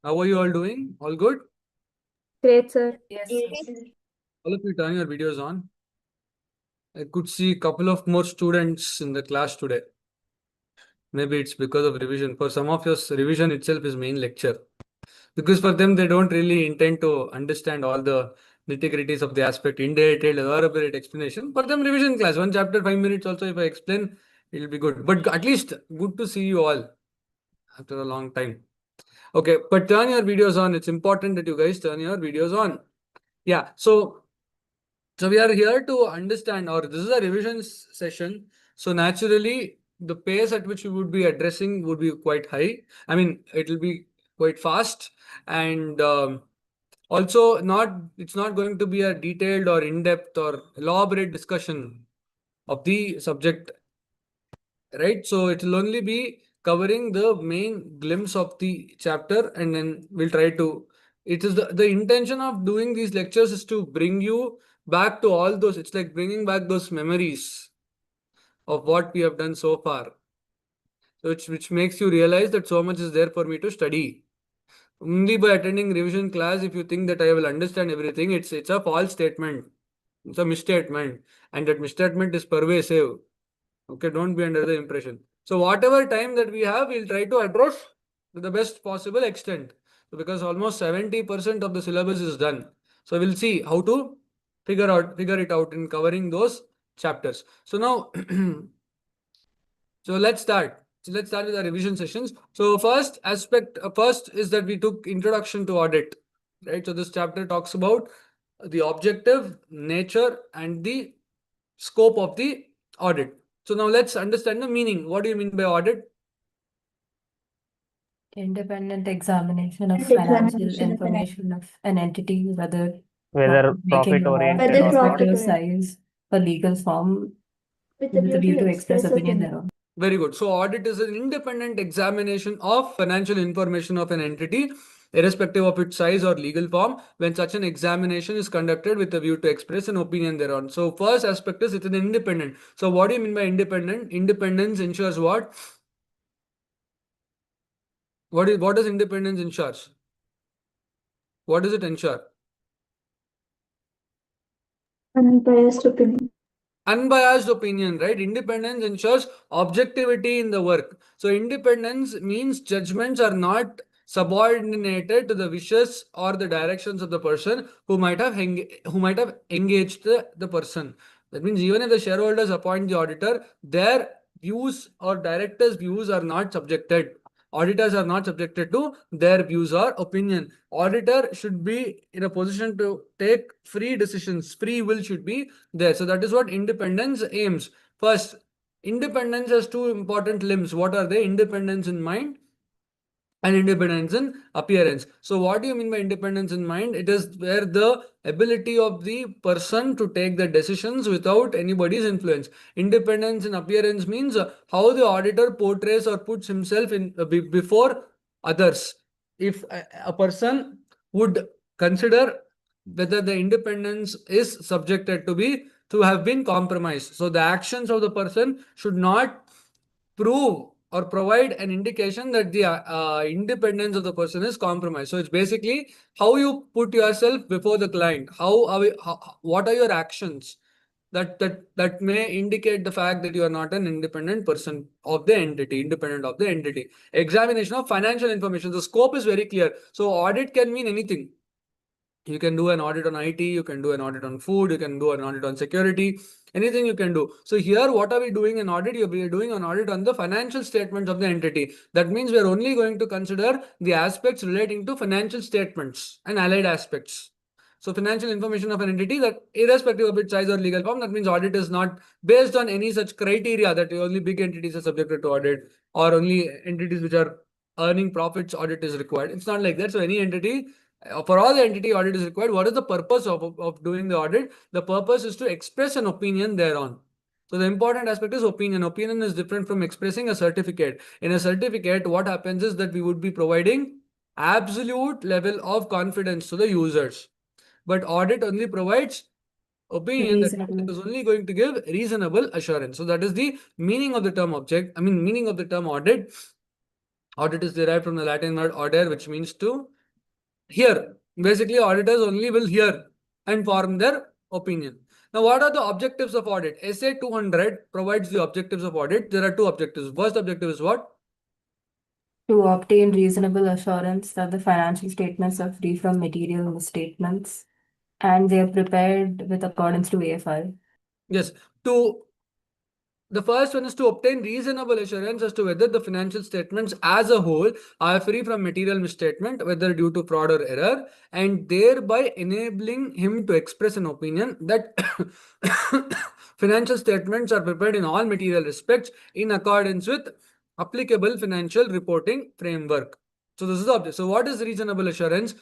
How are you all doing? All good? Great, sir. Yes. All of you turn your videos on. I could see a couple of more students in the class today. Maybe it's because of revision. For some of us, revision itself is main lecture. Because for them, they don't really intend to understand all the nitty-gritties of the aspect in detail, elaborate explanation. For them, revision class, one chapter, 5 minutes also, if I explain, it'll be good. But at least good to see you all after a long time. Okay, but turn your videos on. It's important that you guys turn your videos on. Yeah, so we are here to understand, or this is a revision session. So naturally, the pace at which we would be addressing would be quite high. I mean, it will be quite fast, and also it's not going to be a detailed or in-depth or elaborate discussion of the subject, right? So it will only be covering the main glimpse of the chapter, and then we'll try to. It is the intention of doing these lectures is to bring you back to all those. It's like bringing back those memories of what we have done so far. So which makes you realize that so much is there for me to study. Only by attending revision class, if you think that I will understand everything, it's a false statement. It's a misstatement, and that misstatement is pervasive. Okay, don't be under the impression. So whatever time that we have, we'll try to address to the best possible extent. So because almost 70% of the syllabus is done. So we'll see how to figure it out in covering those chapters. So now, so let's start. So let's start with our revision sessions. So first is that we took introduction to audit, right? So this chapter talks about the objective, nature, and the scope of the audit. So now let's understand the meaning. What do you mean by audit? Independent examination of financial information of an entity, whether Whether making profit a oriented Whether or respective not. profit or size or legal form with with a view to express express opinion opinion. thereon. Very good. So audit is an independent examination of financial information of an entity, irrespective of its size or legal form, when such an examination is conducted with a view to express an opinion thereon. So first aspect is it's an independent. So what do you mean by independent? Independence ensures what? What does independence ensures? What does it ensure? Unbiased opinion. Unbiased opinion, right? Independence ensures objectivity in the work. So independence means judgments are not subordinated to the wishes or the directions of the person who might have engaged the person. That means even if the shareholders appoint the auditor, their views or directors' views are not subjected. Auditors are not subjected to their views or opinion. Auditor should be in a position to take free decisions. Free will should be there. So that is what independence aims. First, independence has two important limbs. What are they? Independence in mind and independence in appearance. So what do you mean by independence in mind? It is where the ability of the person to take the decisions without anybody's influence. Independence in appearance means how the auditor portrays or puts himself in before others. If a person would consider whether the independence is subjected to have been compromised. So the actions of the person should not prove or provide an indication that the independence of the person is compromised. So it's basically how you put yourself before the client. What are your actions that may indicate the fact that you are not an independent person of the entity, independent of the entity. Examination of financial information. The scope is very clear. So audit can mean anything. You can do an audit on IT, you can do an audit on food, you can do an audit on security, anything you can do. So here, what are we doing an audit? We are doing an audit on the financial statements of the entity. That means we are only going to consider the aspects relating to financial statements and allied aspects. So financial information of an entity that irrespective of its size or legal form, that means audit is not based on any such criteria that only big entities are subjected to audit or only entities which are earning profits audit is required. It's not like that. So any entity for all the entity audit is required. What is the purpose of doing the audit? The purpose is to express an opinion thereon. So the important aspect is opinion. Opinion is different from expressing a certificate. In a certificate, what happens is that we would be providing absolute level of confidence to the users. But audit only provides opinion that is only going to give reasonable assurance. So that is the meaning of the term object. I mean, meaning of the term audit. Audit is derived from the Latin word audere, which means to hear. Basically, auditors only will hear and form their opinion. Now, what are the objectives of audit? SA 200 provides the objectives of audit. There are two objectives. First objective is what? To obtain reasonable assurance that the financial statements are free from material misstatements and they are prepared with accordance to AFI. Yes. The first one is to obtain reasonable assurance as to whether the financial statements as a whole are free from material misstatement, whether due to fraud or error, and thereby enabling him to express an opinion that financial statements are prepared in all material respects in accordance with applicable financial reporting framework. So this is the object. So what is reasonable assurance?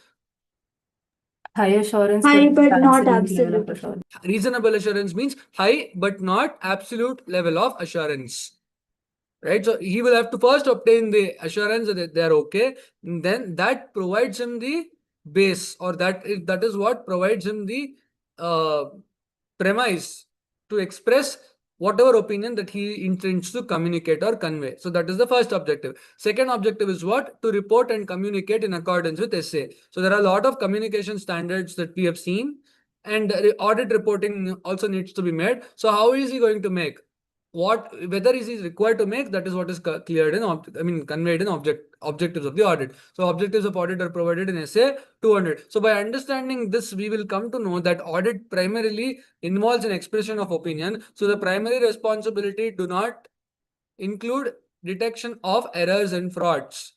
High assurance, High but not absolute level of absolute. assurance. Reasonable assurance means high but not absolute level of assurance. Right, so he will have to first obtain the assurance that they are okay. Then that provides him the base, or that is what provides him the premise to express whatever opinion that he intends to communicate or convey. So that is the first objective. Second objective is what? To report and communicate in accordance with SA. So there are a lot of communication standards that we have seen, and audit reporting also needs to be made. So how is he going to make? Whether is he required to make, that is what is cleared in conveyed in objectives of the audit. So objectives of audit are provided in SA 200. So by understanding this, we will come to know that audit primarily involves an expression of opinion. So the primary responsibility do not include detection of errors and frauds.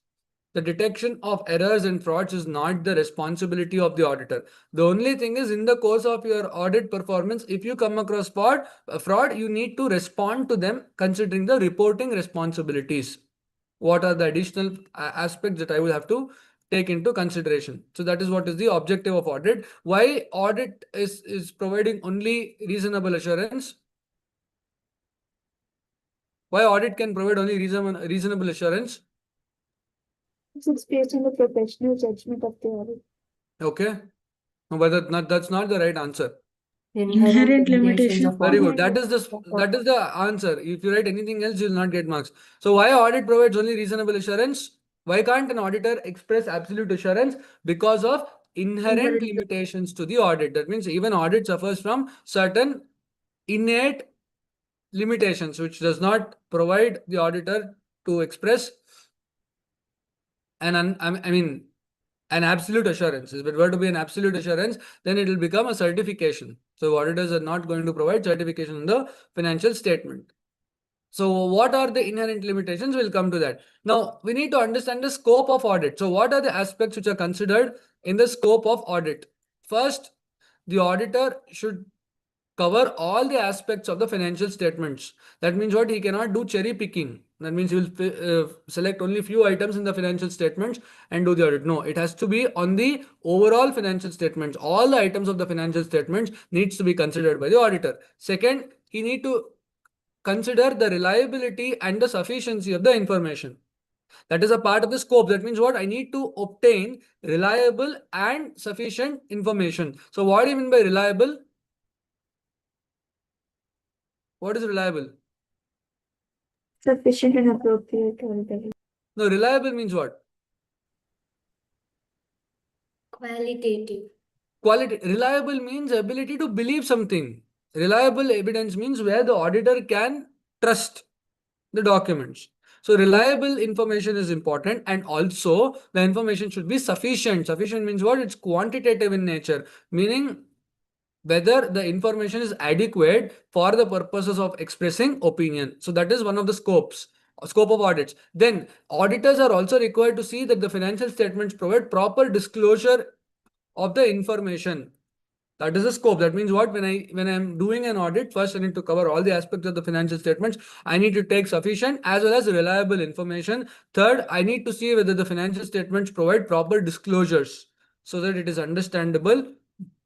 The detection of errors and frauds is not the responsibility of the auditor. The only thing is, in the course of your audit performance, if you come across fraud, you need to respond to them considering the reporting responsibilities. What are the additional aspects that I will have to take into consideration? So that is what is the objective of audit. Why audit is providing only reasonable assurance? Why audit can provide only reasonable assurance? It's based on the professional judgment of the audit. Okay. No, but that's not the right answer. Inherent limitations of Very audit. good. That is the answer. If you write anything else, you will not get marks. So why audit provides only reasonable assurance? Why can't an auditor express absolute assurance? Because of inherent limitations to the audit. That means even audit suffers from certain innate limitations, which does not provide the auditor to express an absolute assurance. If it were to be an absolute assurance, then it will become a certification. So auditors are not going to provide certification in the financial statement. So what are the inherent limitations? We'll come to that. Now, we need to understand the scope of audit. So what are the aspects which are considered in the scope of audit? First, the auditor should cover all the aspects of the financial statements. That means what? He cannot do cherry picking. That means he will select only few items in the financial statements and do the audit. No, it has to be on the overall financial statements. All the items of the financial statements needs to be considered by the auditor. Second, he need to consider the reliability and the sufficiency of the information. That is a part of the scope. That means what? I need to obtain reliable and sufficient information. So what do you mean by reliable? What is reliable? Sufficient and appropriate audit. No, reliable means what? Qualitative. Reliable means ability to believe something. Reliable evidence means where the auditor can trust the documents. So reliable information is important, and also the information should be sufficient. Sufficient means what? It's quantitative in nature, meaning whether the information is adequate for the purposes of expressing opinion. So that is one of the scope of audits. Then auditors are also required to see that the financial statements provide proper disclosure of the information. That is the scope. That means what? When I am doing an audit, first I need to cover all the aspects of the financial statements. I need to take sufficient as well as reliable information. Third, I need to see whether the financial statements provide proper disclosures so that it is understandable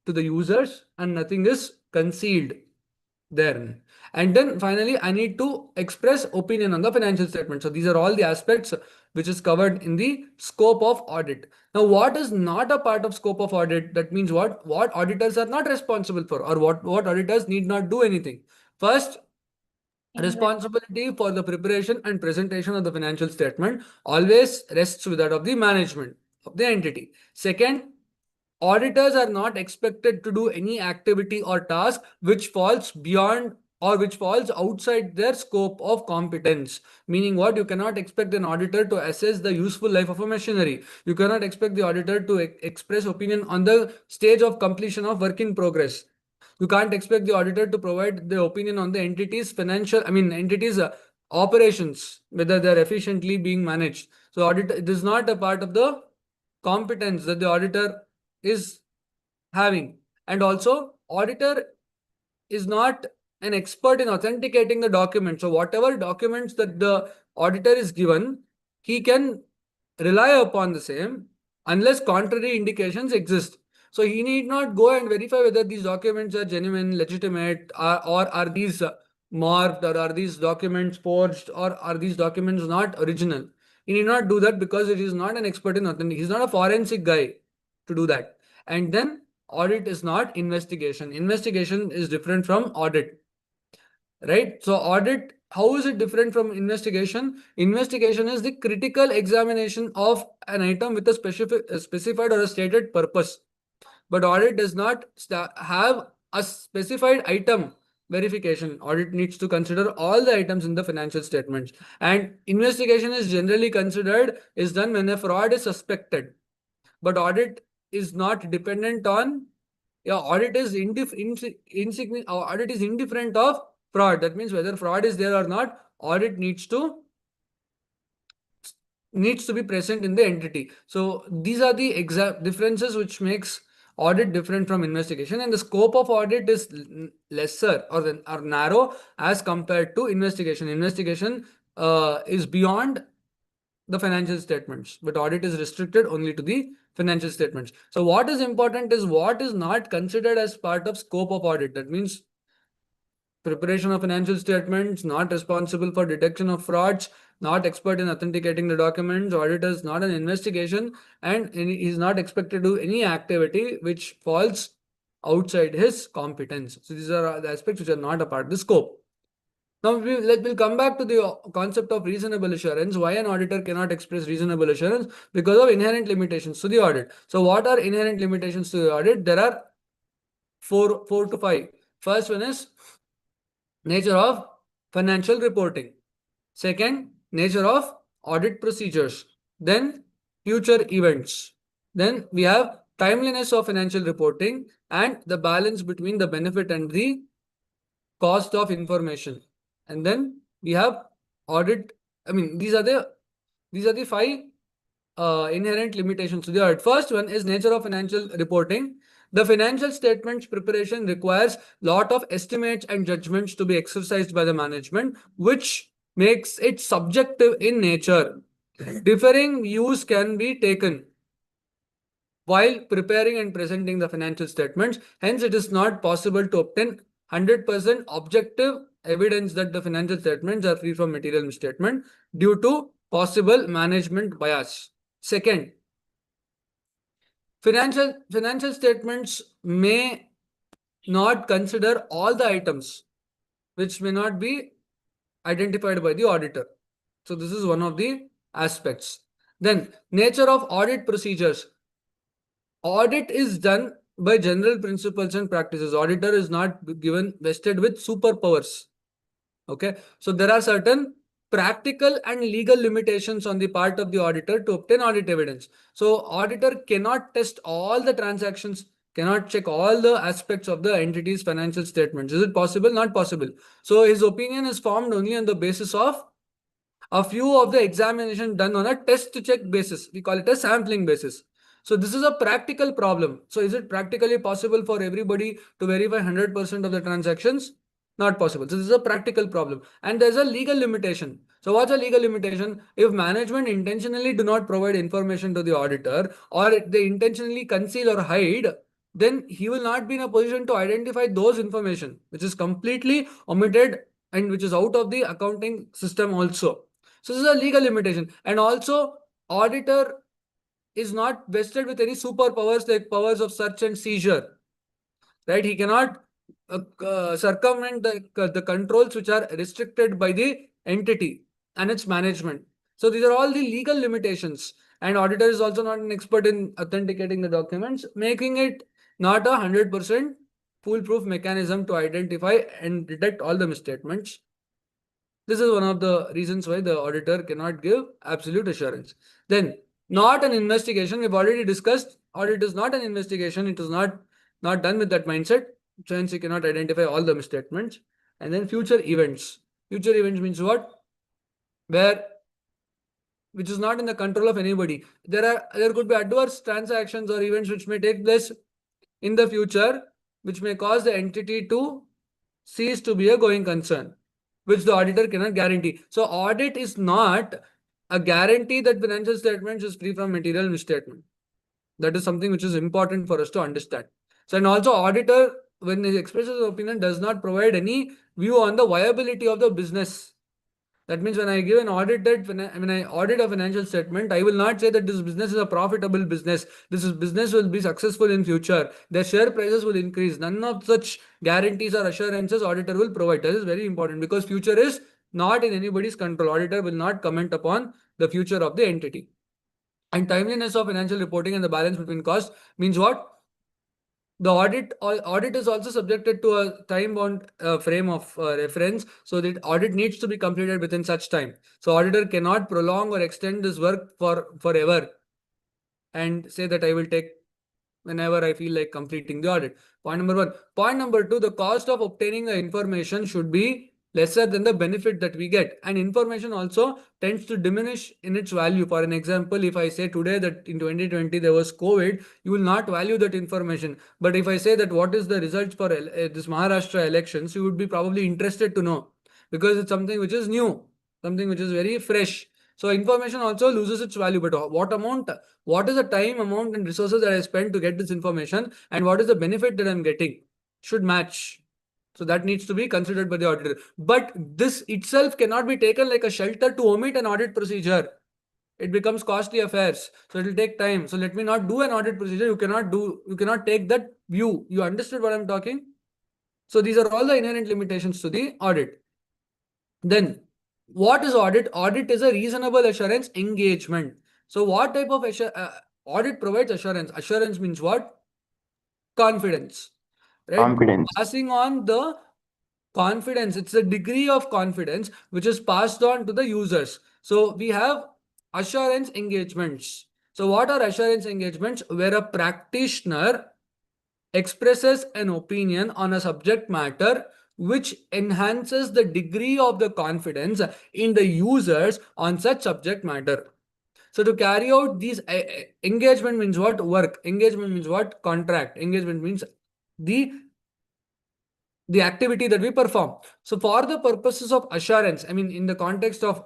to the users and nothing is concealed there. And then finally, I need to express opinion on the financial statement. So these are all the aspects which is covered in the scope of audit. Now, what is not a part of scope of audit? That means what auditors are not responsible for, or what auditors need not do anything. First, responsibility for the preparation and presentation of the financial statement always rests with that of the management of the entity. Second, auditors are not expected to do any activity or task which falls beyond or which falls outside their scope of competence. Meaning what? You cannot expect an auditor to assess the useful life of a machinery. You cannot expect the auditor to express opinion on the stage of completion of work in progress. You can't expect the auditor to provide the opinion on the entities operations, whether they're efficiently being managed. So audit, it is not a part of the competence that the auditor is having. And also, auditor is not an expert in authenticating the document. So whatever documents that the auditor is given, he can rely upon the same unless contrary indications exist. So he need not go and verify whether these documents are genuine, legitimate, or are these marked, or are these documents forged, or are these documents not original. He need not do that because it is not an expert in authentic. He's not a forensic guy to do that. And then audit is not investigation. Investigation is different from audit, right? So audit, how is it different from investigation? Investigation is the critical examination of an item with a specified or a stated purpose. But audit does not have a specified item verification. Audit needs to consider all the items in the financial statements. And investigation is generally considered is done when a fraud is suspected. But audit is not dependent on, audit is audit is indifferent of fraud. That means whether fraud is there or not, audit needs to be present in the entity. So these are the exact differences which makes audit different from investigation, and the scope of audit is lesser or narrow as compared to investigation. Investigation is beyond the financial statements, but audit is restricted only to the financial statements. So what is important is what is not considered as part of scope of audit. That means preparation of financial statements, not responsible for detection of frauds, not expert in authenticating the documents, auditor is not an investigation, and he is not expected to do any activity which falls outside his competence. So these are the aspects which are not a part of the scope. Now we'll come back to the concept of reasonable assurance. Why an auditor cannot express reasonable assurance? Because of inherent limitations to the audit. So what are inherent limitations to the audit? There are four to five. First one is nature of financial reporting. Second, nature of audit procedures. Then future events. Then we have timeliness of financial reporting and the balance between the benefit and the cost of information. And then we have audit. These are the five inherent limitations to the audit. First one is nature of financial reporting. The financial statements preparation requires lot of estimates and judgments to be exercised by the management, which makes it subjective in nature. Differing views can be taken while preparing and presenting the financial statements. Hence, it is not possible to obtain 100% objective evidence that the financial statements are free from material misstatement due to possible management bias. Second, financial statements may not consider all the items which may not be identified by the auditor. So this is one of the aspects. Then nature of audit procedures. Audit is done by general principles and practices. Auditor is not vested with superpowers. Okay, so there are certain practical and legal limitations on the part of the auditor to obtain audit evidence. So auditor cannot test all the transactions, cannot check all the aspects of the entity's financial statements. Is it possible? Not possible. So his opinion is formed only on the basis of a few of the examination done on a test check basis. We call it a sampling basis. So this is a practical problem. So is it practically possible for everybody to verify 100% of the transactions? Not possible. So this is a practical problem. And there's a legal limitation. So what's a legal limitation? If management intentionally do not provide information to the auditor, or they intentionally conceal or hide, then he will not be in a position to identify those information, which is completely omitted and which is out of the accounting system also. So this is a legal limitation. And also, auditor is not vested with any superpowers like powers of search and seizure. Right? He cannot circumvent the controls which are restricted by the entity and its management. So these are all the legal limitations. And auditor is also not an expert in authenticating the documents, making it not 100% foolproof mechanism to identify and detect all the misstatements. This is one of the reasons why the auditor cannot give absolute assurance. Then, not an investigation. We've already discussed audit is not an investigation. It is not done with that mindset. Since you cannot identify all the misstatements. And then future events. Future events means what? Which is not in the control of anybody. There could be adverse transactions or events which may take place in the future, which may cause the entity to cease to be a going concern, which the auditor cannot guarantee. So audit is not a guarantee that financial statements is free from material misstatement. That is something which is important for us to understand. So, and also auditor, when he expresses his opinion, does not provide any view on the viability of the business. That means when I give an audited, when I audit a financial statement, I will not say that this business is a profitable business. Business will be successful in future. Their share prices will increase. None of such guarantees or assurances auditor will provide. That is very important because future is not in anybody's control. Auditor will not comment upon the future of the entity. And timeliness of financial reporting and the balance between costs means what? The audit is also subjected to a time bound frame of reference, so that audit needs to be completed within such time. So auditor cannot prolong or extend this work for forever and say that I will take whenever I feel like completing the audit. Point number one. Point number two, the cost of obtaining the information should be lesser than the benefit that we get. And information also tends to diminish in its value. For an example, if I say today that in 2020 there was COVID, you will not value that information. But if I say that what is the results for this Maharashtra elections, you would be probably interested to know because it's something which is new, something which is very fresh. So information also loses its value. But what is the time, amount, and resources that I spend to get this information, and what is the benefit that I'm getting should match. So that needs to be considered by the auditor. But this itself cannot be taken like a shelter to omit an audit procedure. It becomes costly affairs. So it will take time. So let me not do an audit procedure. You cannot take that view. You understood what I'm talking? So these are all the inherent limitations to the audit. Then what is audit? Audit is a reasonable assurance engagement. So what type of audit provides assurance? Assurance means what? Confidence, right? Confidence. Passing on the confidence. It's a degree of confidence which is passed on to the users. So we have assurance engagements. So what are assurance engagements? Where a practitioner expresses an opinion on a subject matter which enhances the degree of the confidence in the users on such subject matter. So to carry out these engagement means what? Work. Engagement means what? Contract. Engagement means the activity that we perform. So for the purposes of assurance, I mean in the context of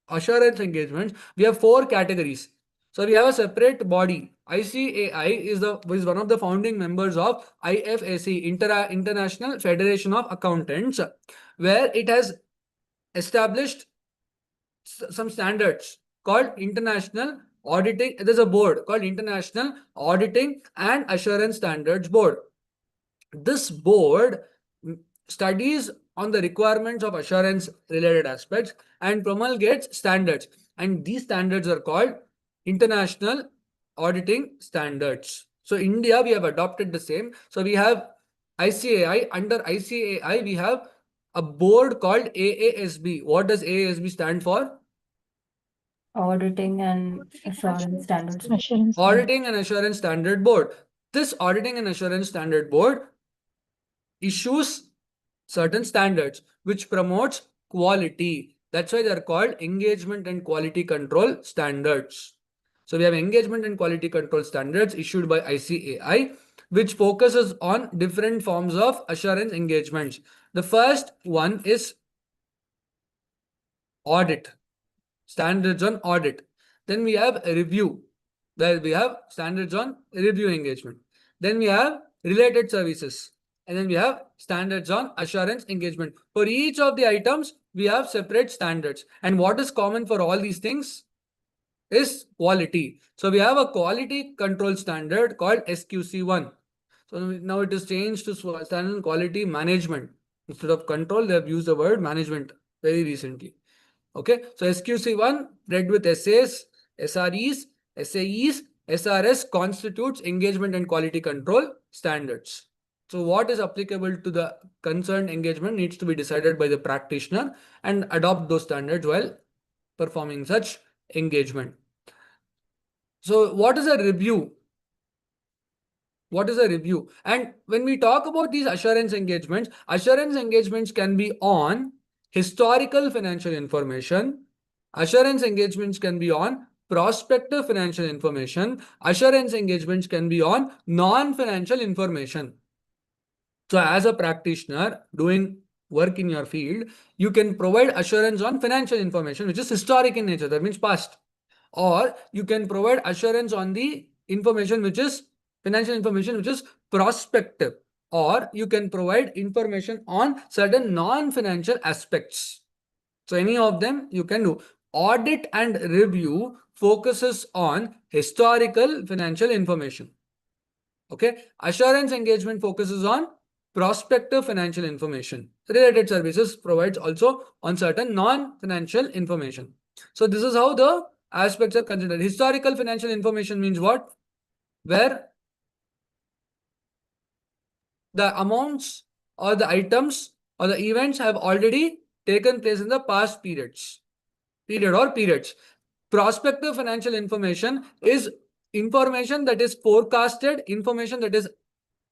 assurance engagements, we have four categories. So we have a separate body. ICAI is one of the founding members of IFAC, International Federation of Accountants, where it has established some standards called International Auditing. There's a board called International Auditing and Assurance Standards Board. This board studies on the requirements of assurance related aspects and promulgates standards. And these standards are called International Auditing Standards. So India, we have adopted the same. So we have ICAI. Under ICAI, we have a board called AASB. What does AASB stand for? Auditing and Assurance Standards. Auditing and Assurance Standard Board. This Auditing and Assurance Standard Board issues certain standards which promotes quality. That's why they're called engagement and quality control standards. So we have engagement and quality control standards issued by ICAI, which focuses on different forms of assurance engagements. The first one is audit, standards on audit. Then we have a review, where we have standards on review engagement. Then we have related services. And then we have standards on assurance engagement. For each of the items, we have separate standards. And what is common for all these things is quality. So we have a quality control standard called SQC1. So now it is changed to standard quality management. Instead of control, they have used the word management very recently. Okay, so SQC1 read with SAs, SREs, SAEs, SRS constitutes engagement and quality control standards. So what is applicable to the concerned engagement needs to be decided by the practitioner and adopt those standards while performing such engagement. So what is a review? What is a review? And when we talk about these assurance engagements can be on historical financial information. Assurance engagements can be on prospective financial information. Assurance engagements can be on non-financial information. So as a practitioner doing work in your field, you can provide assurance on financial information, which is historic in nature, that means past. Or you can provide assurance on the information which is financial information which is prospective, or you can provide information on certain non-financial aspects. So any of them you can do. Audit and review focuses on historical financial information. Okay. Assurance engagement focuses on prospective financial information. Related services provides also on certain non-financial information. So this is how the aspects are considered. Historical financial information means what? Where the amounts or the items or the events have already taken place in the past periods. Prospective financial information is information that is forecasted, information that is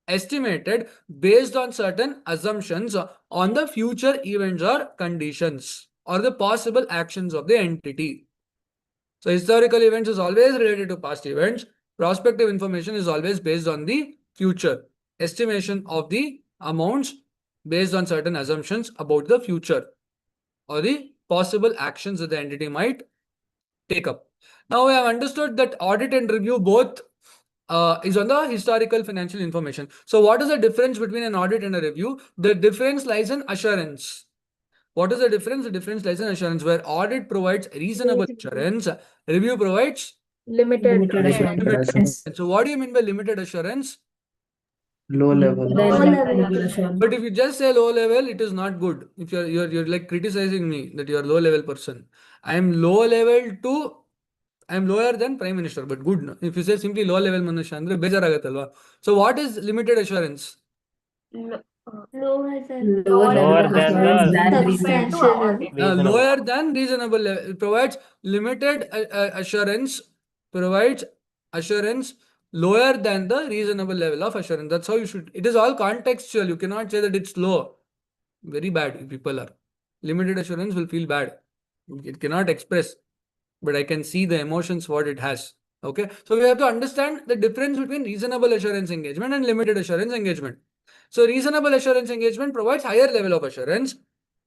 estimated based on certain assumptions on the future events or conditions or the possible actions of the entity. So historical events is always related to past events. Prospective information is always based on the future. Estimation of the amounts based on certain assumptions about the future or the possible actions that the entity might take up. Now we have understood that audit and review both is on the historical financial information. So what is the difference between an audit and a review? The difference lies in assurance. What is the difference? The difference lies in assurance, where audit provides reasonable assurance, review provides Limited assurance. So what do you mean by limited assurance? Low level. Then Low level level assurance. But if you just say low level, it is not good. If you're like criticizing me that you're a low level person. I am low level to I am lower than Prime Minister, but good. No? If you say simply low level Manusha, andre ಬೇಜಾರಾಗತ್ತಲ್ವಾ? So what is limited assurance? lower than Lower level of than assurance the than substantial. reasonable. Lower than reasonable level. It provides limited assurance, provides assurance lower than the reasonable level of assurance. That's how you should. It is all contextual. You cannot say that it's low. Very bad if people are. Limited assurance will feel bad. It cannot express, but I can see the emotions what it has. Okay. So we have to understand the difference between reasonable assurance engagement and limited assurance engagement. So reasonable assurance engagement provides higher level of assurance.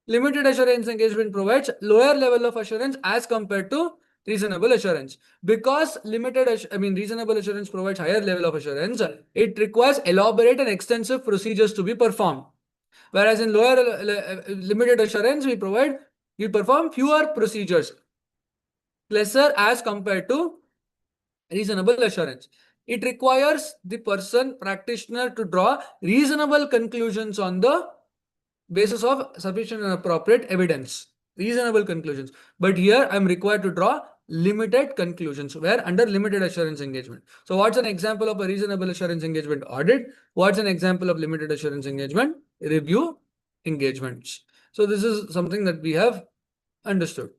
Limited assurance engagement provides lower level of assurance as compared to reasonable assurance. Because reasonable assurance provides higher level of assurance, it requires elaborate and extensive procedures to be performed. Whereas in limited assurance, we perform fewer procedures, lesser as compared to reasonable assurance. It requires the practitioner to draw reasonable conclusions on the basis of sufficient and appropriate evidence. Reasonable conclusions. But here I am required to draw limited conclusions where under limited assurance engagement. So what's an example of a reasonable assurance engagement? Audit. What's an example of limited assurance engagement? Review engagements. So this is something that we have understood.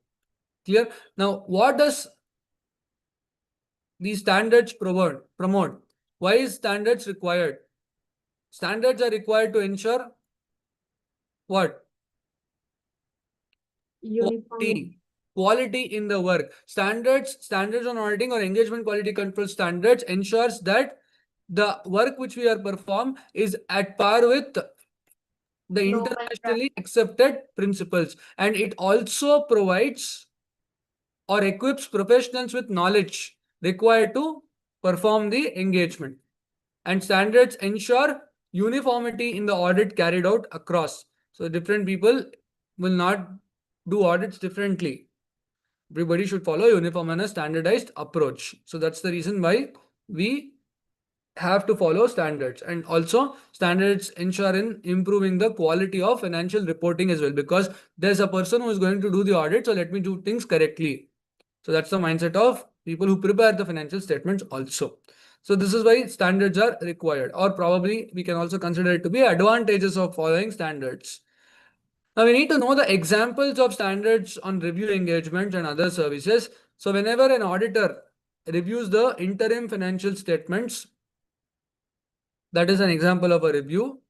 Clear? Now, what does these standards promote? Why is standards required? Standards are required to ensure what? Quality in the work. Standards on auditing or engagement quality control standards ensures that the work which we are perform is at par with the internationally accepted principles, and it also provides or equips professionals with knowledge required to perform the engagement. And standards ensure uniformity in the audit carried out across. So different people will not do audits differently. Everybody should follow uniform and a standardized approach. So that's the reason why we have to follow standards, and also standards ensure in improving the quality of financial reporting as well, because there's a person who is going to do the audit, so let me do things correctly. So that's the mindset of people who prepare the financial statements also. So this is why standards are required, or probably we can also consider it to be advantages of following standards. Now we need to know the examples of standards on review engagements and other services. So whenever an auditor reviews the interim financial statements, that is an example of a review.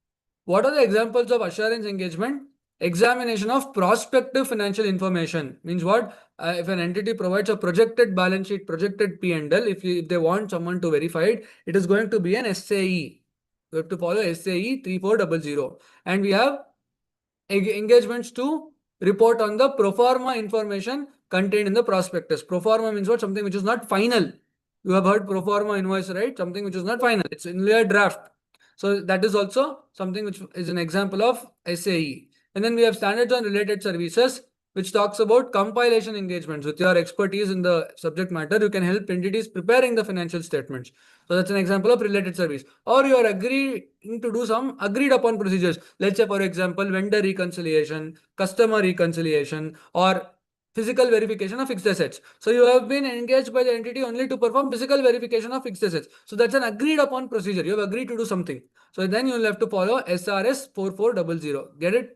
What are the examples of assurance engagement? Examination of prospective financial information means what? If an entity provides a projected balance sheet, projected P&L, if they want someone to verify it, it is going to be an SAE. We have to follow SAE 3400. And we have engagements to report on the pro forma information contained in the prospectus. Pro forma means what? Something which is not final. You have heard pro forma invoice, right? Something which is not final. It's in a draft. So that is also something which is an example of SAE. And then we have standards on related services, which talks about compilation engagements. With your expertise in the subject matter, you can help entities preparing the financial statements. So that's an example of related service. Or you are agreeing to do some agreed upon procedures. Let's say, for example, vendor reconciliation, customer reconciliation, or physical verification of fixed assets. So you have been engaged by the entity only to perform physical verification of fixed assets. So that's an agreed upon procedure. You have agreed to do something. So then you will have to follow SRS 4400. Get it?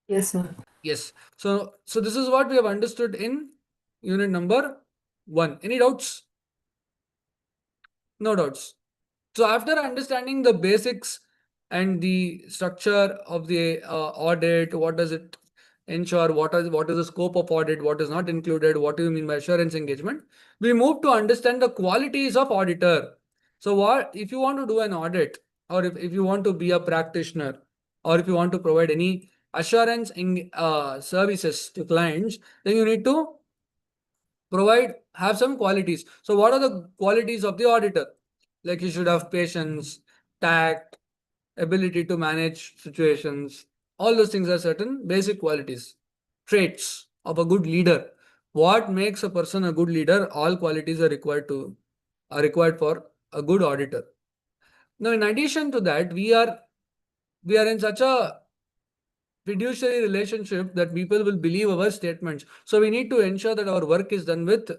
Yes, sir. Yes. So this is what we have understood in unit number 1. Any doubts? No doubts. So after understanding the basics and the structure of the audit, what does it ensure, what is the scope of audit, what is not included, what do you mean by assurance engagement, we move to understand the qualities of auditor. So what if you want to do an audit, or if you want to be a practitioner, or if you want to provide any assurance in services to clients, then you need to have some qualities. So what are the qualities of the auditor? Like he should have patience, tact, ability to manage situations. All those things are certain basic qualities, traits of a good leader. What makes a person a good leader? All qualities are required for a good auditor. Now, in addition to that, we are in such a fiduciary relationship that people will believe our statements. So we need to ensure that our work is done with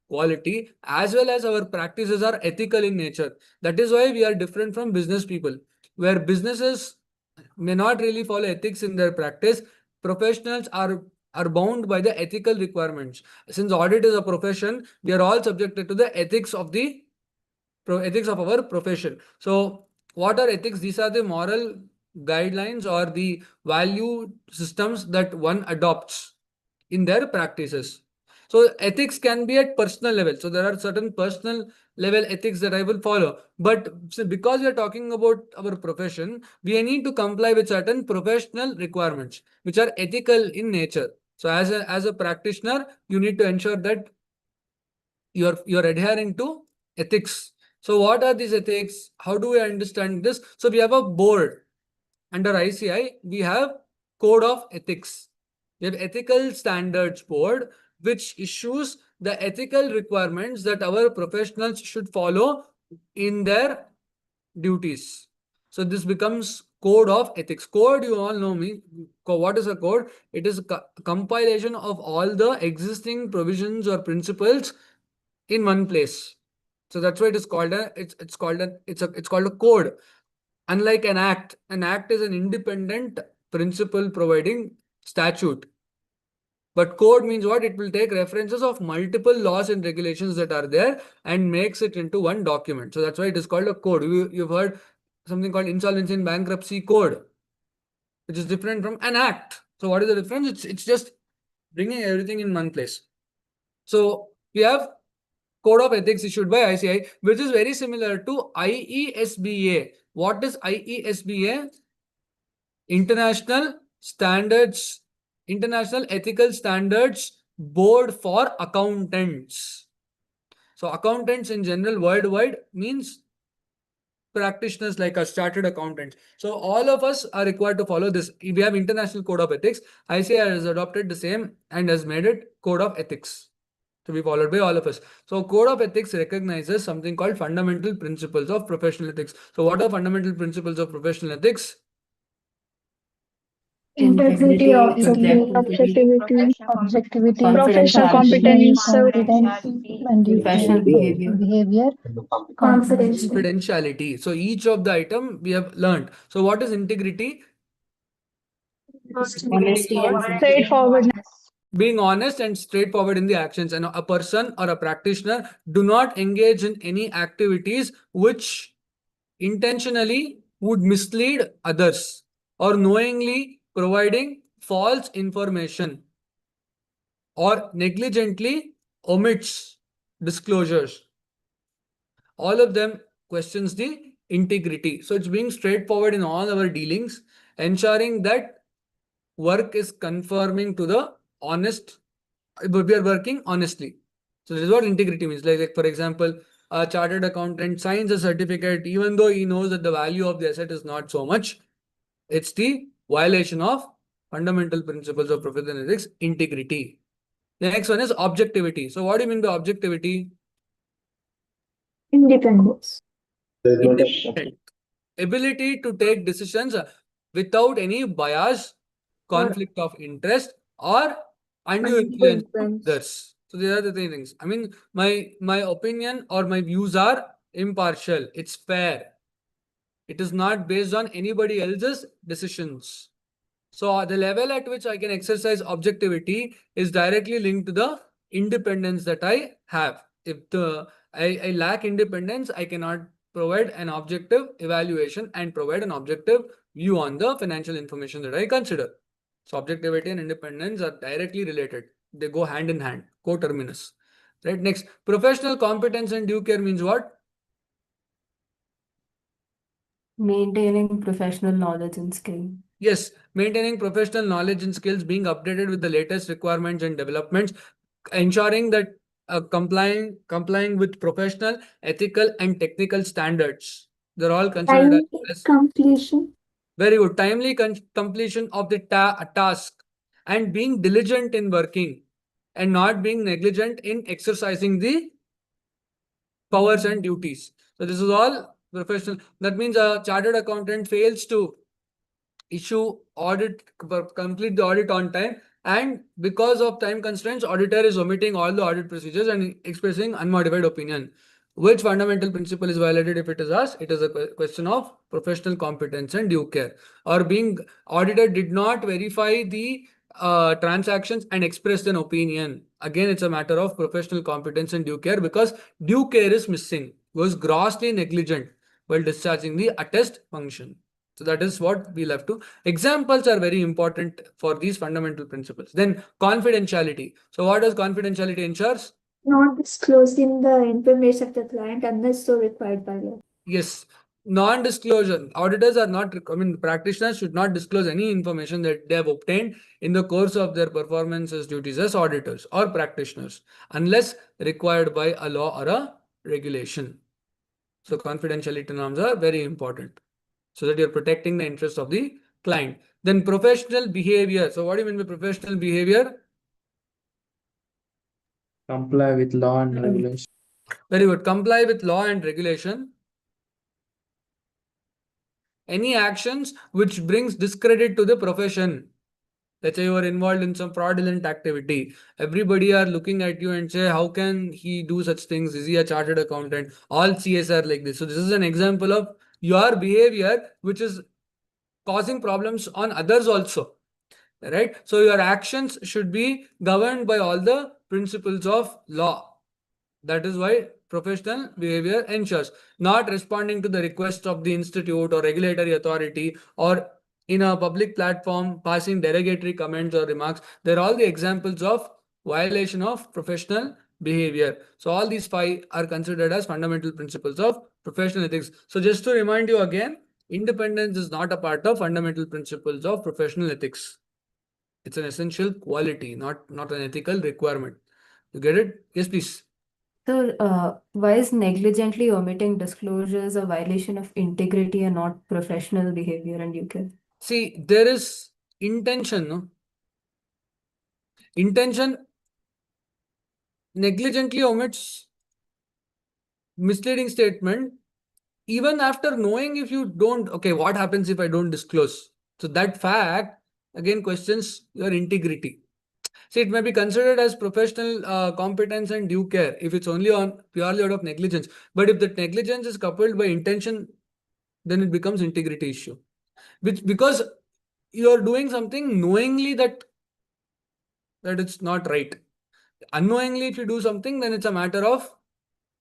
quality, as well as our practices are ethical in nature. That is why we are different from business people, where businesses may not really follow ethics in their practice. Professionals are bound by the ethical requirements. Since audit is a profession, we are all subjected to the ethics of our profession. So what are ethics? These are the moral guidelines or the value systems that one adopts in their practices. So ethics can be at personal level. So there are certain personal level ethics that I will follow. But because we are talking about our profession, we need to comply with certain professional requirements, which are ethical in nature. So as a practitioner, you need to ensure that you're adhering to ethics. So what are these ethics? How do we understand this? So we have a board. Under ICI, we have code of ethics. We have ethical standards board, which issues the ethical requirements that our professionals should follow in their duties. So this becomes code of ethics. Code, you all know me. What is a code? It is a compilation of all the existing provisions or principles in one place. So that's why it is called it's called a code. Unlike an act is an independent principle providing statute. But code means what? It will take references of multiple laws and regulations that are there and makes it into one document. So that's why it is called a code. You've heard something called insolvency and bankruptcy code, which is different from an act. So what is the difference? It's just bringing everything in one place. So we have Code of Ethics issued by ICI, which is very similar to IESBA. What is IESBA? International Ethical Standards Board for Accountants. So accountants in general worldwide means practitioners like us, chartered accountants. So all of us are required to follow this. We have International Code of Ethics. ICI has adopted the same and has made it Code of Ethics. to be followed by all of us. So code of ethics recognizes something called fundamental principles of professional ethics. So what are fundamental principles of professional ethics? Integrity, objectivity, objectivity, professional competence, and professional behavior, confidence. Confidentiality. So each of the item we have learned. So what is integrity? honesty and Straightforward. Being honest and straightforward in the actions, and a person or a practitioner do not engage in any activities which intentionally would mislead others or knowingly providing false information or negligently omits disclosures. All of them questions the integrity. So it's being straightforward in all our dealings, ensuring that work is conforming to the honest, we are working honestly. So this is what integrity means. Like for example, a chartered accountant signs a certificate even though he knows that the value of the asset is not so much. It's the violation of fundamental principles of professional ethics, integrity. The next one is objectivity. So what do you mean by objectivity? Independence. Independent. Ability to take decisions without any bias, conflict of interest, or undue influence from others. So these are the three things. I mean, my opinion or my views are impartial. It's fair. It is not based on anybody else's decisions. So the level at which I can exercise objectivity is directly linked to the independence that I have. If I lack independence, I cannot provide an objective evaluation and provide an objective view on the financial information that I consider. So objectivity and independence are directly related. They go hand in hand, coterminous. Right. Next, professional competence and due care means what? maintaining professional knowledge and skill. Yes, maintaining professional knowledge and skills, being updated with the latest requirements and developments, ensuring that complying with professional, ethical, and technical standards. They're all considered as Completion. very good. Timely completion of the task and being diligent in working and not being negligent in exercising the powers and duties. So this is all professional. That means a chartered accountant fails to complete the audit on time, and because of time constraints, auditor is omitting all the audit procedures and expressing unmodified opinion. Which fundamental principle is violated if it is asked? It is a question of professional competence and due care. Or being auditor did not verify the transactions and expressed an opinion. Again, it's a matter of professional competence and due care because due care is missing, was grossly negligent while discharging the attest function. So that is what we'll have to. Examples are very important for these fundamental principles. Then confidentiality. So what does confidentiality ensures? Not disclosing the information of the client unless so required by law. Yes. Non-disclosure. Auditors are not, practitioners should not disclose any information that they have obtained in the course of their performance as duties as auditors or practitioners unless required by a law or a regulation. So confidentiality norms are very important, so that you're protecting the interest of the client. Then professional behavior. So what do you mean by professional behavior? Comply with law and regulation. Very good. Comply with law and regulation. Any actions which brings discredit to the profession. Let's say you are involved in some fraudulent activity. Everybody are looking at you and say, how can he do such things? Is he a chartered accountant? All CS are like this. So this is an example of your behavior which is causing problems on others also. Right? So your actions should be governed by all the principles of law. That is why professional behavior ensures not responding to the request of the institute or regulatory authority or in a public platform passing derogatory comments or remarks. They're all the examples of violation of professional behavior. So all these five are considered as fundamental principles of professional ethics. So just to remind you again, independence is not a part of fundamental principles of professional ethics. It's an essential quality, not an ethical requirement. You get it? Yes, please. So, why is negligently omitting disclosures a violation of integrity and not professional behavior and due care? See, there is intention, no? Intention negligently omits misleading statement, even after knowing, if you don't, okay, what happens if I don't disclose? So that fact again questions your integrity. See, it may be considered as professional competence and due care if it's only on purely out of negligence. But if that negligence is coupled by intention, then it becomes integrity issue. Which, because you are doing something knowingly that it's not right. Unknowingly, if you do something, then it's a matter of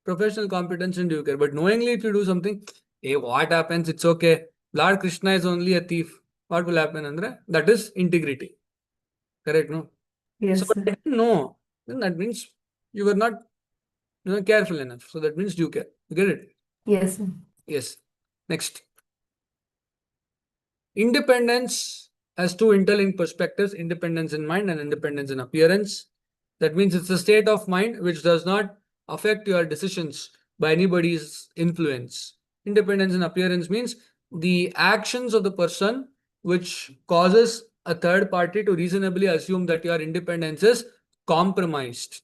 professional competence and due care. But knowingly, if you do something, hey, what happens? It's okay. Lord Krishna is only a thief. What will happen, Andre? That is integrity. Correct, no? Yes, So, sir. but no, then that means you were not careful enough. So that means due care. You get it? Yes, sir. Yes. Next. Independence has two interlinked perspectives: independence in mind and independence in appearance. That means it's a state of mind which does not affect your decisions by anybody's influence. Independence in appearance means the actions of the person which causes a third party to reasonably assume that your independence is compromised.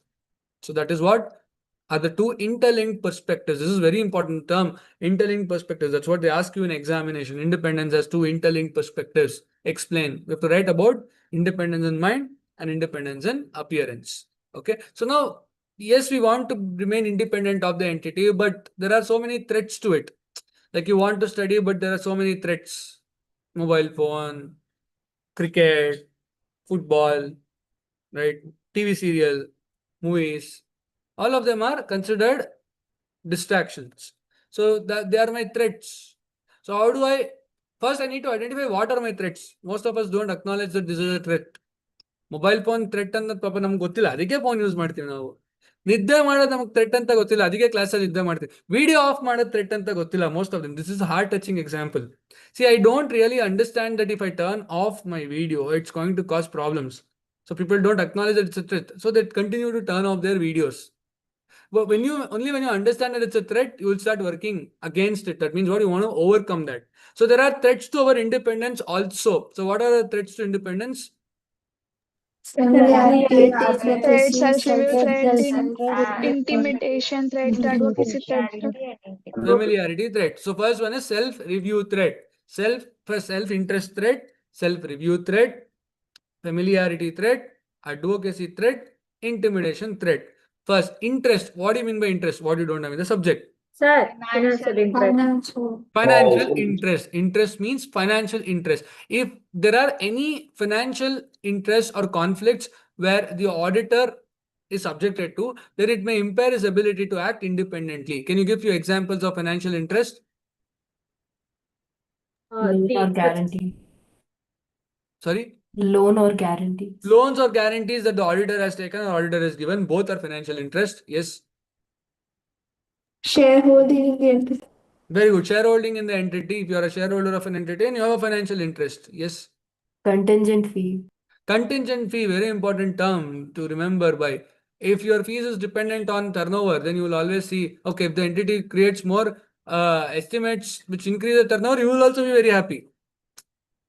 So that is what are the two interlinked perspectives. This is very important term, interlinked perspectives. That's what they ask you in examination. Independence has two interlinked perspectives. Explain. We have to write about independence in mind and independence in appearance. Okay. So now, yes, we want to remain independent of the entity, but there are so many threats to it. Like you want to study, but there are so many threats. Mobile phone, cricket, football, right? TV serial, movies, all of them are considered distractions. So that they are my threats. So how do I first I need to identify what are my threats. Most of us don't acknowledge that this is a threat. Mobile phone threat ಅನ್ನೋದು ಪಾಪ ನಮ್ಗೆ ಗೊತ್ತಿಲ್ಲ, ಅದಕ್ಕೆ phone use ಮಾಡ್ತೀವಿ ನಾವು. ನಿದ್ದೆ ಮಾಡೋದು ನಮ್ಗೆ ಥ್ರೆಟ್ ಅಂತ ಗೊತ್ತಿಲ್ಲ, ಅದಕ್ಕೆ ಕ್ಲಾಸಲ್ಲಿ ನಿದ್ದೆ ಮಾಡ್ತೀವಿ. ವಿಡಿಯೋ ಆಫ್ ಮಾಡೋದು ಥ್ರೆಟ್ ಅಂತ ಗೊತ್ತಿಲ್ಲ most of them. This is heart touching example. See, I don't really understand that if I turn off my video it's going to cause problems. So people don't acknowledge that it's a threat. So they continue to turn off their videos. But when you understand that it's a threat, you will start working against it. That means what you want to overcome that. So there are threats to our independence also. So what are the threats to independence? Familiarity, threat, prophecy, self-review threat, self-interest, intimidation threat, advocacy threat. Familiarity threat. So first one is self-review threat. Self-interest threat, self-review threat, familiarity threat, advocacy threat, intimidation threat. First, interest. What do you mean by interest? What you don't have in the subject? Sir, financial interest. Financial interest. Interest means financial interest. If there are any financial interests or conflicts where the auditor is subjected to, then it may impair his ability to act independently. Can you give few examples of financial interest? Loan or guarantee. Sorry? Loan or guarantee. Loans or guarantees that the auditor has taken or auditor has given, both are financial interest. Yes. Shareholding in the entity. Very good. Shareholding in the entity. If you are a shareholder of an entity and you have a financial interest. Yes. Contingent fee. Contingent fee, very important term to remember by. If your fees is dependent on turnover, then you will always see, okay, if the entity creates more estimates which increase the turnover, you will also be very happy.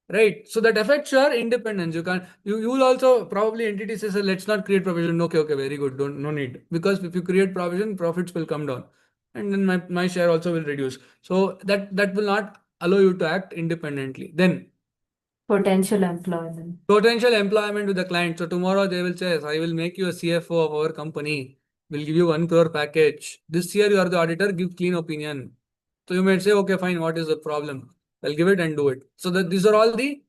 Right. So that affects your independence. You will also probably entity says, let's not create provision. Okay, very good. No need. Because if you create provision, profits will come down. And then my share also will reduce. So that will not allow you to act independently. Then Potential employment. potential employment with the client. So tomorrow they will say, I will make you a CFO of our company. We'll give you 1 crore package. This year you are the auditor, give clean opinion. So you might say, okay, fine, what is the problem? I'll give it and do it. So these are all the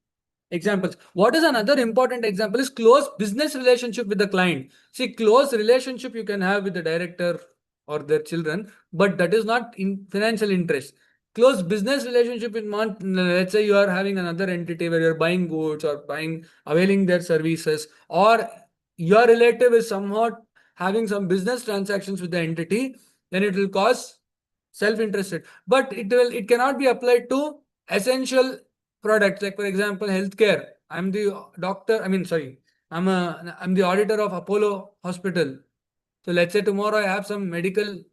examples. What is another important example is close business relationship with the client. See, close relationship you can have with the director or their children, but that is not in financial interest. Close business relationship in let's say you are having another entity where you're buying goods or availing their services, or your relative is somewhat having some business transactions with the entity, then it will cause self-interested. But it cannot be applied to essential products, like for example healthcare. I'm the doctor, I'm the auditor of Apollo hospital. So let's say tomorrow I have some medical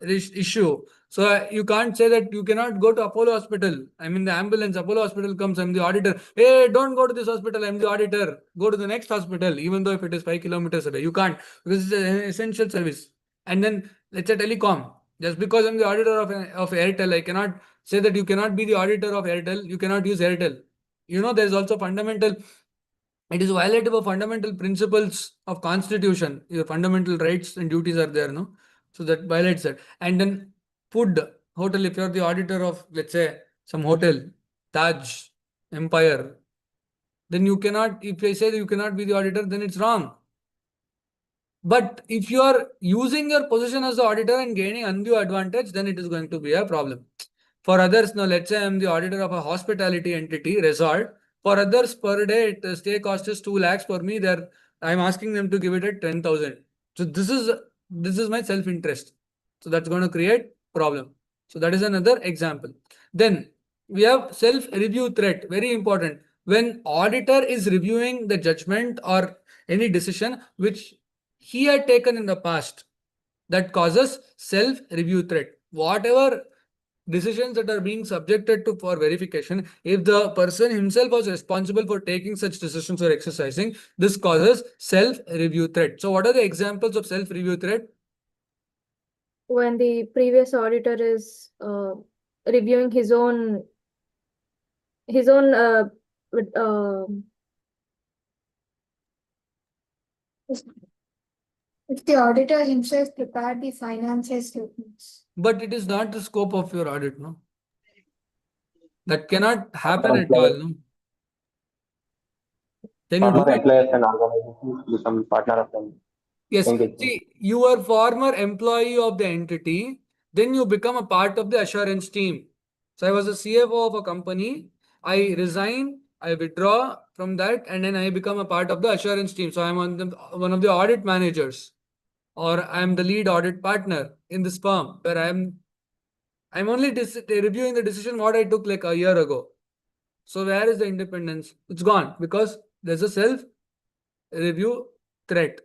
issue. So you can't say that you cannot go to Apollo Hospital. I'm in the ambulance. Apollo Hospital comes. I'm the auditor. Hey, don't go to this hospital. I'm the auditor. Go to the next hospital, even though if it is 5 kilometers away. You can't because it's an essential service. And then let's say telecom. Just because I'm the auditor of Airtel, I cannot say that you cannot be the auditor of Airtel. You cannot use Airtel. You know, there's also fundamental. It is violative of fundamental principles of constitution. Your fundamental rights and duties are there, no? So that violates that. And then food, hotel, if you're the auditor of, let's say, some hotel, Taj, Empire, then you cannot, if I say that you cannot be the auditor, then it's wrong. But if you are using your position as the auditor and gaining undue advantage, then it is going to be a problem. For others, now let's say I'm the auditor of a hospitality entity, resort. For others, per day, the stay cost is 2 lakhs. For me, I'm asking them to give it at 10,000. So this is my self-interest. So that's going to create problem. So that is another example. Then we have self-review threat. Very important. When auditor is reviewing the judgment or any decision which he had taken in the past, that causes self-review threat. Whatever decisions that are being subjected to for verification, if the person himself was responsible for taking such decisions or exercising, this causes self-review threat. So what are the examples of self-review threat? When the previous auditor is reviewing his own with, If the auditor himself prepared the financial statements. But it is not the scope of your audit, no? That cannot happen at all, no? Can you do it? Employers and organizations become partner of them. Yes. Engagement. See, you are former employee of the entity, then you become a part of the assurance team. So I was a CFO of a company. I resign, I withdraw from that, and then I become a part of the assurance team. So I'm one of the audit managers, or I'm the lead audit partner in this firm where I'm only reviewing the decision what I took like a year ago. So where is the independence? It's gone because there's a self-review threat.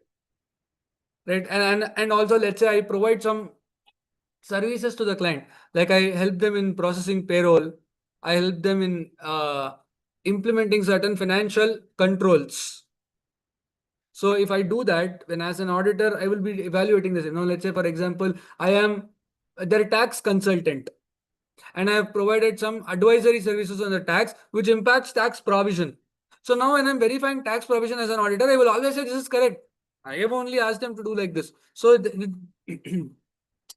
Right. And also let's say I provide some services to the client, like I help them in processing payroll, I help them in implementing certain financial controls. So if I do that, when as an auditor, I will be evaluating this. Let's say for example, I am their tax consultant and I have provided some advisory services on the tax which impacts tax provision. So now when I'm verifying tax provision as an auditor, I will always say this is correct. I have only asked them to do like this. So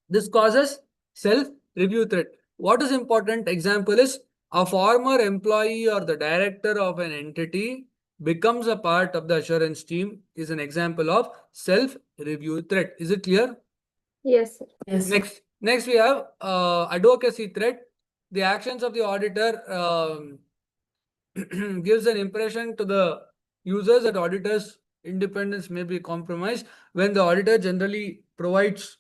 this causes self-review threat. What is important example is a former employee or the director of an entity becomes a part of the assurance team is an example of self-review threat. Is it clear? yes, sir. Yes. Next we have advocacy threat. The actions of the auditor gives an impression to the users that auditors' independence may be compromised when the auditor generally provides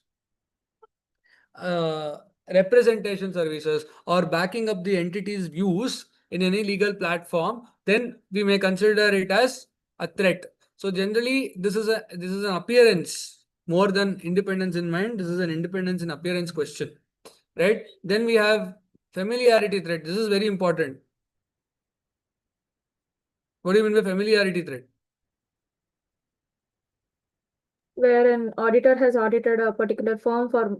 representation services or backing up the entity's views in any legal platform, then we may consider it as a threat. So generally, this is an appearance more than independence in mind. This is an independence in appearance question, right? Then we have familiarity threat. This is very important. What do you mean by familiarity threat? Where an auditor has audited a particular firm for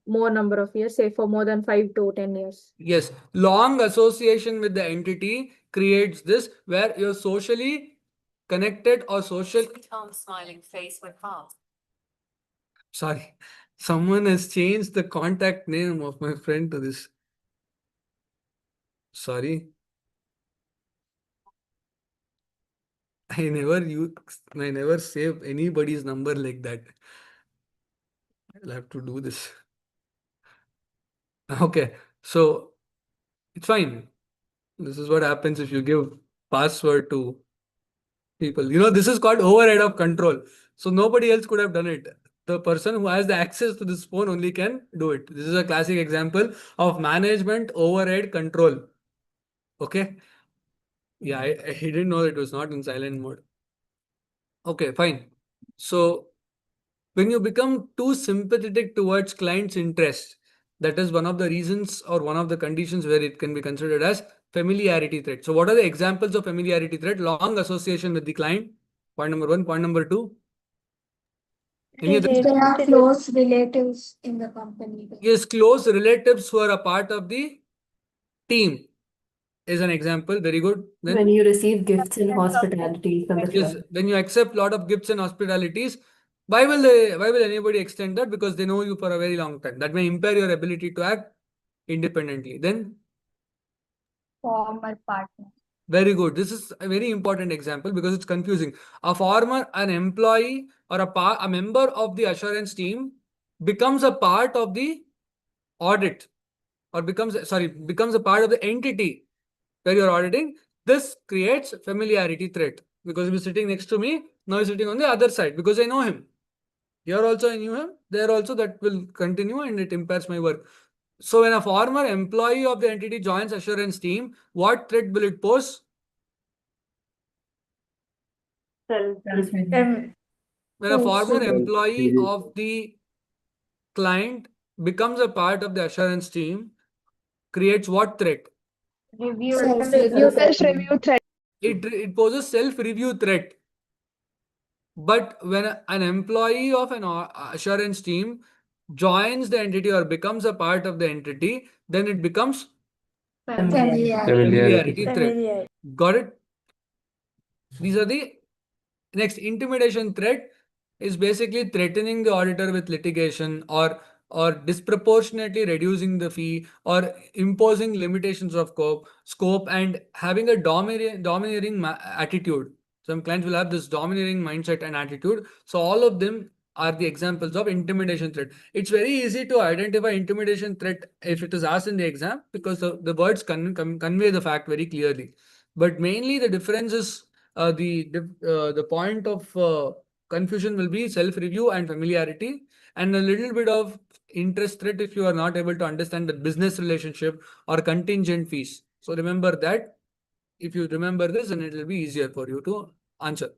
more number of years, say for more than 5 to 10 years. Yes, long association with the entity creates this where you're socially connected or social. Tom's smiling face went past. Sorry, someone has changed the contact name of my friend to this. Sorry. I never save anybody's number like that. I'll have to do this. Okay, so it's fine. This is what happens if you give password to people. This is called override of control. So nobody else could have done it. The person who has the access to this phone only can do it. This is a classic example of management override control. Okay. Yeah, I didn't know it was not in silent mode. Okay, fine. So When you become too sympathetic towards client's interest, that is one of the reasons or one of the conditions where it can be considered as familiarity threat. So what are the examples of familiarity threat? Long association with the client. Point number one. Point number two. Any other? There are close relatives in the company. Yes, close relatives who are a part of the team is an example. Very good. When Then you receive gifts and hospitality from the yes, client. when you accept lot of gifts and hospitalities, why will anybody extend that? Because they know you for a very long time. That may impair your ability to act independently. Then Former partner. very good. This is a very important example because it's confusing. An employee or a member of the assurance team becomes a part of the audit or becomes a part of the entity where you're auditing. This creates familiarity threat because he's sitting next to me. Now he's sitting on the other side because I know him. Here also I knew him. There also that will continue and it impairs my work. So when a former employee of the entity joins assurance team, what threat will it pose? When a former employee of the client becomes a part of the assurance team, creates what threat? Review self-review threat. It poses self-review threat. But when an employee of an assurance team joins the entity or becomes a part of the entity, then it becomes familiarity threat. Got it? These are the next. Intimidation threat is basically threatening the auditor with litigation or disproportionately reducing the fee or imposing limitations of scope and having a domineering attitude. Some clients will have this domineering mindset and attitude. So all of them are the examples of intimidation threat. It's very easy to identify intimidation threat if it is asked in the exam because the words convey the fact very clearly. But mainly the difference is the point of confusion will be self-review and familiarity, and a little bit of interest threat if you are not able to understand the business relationship or contingent fees. So remember that. If you remember this, then it will be easier for you to answer.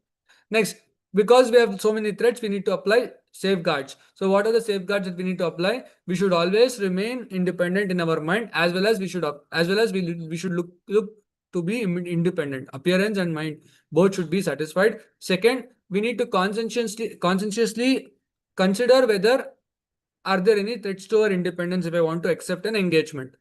Next, because we have so many threats, we need to apply safeguards. So what are the safeguards that we need to apply? We should always remain independent in our mind, as well as we should look to be independent. Appearance and mind both should be satisfied. Second, we need to conscientiously consider whether are there any threats to our independence if I want to accept an engagement.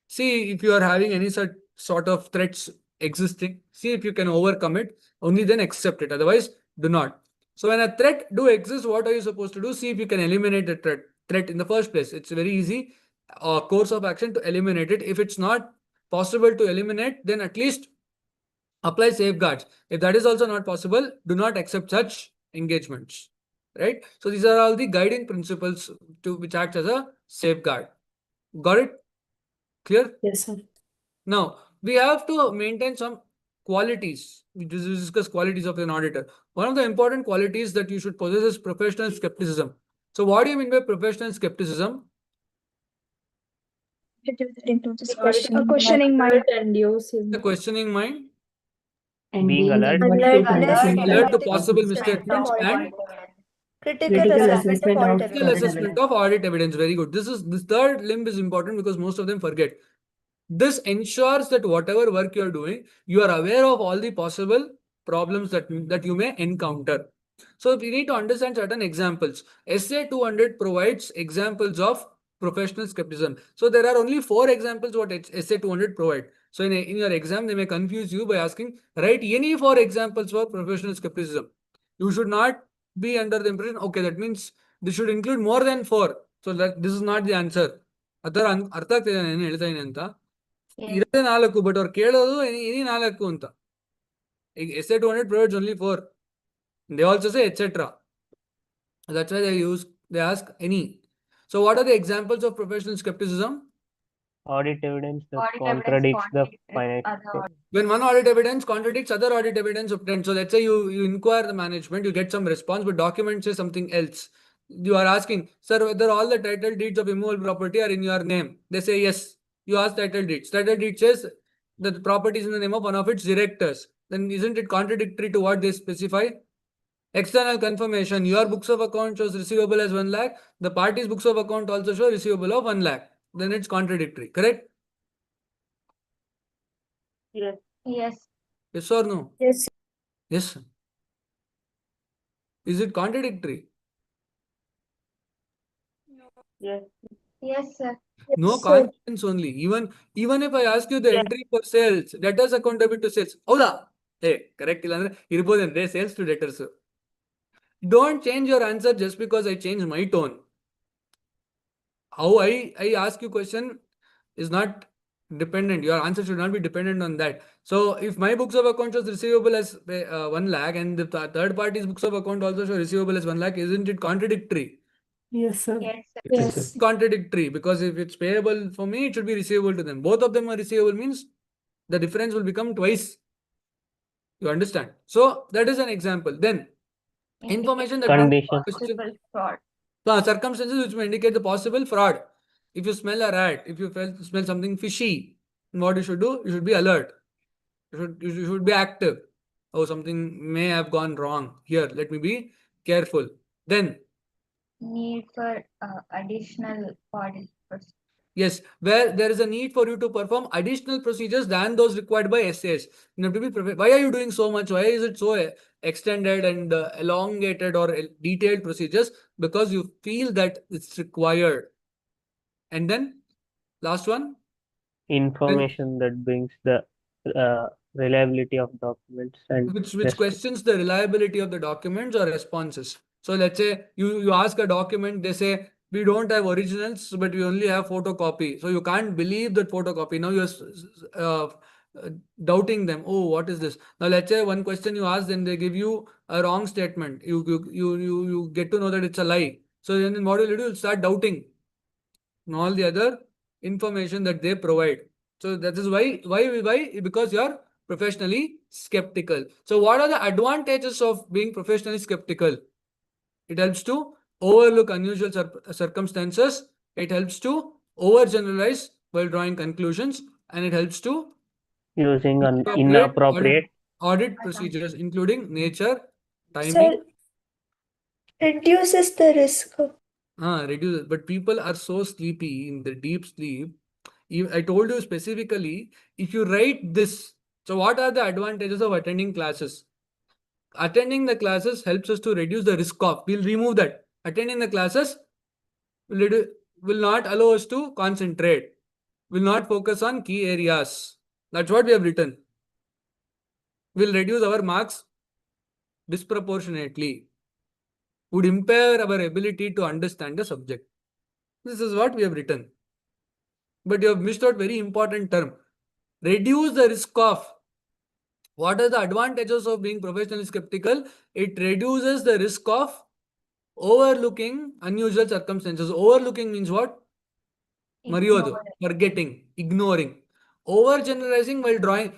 See if you are having any sort of threats existing. See if you can overcome it. Only then accept it. Otherwise, do not. So when a threat do exist, what are you supposed to do? See if you can eliminate the threat in the first place. It's a very easy course of action to eliminate it. If it's not possible to eliminate, then at least apply safeguards. If that is also not possible, do not accept such engagements. Right? So these are all the guiding principles which act as a safeguard. Got it? Clear? Yes, sir. Now, we have to maintain some qualities. We discuss qualities of an auditor. One of the important qualities that you should possess is professional skepticism. So what do you mean by professional skepticism? Questioning mind. And use him. The questioning mind, And Being alert. alert to possible misstatements and critical assessment of critical assessment of audit evidence. Very good. This third limb is important because most of them forget. This ensures that whatever work you are doing, you are aware of all the possible problems that you may encounter. So we need to understand certain examples. SA 200 provides examples of professional skepticism. So there are only 4 examples what SA 200 provide. So in your exam, they may confuse you by asking, write any 4 examples for professional skepticism. You should not be under the impression, okay, that means this should include more than 4. So that this is not the answer. ಅದರ ಅರ್ಥ ಆಗ್ತಿದೆ ನಾನು ಏನು ಹೇಳ್ತಾ ಇದ್ದೀನಿ ಅಂತ. ಇರೋದೇ 4 but ಅವ್ರು ಕೇಳೋದು ಎನಿ 4 ಅಂತ. ಈಗ SA 200 provides only 4. They also say etc. That's why they ask any. So what are the examples of professional skepticism? Audit evidence that contradicts the financial statement. When one audit evidence contradicts other audit evidence obtained. So let's say you inquire the management, you get some response, but document says something else. You are asking, sir, whether all the title deeds of immovable property are in your name. They say yes. You ask title deeds. Title deed says that the property is in the name of one of its directors. Then isn't it contradictory to what they specify? External confirmation. Your books of account shows receivable as 1 lakh. The party's books of account also show receivable of 1 lakh. Then it's contradictory. Correct? Yes. Yes or no? Yes. Yes. Is it contradictory? Yes. No Yes, sir. confidence only. Even if I ask you the entry for sales, debtors account debit to sales. Howda? Hey, correct irboden sales to debtors. Don't change your answer just because I change my tone. How I ask you question is not dependent. Your answer should not be dependent on that. So if my books of account shows receivable as 1 lakh and the third party's books of account also show receivable as 1 lakh, isn't it contradictory? Yes, sir. Yes. Contradictory, because if it's payable for me, it should be receivable to them. Both of them are receivable means the difference will become twice. You understand? So that is an example. Then information that Condition. circumstances which may indicate the possible fraud. If you smell a rat, if you smell something fishy, what you should do? You should be alert. You should be active. Oh, something may have gone wrong here. Let me be careful. Then Need for additional audit. yes, where there is a need for you to perform additional procedures than those required by SAS. You have to be prepared. Why are you doing so much? Why is it so extended and elongated or detailed procedures? Because you feel that it's required. And then last one. Information that brings the reliability of documents and Which questions the reliability of the documents or responses. So let's say you ask a document, they say we don't have originals, but we only have photocopy. So you can't believe that photocopy. Now you're doubting them. Oh, what is this? Now let's say one question you ask, then they give you a wrong statement. You get to know that it's a lie. So then what will you do? You'll start doubting and all the other information that they provide. So that is why? Because you're professionally skeptical. So what are the advantages of being professionally skeptical? It helps to overlook unusual circumstances. It helps to overgeneralize while drawing conclusions, and it helps to using an incorporate inappropriate audit procedures, including nature, timing. Sir, reduces the risk of Reduces. But people are so sleepy in the deep sleep. I told you specifically, if you write this, so what are the advantages of attending classes? Attending the classes helps us to reduce the risk of. We'll remove that. Attending the classes will not allow us to concentrate. Will not focus on key areas. That's what we have written. Will reduce our marks disproportionately. Would impair our ability to understand the subject. This is what we have written. But you have missed out very important term. Reduce the risk of. What are the advantages of being professionally skeptical? It reduces the risk of overlooking unusual circumstances. Overlooking means what? Mariodu, forgetting, ignoring. Overgeneralizing while drawing.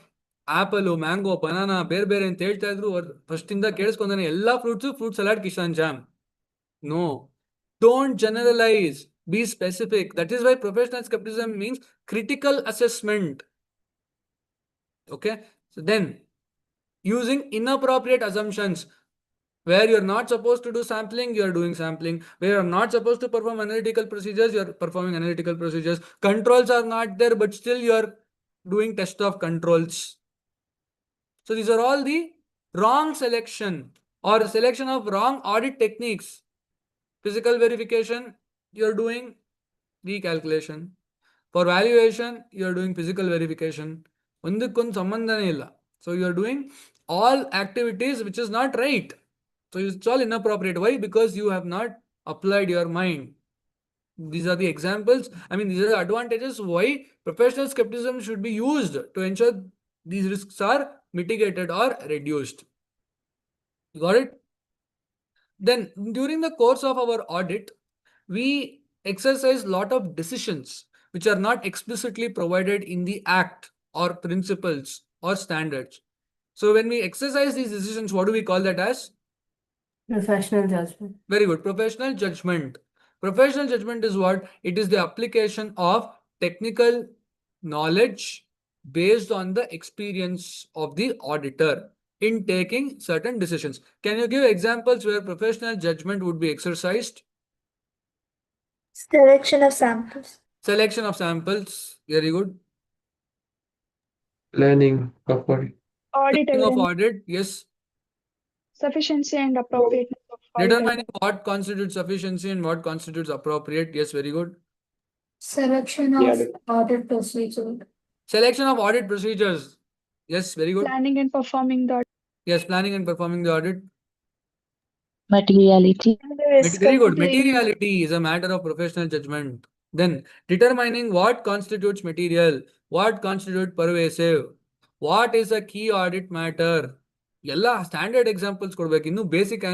Apple mango banana ಬೇರೆ ಅಂತ ಹೇಳ್ತಾ ಇದ್ರು first ಇಂದ ಕೇಳಿಸ್ಕೊಂಡಾನೆ ಎಲ್ಲಾ fruit salad Kishan jam. No, don't generalize. Be specific. That is why professional skepticism means critical assessment. Okay. So then, using inappropriate assumptions. Where you're not supposed to do sampling, you are doing sampling. Where you're not supposed to perform analytical procedures, you're performing analytical procedures. Controls are not there, but still you're doing test of controls. So these are all the wrong selection or selection of wrong audit techniques. Physical verification, you're doing recalculation. For valuation, you're doing physical verification. ಒಂದಕ್ಕೊಂದು ಸಂಬಂಧನೇ ಇಲ್ಲ. So you're doing all activities which is not right. So it's all inappropriate. Why? Because you have not applied your mind. These are the examples. These are the advantages why professional skepticism should be used to ensure these risks are mitigated or reduced. You got it? Then during the course of our audit, we exercise lot of decisions which are not explicitly provided in the act or principles or standards. So when we exercise these decisions, what do we call that as? Professional judgment. Very good. Professional judgment. Professional judgment is what? It is the application of technical knowledge based on the experience of the auditor. in taking certain decisions. Can you give examples where professional judgment would be exercised? Selection of samples. Selection of samples, very good. Planning of audit. Audit Planning of evidence. audit, yes. Sufficiency and appropriateness of audit Determining what constitutes sufficiency and what constitutes appropriate, yes, very good. Selection Yeah, of the- audit procedure. Selection of audit procedures, yes, very good. Planning and performing the Yes, planning and performing the audit. Materiality. Very good. Materiality is a matter of professional judgment. Then determining what constitutes material, what constitutes pervasive, what is a key audit matter. ಎಲ್ಲ standard examples ಕೊಡ್ಬೇಕು. ಇನ್ನು basic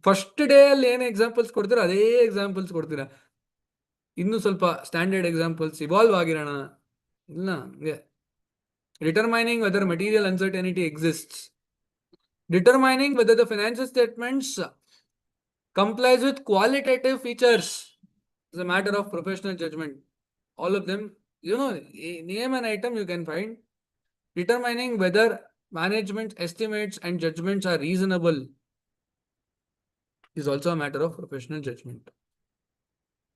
first day ಅಲ್ಲಿ ಏನು examples ಕೊಡ್ತೀರಾ ಅದೇ examples ಕೊಡ್ತೀರಾ. ಇನ್ನು ಸ್ವಲ್ಪ ಸ್ಟ್ಯಾಂಡರ್ಡ್ ಎಕ್ಸಾಂಪಲ್ಸ್ ಇವಾಲ್ವ್ ಆಗಿರೋಣ. ಇಲ್ಲ determining whether material uncertainty exists. Determining whether the financial statements complies with qualitative features is a matter of professional judgment. All of them, name an item you can find. Determining whether management estimates and judgments are reasonable is also a matter of professional judgment.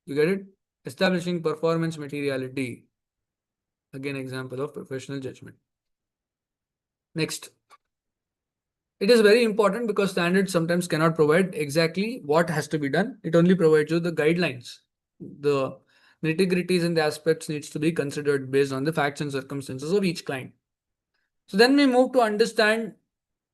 You get it? Establishing performance materiality. Again, example of professional judgment. Next. It is very important because standards sometimes cannot provide exactly what has to be done. It only provides you the guidelines. The nitty-gritties and the aspects needs to be considered based on the facts and circumstances of each client. So then we move to understand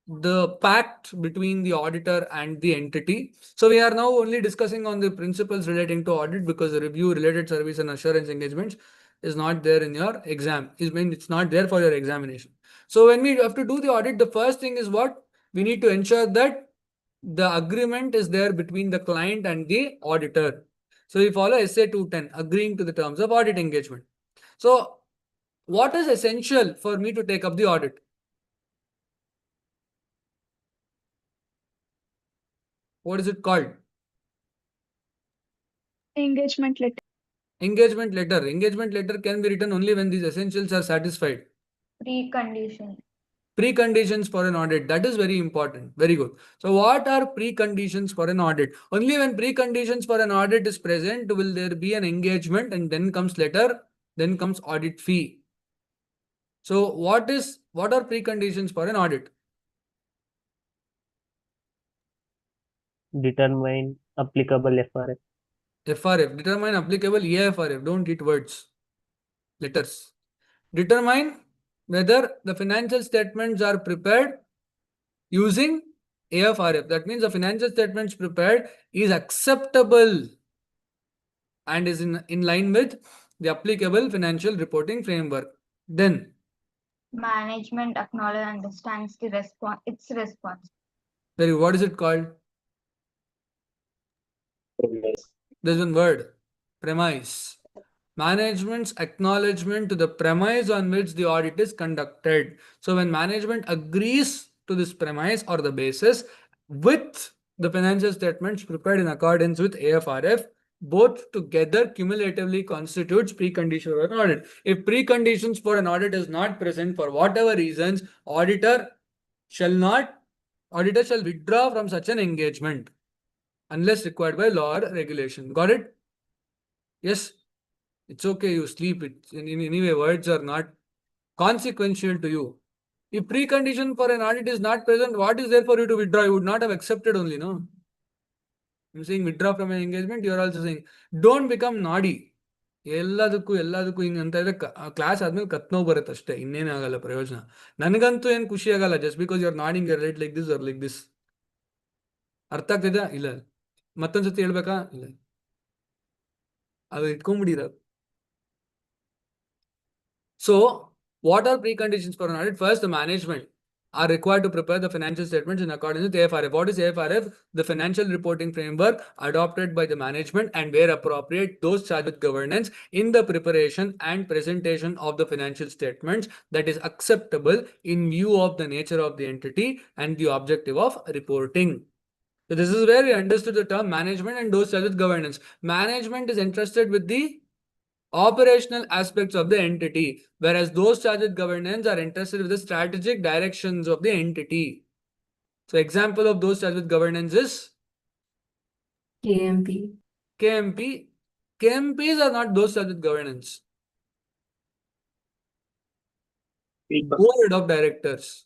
the pact between the auditor and the entity. So we are now only discussing on the principles relating to audit because the review, related service and assurance engagements is not there in your exam. It's not there for your examination. So when we have to do the audit, the first thing is what? We need to ensure that the agreement is there between the client and the auditor. So we follow SA 210, agreeing to the terms of audit engagement. So what is essential for me to take up the audit? What is it called? engagement letter. Engagement letter. Engagement letter can be written only when these essentials are satisfied. Precondition. Preconditions for an audit. That is very important. Very good. So what are preconditions for an audit? Only when preconditions for an audit is present will there be an engagement, and then comes letter, then comes audit fee. So what are preconditions for an audit? Determine applicable FRF. FRF. Determine applicable EFRF. Don't eat words. Letters. Determine whether the financial statements are prepared using AFRF. That means the financial statements prepared is acceptable and is in line with the applicable financial reporting framework. Then Management acknowledge understands the response. Its response. what is it called? There's one word, premise. Management's acknowledgement to the premise on which the audit is conducted. So when management agrees to this premise or the basis with the financial statements prepared in accordance with AFRF, both together cumulatively constitutes precondition for an audit. If preconditions for an audit is not present for whatever reasons, auditor shall withdraw from such an engagement unless required by law or regulation. Got it? Yes. It's okay, you sleep. Anyway, words are not consequential to you. If precondition for an audit is not present, what is there for you to withdraw? You would not have accepted only, no? I'm saying withdraw from an engagement, you're also saying don't become naughty. ಎಲ್ಲದಕ್ಕೂ ಹಿಂಗೆ ಅಂತ ಇದ್ರೆ class ಆದ್ಮೇಲೆ ಕತ್ನೋವು ಬರುತ್ತೆ ಅಷ್ಟೇ, ಇನ್ನೇನೇ ಆಗಲ್ಲ ಪ್ರಯೋಜನ. ನನಗಂತೂ ಏನು ಖುಷಿ ಆಗಲ್ಲ just because your ನಾಡಿಂಗ್ right like this are like this. ಅರ್ಥ ಆಗ್ತಿದೆ? ಇಲ್ಲ. ಮತ್ತೊಂದ್ಸತಿ ಹೇಳ್ಬೇಕಾ? ಇಲ್ಲ. ಅದು ಇಟ್ಕೊಂಡ್ಬಿಡಿರ. So, what are preconditions for an audit? First, the management are required to prepare the financial statements in accordance with AFRF. What is AFRF? The financial reporting framework adopted by the management, and where appropriate, those charged with governance in the preparation and presentation of the financial statements that is acceptable in view of the nature of the entity and the objective of reporting. So this is where we understood the term management and those charged with governance. Management is entrusted with the operational aspects of the entity, whereas those charged with governance are interested with the strategic directions of the entity. So example of those charged with governance is KMP. KMP. KMPs are not those charged with governance. Board of directors.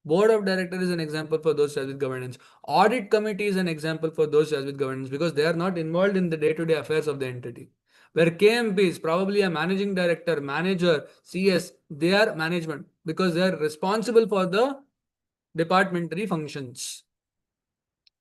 Board of directors is an example for those charged with governance. Audit committee is an example for those charged with governance because they are not involved in the day-to-day affairs of the entity. Where KMP is probably a managing director, manager, CS, they are management because they are responsible for the departmentary functions.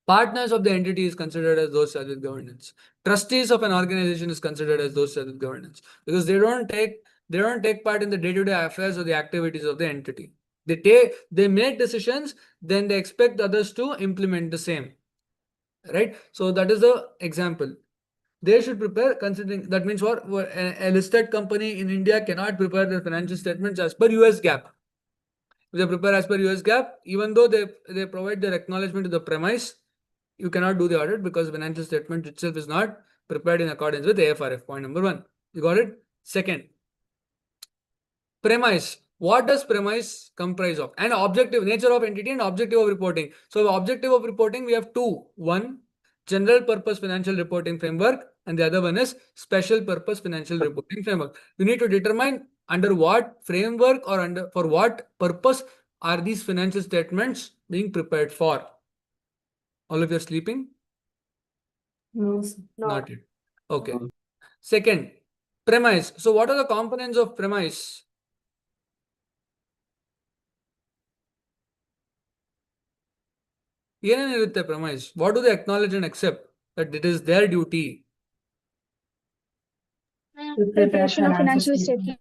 Partners of the entity is considered as those charged with governance. Trustees of an organization is considered as those charged with governance because they don't take part in the day-to-day affairs or the activities of the entity. They make decisions, then they expect others to implement the same. Right? So that is the example. They should prepare considering that means what a listed company in India cannot prepare their financial statements as per US GAAP. If they prepare as per US GAAP, even though they provide their acknowledgement to the premise, you cannot do the audit because financial statement itself is not prepared in accordance with AFRF. Point number 1. You got it? Second, premise. What does premise comprise of? And objective, nature of entity and objective of reporting. So objective of reporting, we have two. One, general purpose financial reporting framework, and the other one is special purpose financial reporting framework. You need to determine under what framework or for what purpose are these financial statements being prepared for. All of you are sleeping? No, sir. Not yet. Okay. Second, premise. So what are the components of premise? ಏನೇನಿರುತ್ತೆ premise? What do they acknowledge and accept? That it is their duty. Preparation of financial statement.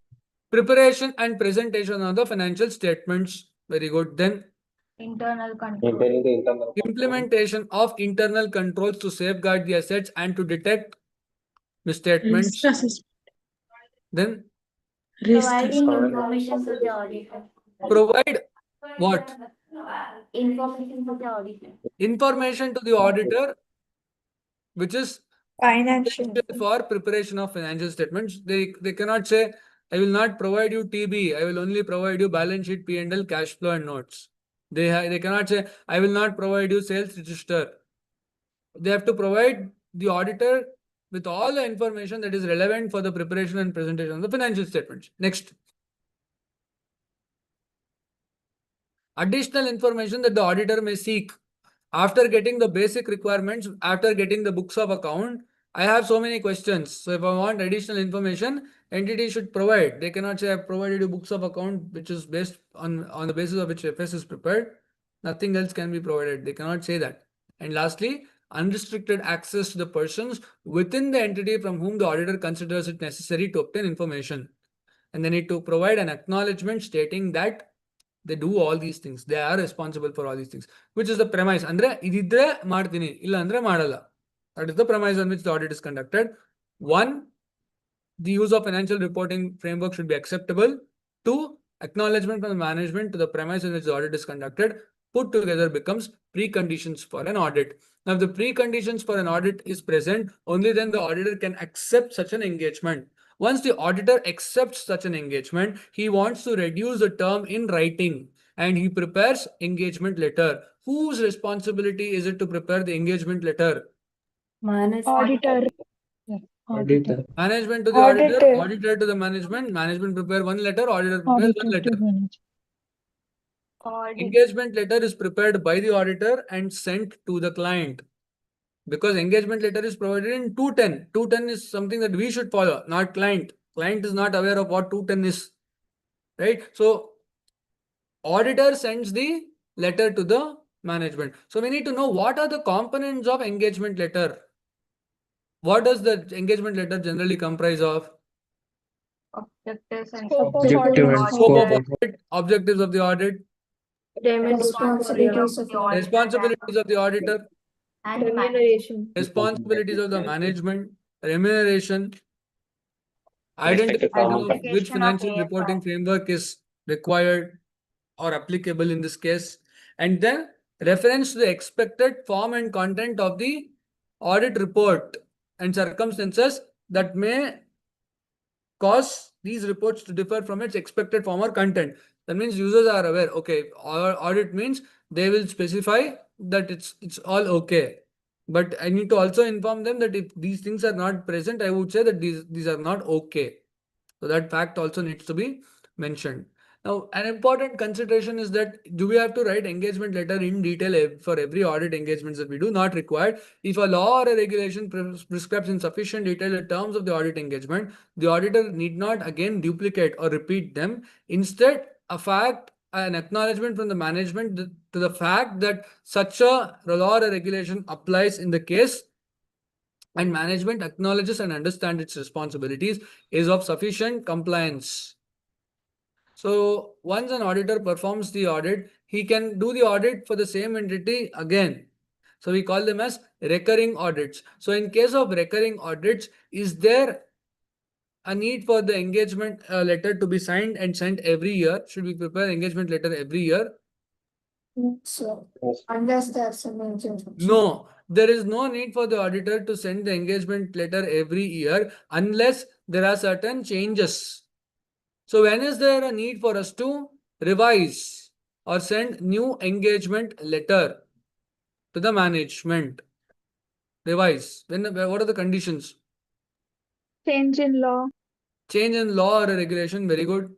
Preparation and presentation of the financial statements. Very good. Then Internal control. Maintaining the internal control. implementation of internal controls to safeguard the assets and to detect misstatements. Then Providing information to the auditor. provide what? Information to the auditor. Information to the auditor, which is Financial. for preparation of financial statements. They cannot say, I will not provide you TB, I will only provide you balance sheet, P&L, cash flow and notes. They cannot say, I will not provide you sales register. They have to provide the auditor with all the information that is relevant for the preparation and presentation of the financial statements. Next. Additional information that the auditor may seek. After getting the basic requirements, after getting the books of account, I have so many questions. So if I want additional information, entity should provide. They cannot say I have provided you books of account, which is based on the basis of which FS is prepared. Nothing else can be provided. They cannot say that. And lastly, unrestricted access to the persons within the entity from whom the auditor considers it necessary to obtain information. And they need to provide an acknowledgement stating that they do all these things. They are responsible for all these things, which is the premise. Andre ididre ಮಾಡ್ತೀನಿ ಇಲ್ಲ ಅಂದ್ರೆ ಮಾಡಲ್ಲ. That is the premise on which the audit is conducted. 1, the use of financial reporting framework should be acceptable. 2, acknowledgement from the management to the premise on which the audit is conducted put together becomes preconditions for an audit. Now, if the preconditions for an audit is present, only then the auditor can accept such an engagement. Once the auditor accepts such an engagement, he wants to reduce the term in writing and he prepares engagement letter. Whose responsibility is it to prepare the engagement letter? Auditor. Auditor. Management to the auditor, Auditor. auditor to the management, management prepare one letter, auditor prepare one letter. Audit. Engagement letter is prepared by the auditor and sent to the client. Because engagement letter is provided in 210. 210 is something that we should follow, not client. Client is not aware of what 210 is. Right? So, auditor sends the letter to the management. So, we need to know what are the components of engagement letter. What does the engagement letter generally comprise of? Objectives and Scope of Objective audit. and Scope of scope of audit, objectives of the audit, Responsibilities of the auditor. responsibilities of the auditor, and Remuneration. responsibilities of the management, remuneration, identification of which Application of financial AFR. reporting framework is required or applicable in this case, and then reference to the expected form and content of the audit report and circumstances that may cause these reports to differ from its expected form or content. That means users are aware. Okay, audit means they will specify that it's all okay. But I need to also inform them that if these things are not present, I would say that these are not okay. So that fact also needs to be mentioned. Now, an important consideration is that do we have to write engagement letter in detail for every audit engagements that we do? Not required. If a law or a regulation prescribes in sufficient detail the terms of the audit engagement, the auditor need not again duplicate or repeat them. Instead, an acknowledgement from the management to the fact that such a law or a regulation applies in the case and management acknowledges and understands its responsibilities is of sufficient compliance. So once an auditor performs the audit, he can do the audit for the same entity again. So we call them as recurring audits. So in case of recurring audits, is there a need for the engagement letter to be signed and sent every year? Should we prepare engagement letter every year? So, Yes. unless there's a major. No, there is no need for the auditor to send the engagement letter every year unless there are certain changes. So when is there a need for us to revise or send new engagement letter to the management? Revise. What are the conditions? Change in law. Change in law or a regulation. Very good.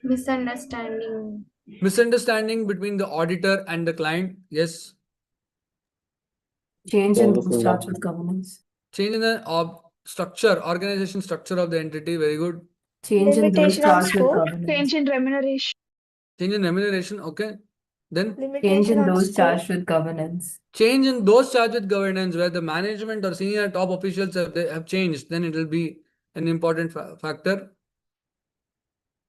Misunderstanding. Misunderstanding between the auditor and the client. Yes. Change in Changes those in charts law. with governance. Change in the organization structure of the entity. Very good. Change in those Limitation on charts with scope. governance. Change in remuneration. Change in remuneration. Okay. Then Change Limitation in on those scope. charged with governance. change in those charged with governance where the management or senior top officials have changed, then it will be an important factor.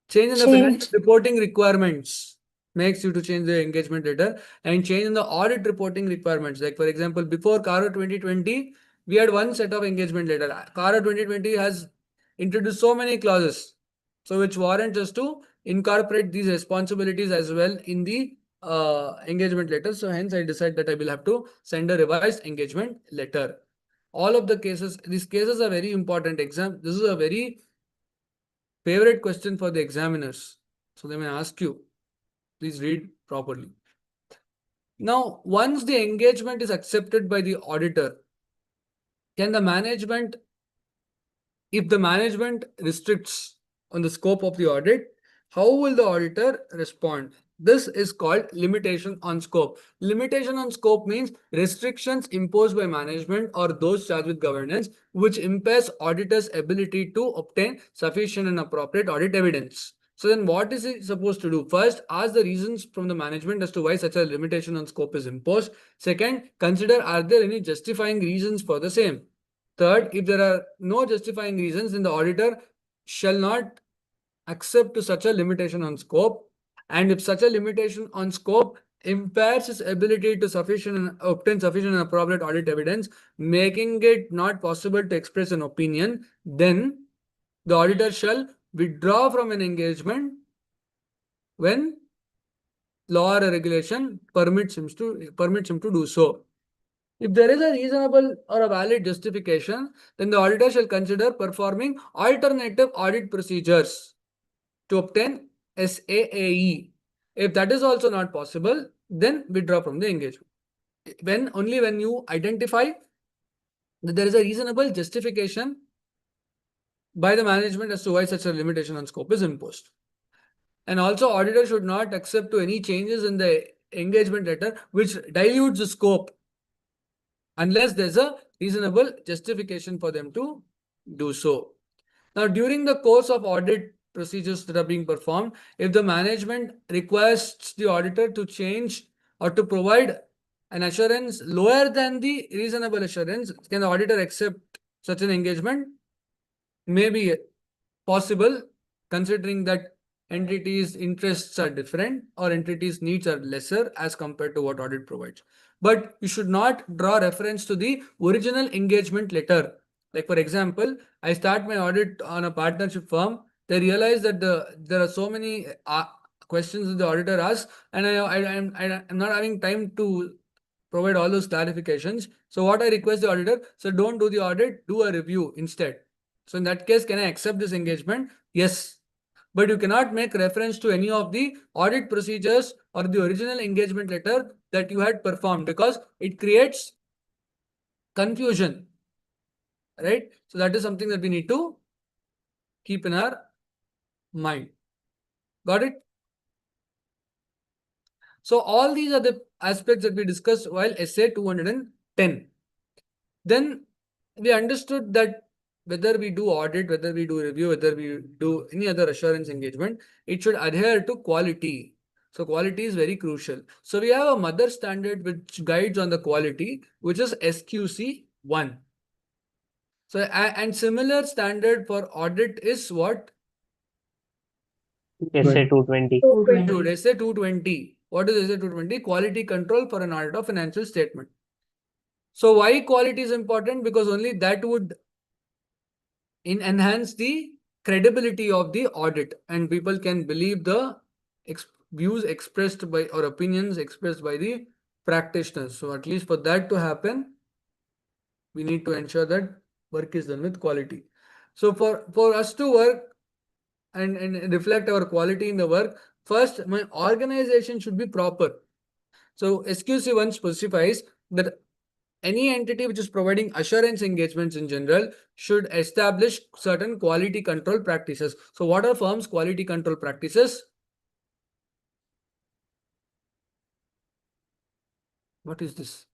Change in the financial reporting requirements makes you to change the engagement letter, and change in the audit reporting requirements. Like for example, before CARO 2020, we had one set of engagement letter. CARO 2020 has introduced so many clauses, so which warrants us to incorporate these responsibilities as well in the engagement letter. So hence I decide that I will have to send a revised engagement letter. All of the cases, these cases are very important. This is a very favorite question for the examiners. So they may ask you, please read properly. Now, once the engagement is accepted by the auditor, can the management, if the management restricts on the scope of the audit, how will the auditor respond? This is called limitation on scope. Limitation on scope means restrictions imposed by management or those charged with governance, which impairs auditors' ability to obtain sufficient and appropriate audit evidence. So then what is he supposed to do? First, ask the reasons from the management as to why such a limitation on scope is imposed. Second, consider are there any justifying reasons for the same. Third, if there are no justifying reasons, then the auditor shall not accept to such a limitation on scope. And if such a limitation on scope impairs his ability to obtain sufficient and appropriate audit evidence, making it not possible to express an opinion, then the auditor shall withdraw from an engagement when law or a regulation permits him to do so. If there is a reasonable or a valid justification, then the auditor shall consider performing alternative audit procedures to obtain SAAE. If that is also not possible, then withdraw from the engagement. Only when you identify that there is a reasonable justification by the management as to why such a limitation on scope is imposed. And also, auditor should not accept to any changes in the engagement letter which dilutes the scope unless there's a reasonable justification for them to do so. Now, during the course of audit procedures that are being performed, if the management requests the auditor to change or to provide an assurance lower than the reasonable assurance, can the auditor accept such an engagement? Maybe possible, considering that entities' interests are different or entities' needs are lesser as compared to what audit provides. But you should not draw reference to the original engagement letter. Like for example, I start my audit on a partnership firm. They realize that there are so many questions that the auditor asks, and I'm not having time to provide all those clarifications. So what I request the auditor, so don't do the audit, do a review instead. So in that case, can I accept this engagement? Yes. but you cannot make reference to any of the audit procedures or the original engagement letter that you had performed, because it creates confusion, right? So that is something that we need to keep in our mind. Got it? So all these are the aspects that we discussed while essay 210. Then we understood that whether we do audit, whether we do review, whether we do any other assurance engagement, it should adhere to quality. So quality is very crucial. So we have a mother standard which guides on the quality, which is SQC 1. So and similar standard for audit is what? SA 220. 220. Dude, essay 220. What is essay 220? Quality control for an audit of financial statement. So why quality is important? Because only that would enhance the credibility of the audit, and people can believe the views expressed by or opinions expressed by the practitioners. So at least for that to happen, we need to ensure that work is done with quality. So for us to work and reflect our quality in the work, first my organization should be proper. So SQC1 specifies that any entity which is providing assurance engagements in general should establish certain quality control practices. So what are firms' quality control practices? What is this?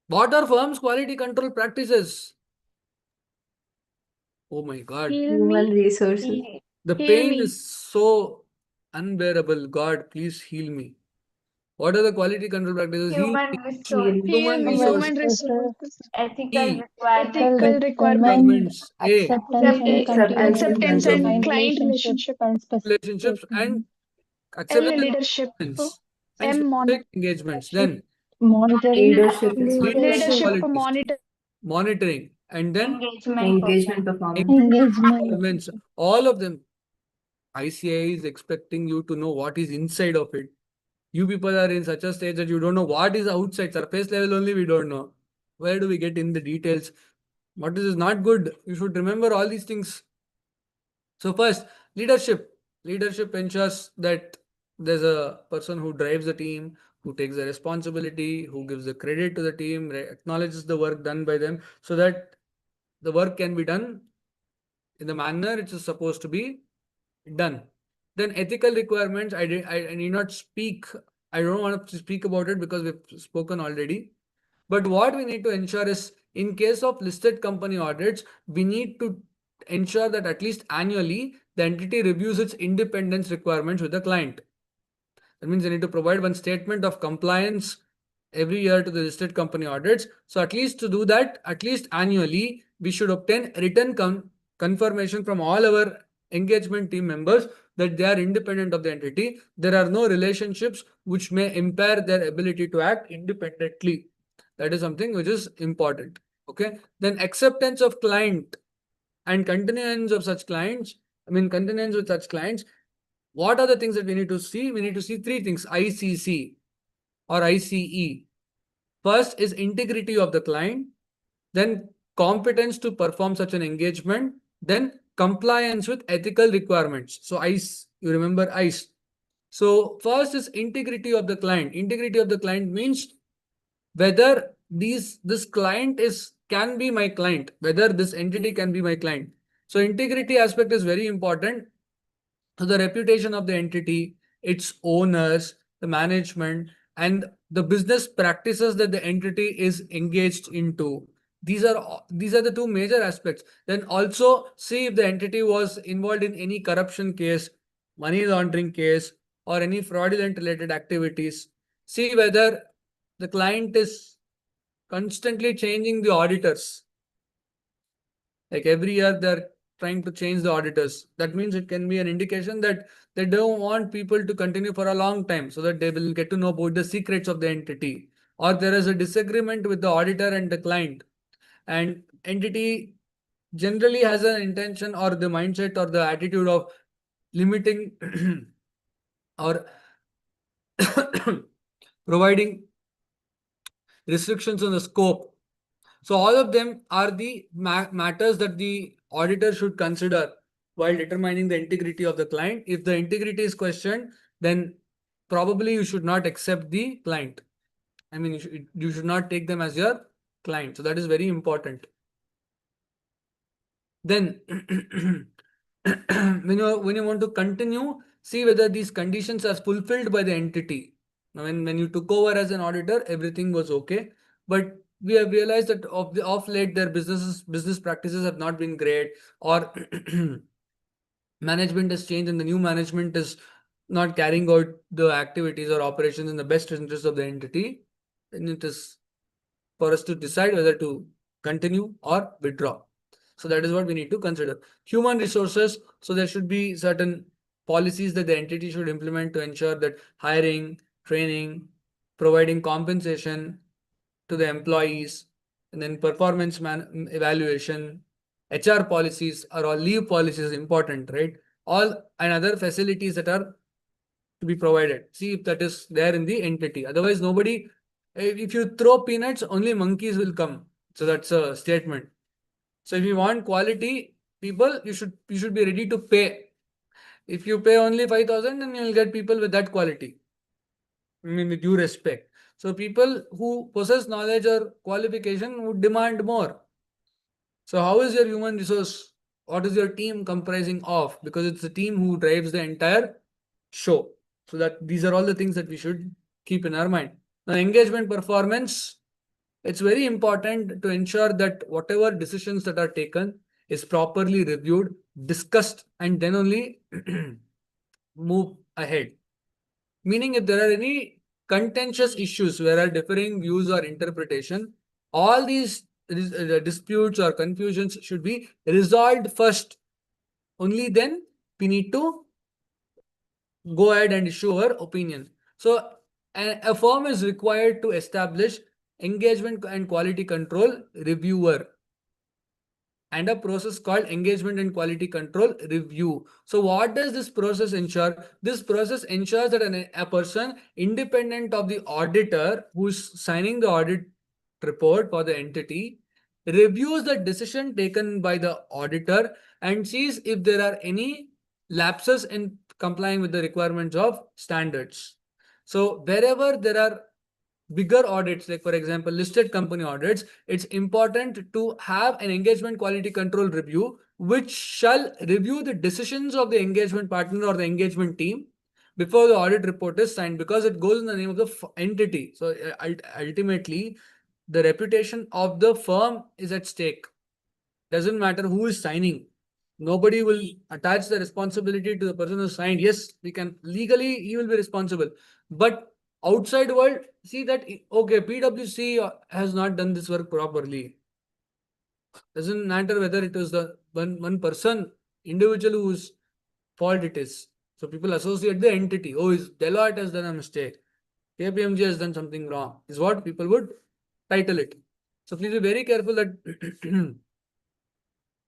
What are firms' quality control practices? Oh my God. Human resources. The Heal pain me. is so unbearable. God, please heal me. What are the quality control practices? Human resource, Human resources. Human resources. ethical E. requirements, Ethical requirements. Requirements. A. Acceptance and and client relationship. Relationships and L acceptance leadership. and M specific engagements. Then leadership leadership qualities, monitor. monitoring, and then engagement performance. performance. All of them. ICI is expecting you to know what is inside of it. You people are in such a stage that you don't know what is outside. Surface level only we don't know. Where do we get in the details? What is not good? You should remember all these things. So first, leadership. Leadership ensures that there's a person who drives the team, who takes the responsibility, who gives the credit to the team, acknowledges the work done by them, so that the work can be done in the manner it is supposed to be done. Then ethical requirements, I need not speak. I don't want to speak about it because we've spoken already. But what we need to ensure is, in case of listed company audits, we need to ensure that at least annually the entity reviews its independence requirements with the client. That means they need to provide one statement of compliance every year to the listed company audits. So at least to do that, at least annually, we should obtain written confirmation from all our engagement team members that they are independent of the entity. There are no relationships which may impair their ability to act independently. That is something which is important. Okay. Then acceptance of client and continuance of such clients. Continuance with such clients. What are the things that we need to see? We need to see three things: ICC or ICE. First is integrity of the client, then competence to perform such an engagement, then compliance with ethical requirements. So ICE, you remember ICE. So first is integrity of the client. Integrity of the client means whether this client can be my client, whether this entity can be my client. So integrity aspect is very important. So the reputation of the entity, its owners, the management, and the business practices that the entity is engaged into. These are the two major aspects. Then also see if the entity was involved in any corruption case, money laundering case, or any fraudulent related activities. See whether the client is constantly changing the auditors. Like every year they're trying to change the auditors. That means it can be an indication that they don't want people to continue for a long time, so that they will get to know about the secrets of the entity. Or there is a disagreement with the auditor and the client, and entity generally has an intention or the mindset or the attitude of limiting or providing restrictions on the scope. So all of them are the matters that the auditor should consider while determining the integrity of the client. If the integrity is questioned, then probably you should not accept the client. I mean, you should not take them as your client. So that is very important. Then when you want to continue, see whether these conditions are fulfilled by the entity. Now, when you took over as an auditor, everything was okay, but we have realized that of late their business practices have not been great, or management has changed and the new management is not carrying out the activities or operations in the best interest of the entity. Then it is for us to decide whether to continue or withdraw. So that is what we need to consider. Human resources. So there should be certain policies that the entity should implement to ensure that hiring, training, providing compensation to the employees, and then performance evaluation, HR policies are all, leave policies important, right? All and other facilities that are to be provided. See if that is there in the entity. Otherwise, nobody. If you throw peanuts, only monkeys will come. So that's a statement. So if you want quality people, you should be ready to pay. If you pay only 5,000, then you will get people with that quality. I mean, with due respect. So people who possess knowledge or qualification would demand more. So how is your human resource? What is your team comprising of? Because it's the team who drives the entire show. So that these are all the things that we should keep in our mind. Now, engagement performance, it's very important to ensure that whatever decisions that are taken is properly reviewed, discussed, and then only move ahead. Meaning, if there are any contentious issues where are differing views or interpretation, all these disputes or confusions should be resolved first. Only then we need to go ahead and issue our opinion. So a firm is required to establish engagement and quality control reviewer and a process called engagement and quality control review. So what does this process ensure? This process ensures that a person independent of the auditor who's signing the audit report for the entity reviews the decision taken by the auditor and sees if there are any lapses in complying with the requirements of standards. So wherever there are bigger audits, like for example listed company audits, it's important to have an engagement quality control review which shall review the decisions of the engagement partner or the engagement team before the audit report is signed, because it goes in the name of the entity. So ultimately the reputation of the firm is at stake. Doesn't matter who is signing. Nobody will attach the responsibility to the person who signed. Yes, we can legally, he will be responsible. But outside world, see that, okay, PwC has not done this work properly. Doesn't matter whether it is the one person, individual whose fault it is. So people associate the entity. Oh, is Deloitte has done a mistake. KPMG has done something wrong. Is what people would title it. So please be very careful that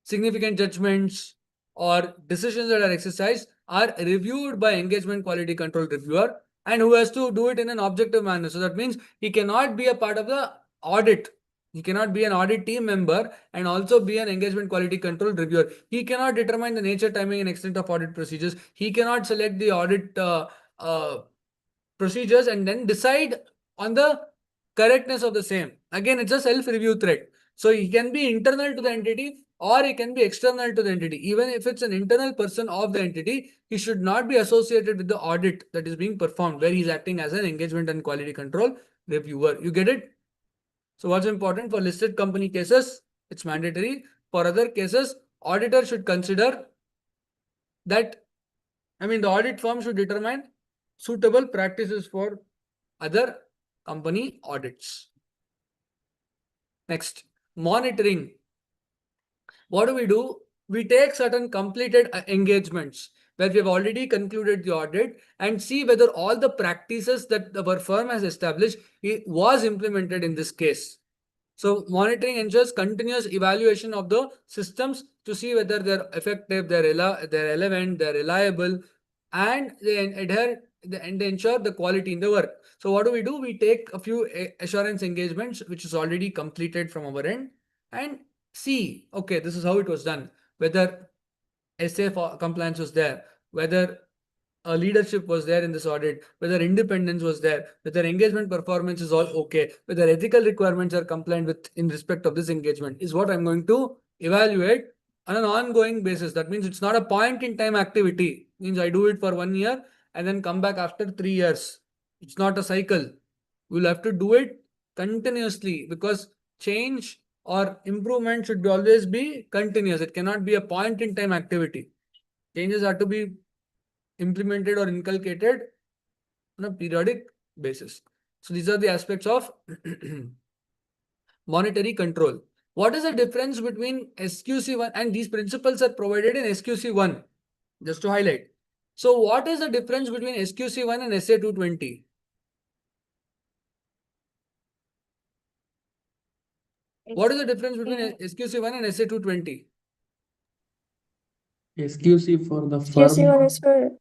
significant judgments or decisions that are exercised are reviewed by engagement quality control reviewer, and who has to do it in an objective manner. So that means he cannot be a part of the audit. He cannot be an audit team member and also be an engagement quality control reviewer. He cannot determine the nature, timing, and extent of audit procedures. He cannot select the audit procedures and then decide on the correctness of the same. Again, it's a self-review thread. So he can be internal to the entity or he can be external to the entity. Even if it's an internal person of the entity, he should not be associated with the audit that is being performed, where he's acting as an engagement and quality control reviewer. You get it? So what's important for listed company cases? It's mandatory. For other cases, auditor should consider that, the audit firm should determine suitable practices for other company audits. Next, monitoring. What do? We take certain completed engagements where we have already concluded the audit and see whether all the practices that our firm has established was implemented in this case. So monitoring ensures continuous evaluation of the systems to see whether they're effective, they're relevant, they're reliable, and they adhere and ensure the quality in the work. So what do? We take a few assurance engagements which is already completed from our end and see, okay, this is how it was done. Whether SA compliance was there, whether leadership was there in this audit, whether independence was there, whether engagement performance is all okay, whether ethical requirements are compliant with in respect of this engagement is what I'm going to evaluate on an ongoing basis. That means it's not a point in time activity. Means I do it for 1 year and then come back after 3 years. It's not a cycle. We'll have to do it continuously because change or improvement should always be continuous. It cannot be a point in time activity. Changes are to be implemented or inculcated on a periodic basis. So these are the aspects of monetary control. What is the difference between SQC1 and these principles are provided in SQC1? Just to highlight. So what is the difference between SQC1 and SA220? What is the difference between SQC1 and SA220? SQC for the SQC firm. one is for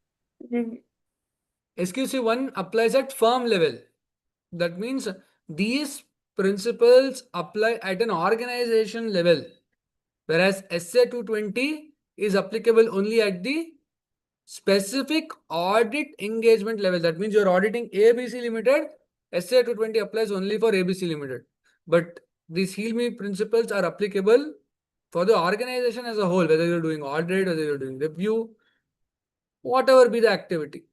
SQC1 applies at firm level. That means these principles apply at an organization level, whereas SA220 is applicable only at the specific audit engagement level. That means you're auditing ABC Limited, SA220 applies only for ABC Limited. But these HEAL-ME principles are applicable for the organization as a whole, whether you're doing audit, whether you're doing review, whatever be the activity.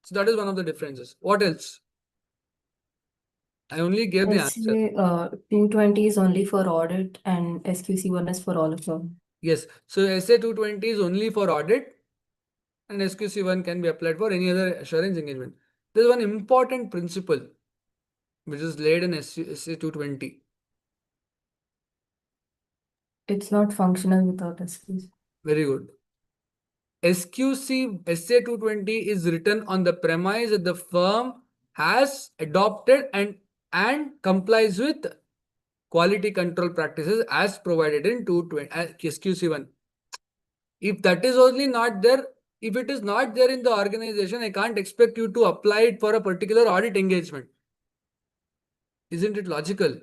So that is one of the differences. What else? I only gave the answer. P20 is only for audit and SQC1 is for all of them. Yes. So SA220 is only for audit and SQC1 can be applied for any other assurance engagement. There is one important principle which is laid in SA220. It's not functional without SQC. Very good. SQC SA220 is written on the premise that the firm has adopted and complies with quality control practices as provided in SQC1. If that is only not there, if it is not there in the organization, I can't expect you to apply it for a particular audit engagement. Isn't it logical?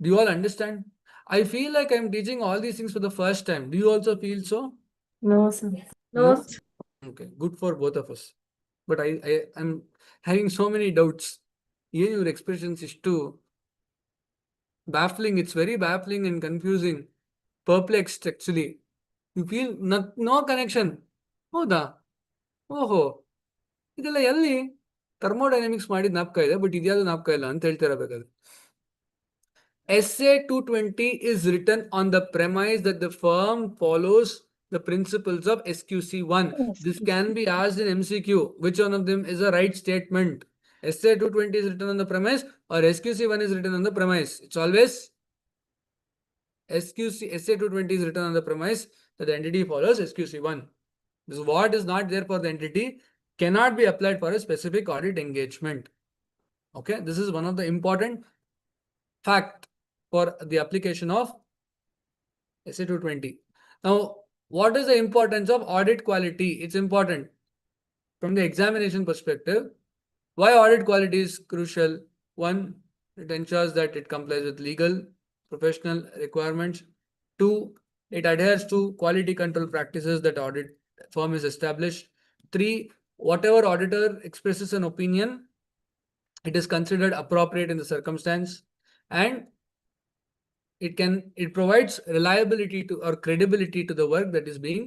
Do you all understand? I feel like I'm teaching all these things for the first time. Do you also feel so? No, sir. No, No? Okay, good for both of us. But I'm having so many doubts. Even your expressions is too baffling. It's very baffling and confusing. Perplexed actually. You feel no connection. ಹೌದಾ ಓಹೋ ಇದೆಲ್ಲ ಎಲ್ಲಿ thermodynamics ಮಾಡಿದ ಜ್ಞಾಪಕ ಇದೆ but ಇದ್ಯಾವುದು ಜ್ಞಾಪಕ ಇಲ್ಲ ಅಂತ ಹೇಳ್ತಿರಬೇಕಾದ್ರೆ SA220 is written on the premise that the firm follows the principles of SQC1. This can be asked in MCQ. Which one of them is a right statement? SA220 is written on the premise or SQC1 is written on the premise? It's always SA220 is written on the premise that the entity follows SQC1. This is what is not there for the entity cannot be applied for a specific audit engagement. Okay, this is one of the important fact for the application of SA220. Now, what is the importance of audit quality? It's important from the examination perspective. Why audit quality is crucial? One, it ensures that it complies with legal, professional requirements. Two, it adheres to quality control practices that audit firm is established. Three, whatever auditor expresses an opinion, it is considered appropriate in the circumstance, and it provides reliability to or credibility to the work that is being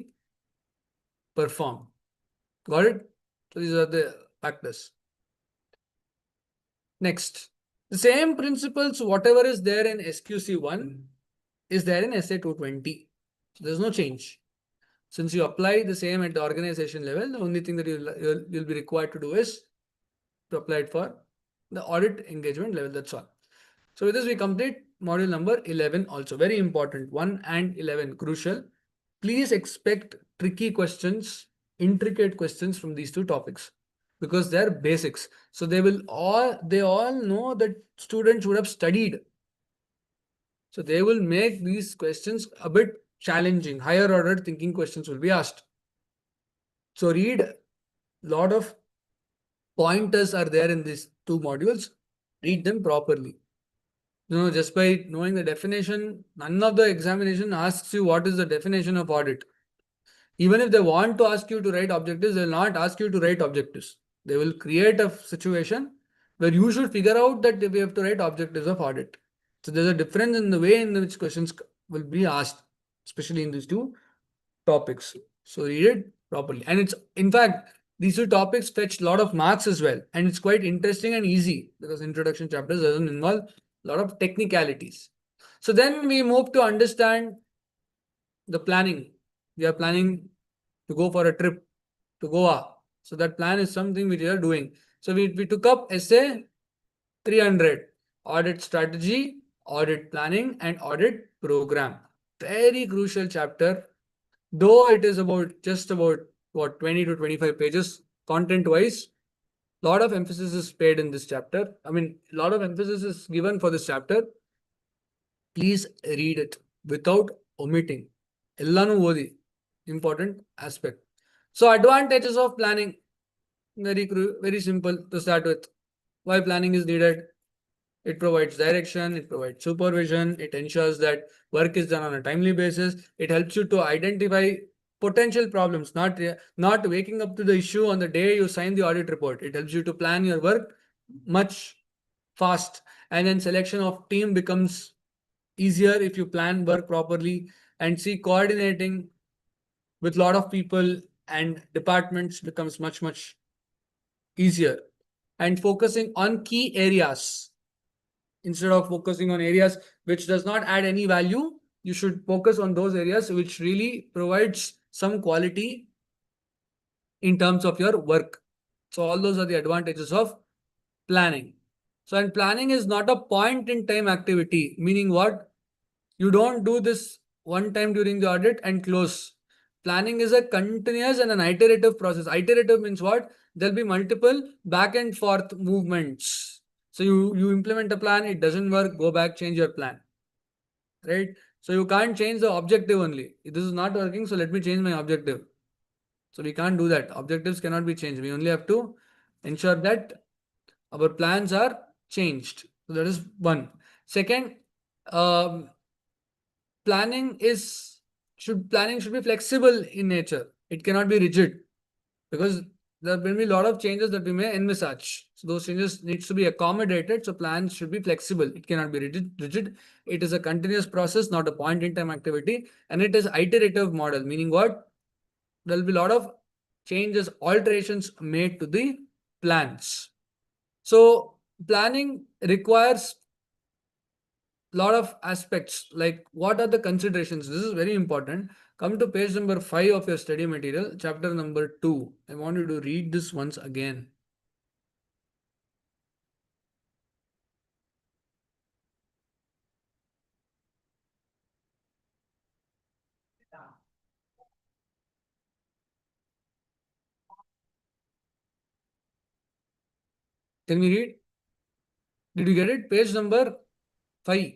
performed. Got it? So these are the factors. Next, the same principles, whatever is there in SQC1 is there in SA220. So there's no change. Since you apply the same at the organization level, the only thing that you'll be required to do is to apply it for the audit engagement level. That's all. So with this, we complete module number 11 also. Very important. 1 and 11, crucial. Please expect tricky questions, intricate questions from these two topics because they're basics. So they all know that students would have studied. So they will make these questions a bit challenging. Higher order thinking questions will be asked. So read a lot of pointers are there in these two modules. Read them properly. Just by knowing the definition, none of the examination asks you what is the definition of audit. Even if they want to ask you to write objectives, they will not ask you to write objectives. They will create a situation where you should figure out that we have to write objectives of audit. So there's a difference in the way in which questions will be asked, especially in these two topics. So read it properly. And it's, in fact, these two topics fetch a lot of marks as well. And it's quite interesting and easy because introduction chapters doesn't involve a lot of technicalities. So then we move to understand the planning. We are planning to go for a trip to Goa. So that plan is something which we are doing. So we took up essay 300, audit strategy, audit planning, and audit program. Very crucial chapter. Though it is just about what 20 to 25 pages content wise, lot of emphasis is paid in this chapter. I mean, a lot of emphasis is given for this chapter. Please read it without omitting. Ellanu odi, important aspect. So advantages of planning, very simple to start with. Why planning is needed? It provides direction, it provides supervision, it ensures that work is done on a timely basis. It helps you to identify potential problems, not waking up to the issue on the day you sign the audit report. It helps you to plan your work much fast, and then selection of team becomes easier if you plan work properly, and see coordinating with a lot of people and departments becomes much easier, and focusing on key areas instead of focusing on areas which does not add any value. You should focus on those areas which really provides some quality in terms of your work. So all those are the advantages of planning. So, and planning is not a point in time activity, meaning what? You don't do this one time during the audit and close. Planning is a continuous and an iterative process. Iterative means what? There'll be multiple back and forth movements. So you implement a plan, it doesn't work, go back, change your plan. Right? So you can't change the objective only. This is not working, so let me change my objective. So we can't do that. Objectives cannot be changed. We only have to ensure that our plans are changed. So that is one. Second, planning should be flexible in nature. It cannot be rigid because there will be a lot of changes that we may envisage. So those changes needs to be accommodated. So plans should be flexible. It cannot be rigid. It is a continuous process, not a point in time activity. And it is iterative model, meaning what? There will be a lot of changes, alterations made to the plans. So planning requires a lot of aspects, like what are the considerations? This is very important. Come to page number 5 of your study material, chapter number 2. I want you to read this once again. Can we read? Did you get it? Page number 5.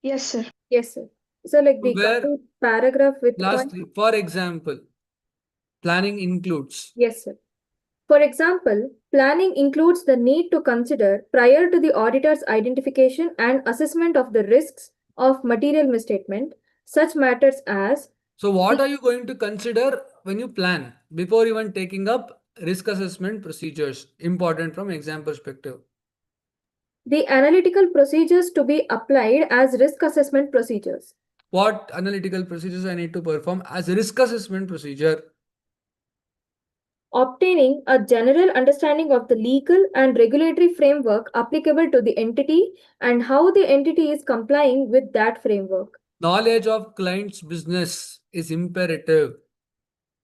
Yes, sir. Yes, sir. So like the Where complete paragraph with last point. for example, planning includes. Yes, sir. For example, planning includes the need to consider prior to the auditor's identification and assessment of the risks of material misstatement, such matters as. So what are you going to consider when you plan before even taking up risk assessment procedures? Important from exam perspective. The analytical procedures to be applied as risk assessment procedures. What analytical procedures I need to perform as a risk assessment procedure? Obtaining a general understanding of the legal and regulatory framework applicable to the entity and how the entity is complying with that framework. Knowledge of client's business is imperative.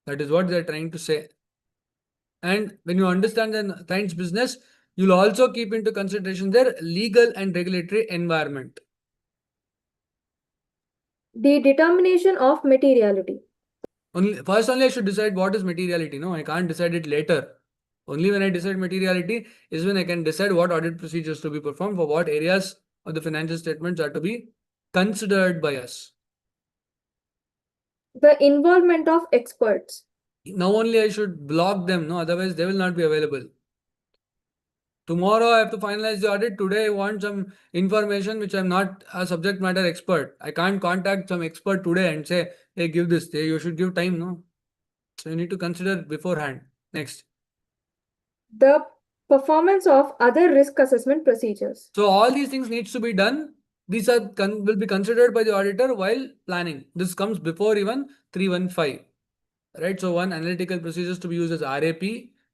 That is what they're trying to say. And when you understand the client's business, you'll also keep into consideration their legal and regulatory environment. The determination of materiality. First only I should decide what is materiality. No, I can't decide it later. Only when I decide materiality is when I can decide what audit procedures to be performed for what areas of the financial statements are to be considered by us. The involvement of experts. now only I should block them, no, otherwise they will not be available. Tomorrow I have to finalize the audit. Today I want some information which I'm not a subject matter expert. I can't contact some expert today and say, hey, give this. You should give time, no? So you need to consider beforehand. Next. The performance of other risk assessment procedures. So all these things needs to be done. These are will be considered by the auditor while planning. This comes before even 315. Right? So one, analytical procedures to be used as RAP.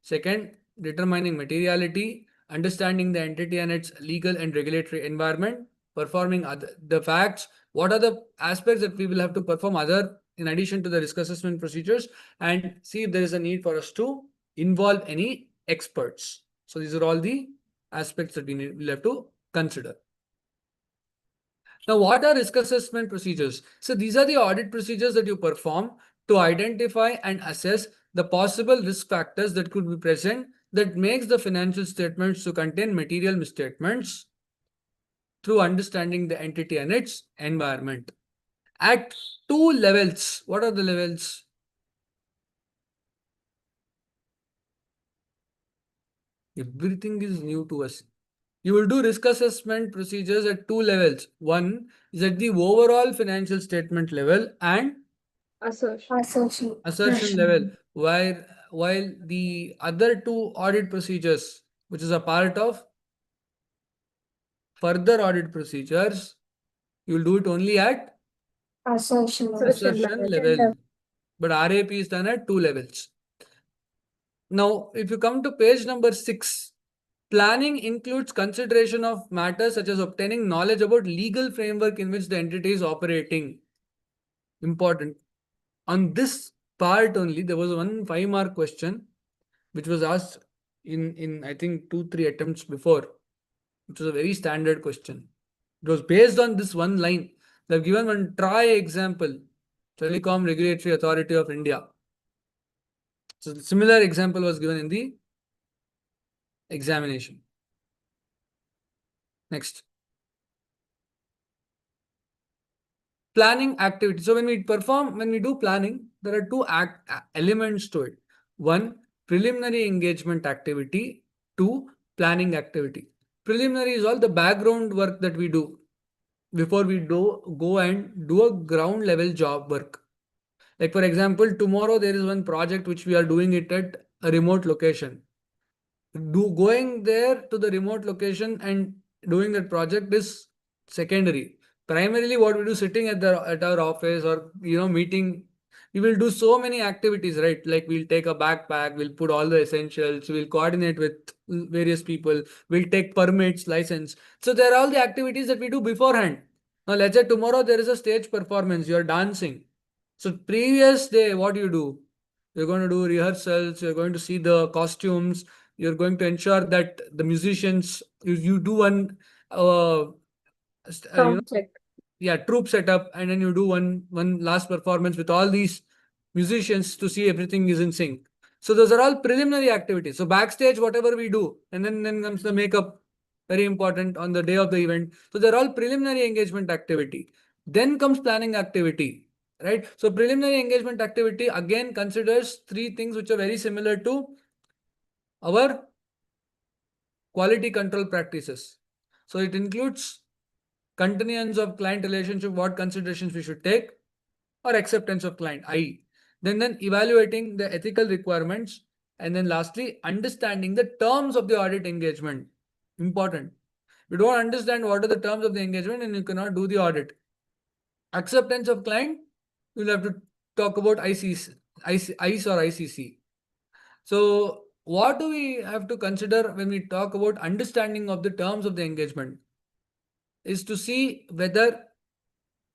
Second, determining materiality, understanding the entity and its legal and regulatory environment, performing the facts. What are the aspects that we will have to perform other in addition to the risk assessment procedures, and see if there is a need for us to involve any experts. So these are all the aspects that we'll have to consider. Now, what are risk assessment procedures? So these are the audit procedures that you perform to identify and assess the possible risk factors that could be present that makes the financial statements to contain material misstatements through understanding the entity and its environment. At two levels. What are the levels? Everything is new to us. You will do risk assessment procedures at two levels. One is at the overall financial statement level and assertion level, while the other two audit procedures, which is a part of further audit procedures, you will do it only at Assertion level. But RAP is done at two levels. Now, if you come to page number 6, planning includes consideration of matters such as obtaining knowledge about legal framework in which the entity is operating. Important. On this part only, there was one 5-mark question which was asked in I think 2-3 attempts before, which was a very standard question. It was based on this one line. They've given one try example, Telecom Regulatory Authority of India. So the similar example was given in the examination. Next. Planning activity. So when we do planning, there are two elements to it. One, preliminary engagement activity. Two, planning activity. Preliminary is all the background work that we do before we go and do a ground level job work. Like for example, tomorrow there is one project which we are doing it at a remote location. Going there to the remote location and doing that project is secondary. Primarily what we do sitting at our office or meeting, we will do so many activities, right? Like we'll take a backpack, we'll put all the essentials, we'll coordinate with various people, we'll take permits, license. So there are all the activities that we do beforehand. Now let's say tomorrow there is a stage performance, you're dancing. So previous day, what do you do? You're going to do rehearsals, you're going to see the costumes, you're going to ensure that the musicians, you do one Check. troop setup, and then you do one last performance with all these musicians to see everything is in sync. So those are all preliminary activities. So backstage, whatever we do, and then comes the makeup, very important on the day of the event. So they're all preliminary engagement activity. Then comes planning activity, right? So preliminary engagement activity again considers 3 things which are very similar to our quality control practices. So it includes continuance of client relationship, what considerations we should take, or acceptance of client, i.e. Then evaluating the ethical requirements, and then lastly, understanding the terms of the audit engagement. Important. You don't understand what are the terms of the engagement and you cannot do the audit. Acceptance of client, you'll have to talk about ICE or ICC. So what do we have to consider when we talk about understanding of the terms of the engagement? Is to see whether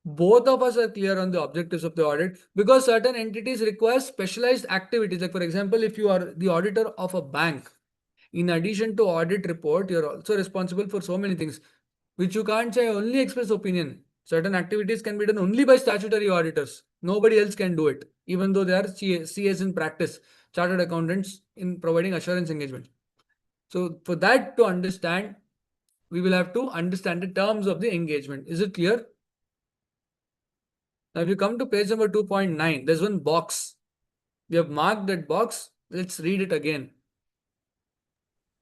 both of us are clear on the objectives of the audit, because certain entities require specialized activities. Like for example, if you are the auditor of a bank, in addition to audit report, you're also responsible for so many things, which you can't say only express opinion. Certain activities can be done only by statutory auditors. Nobody else can do it, even though they are CS in practice, chartered accountants in providing assurance engagement. So for that to understand, we will have to understand the terms of the engagement. Is it clear? Now, if you come to page number 2.9, there's one box. We have marked that box. Let's read it again.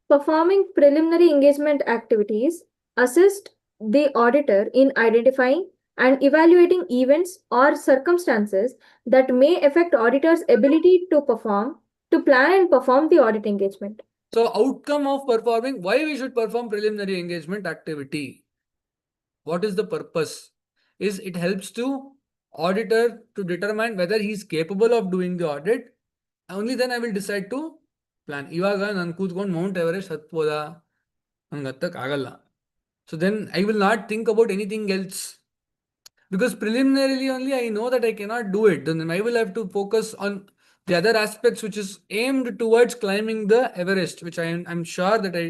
Performing preliminary engagement activities assist the auditor in identifying and evaluating events or circumstances that may affect auditor's ability to plan and perform the audit engagement. So outcome of performing, why we should perform preliminary engagement activity? What is the purpose? Is it helps to auditor to determine whether he is capable of doing the audit. Only then I will decide to plan. ಇವಾಗ ನಾನು ಕೂತ್ಕೊಂಡು Mount Everest ಹತ್ಬೋದಾ? ನಂಗೆ ಹತ್ತಕ್ಕಾಗಲ್ಲ. So then I will not think about anything else. Because preliminarily only I know that I cannot do it. Then I will have to focus on the other aspects which is aimed towards climbing the Everest, which I'm sure that I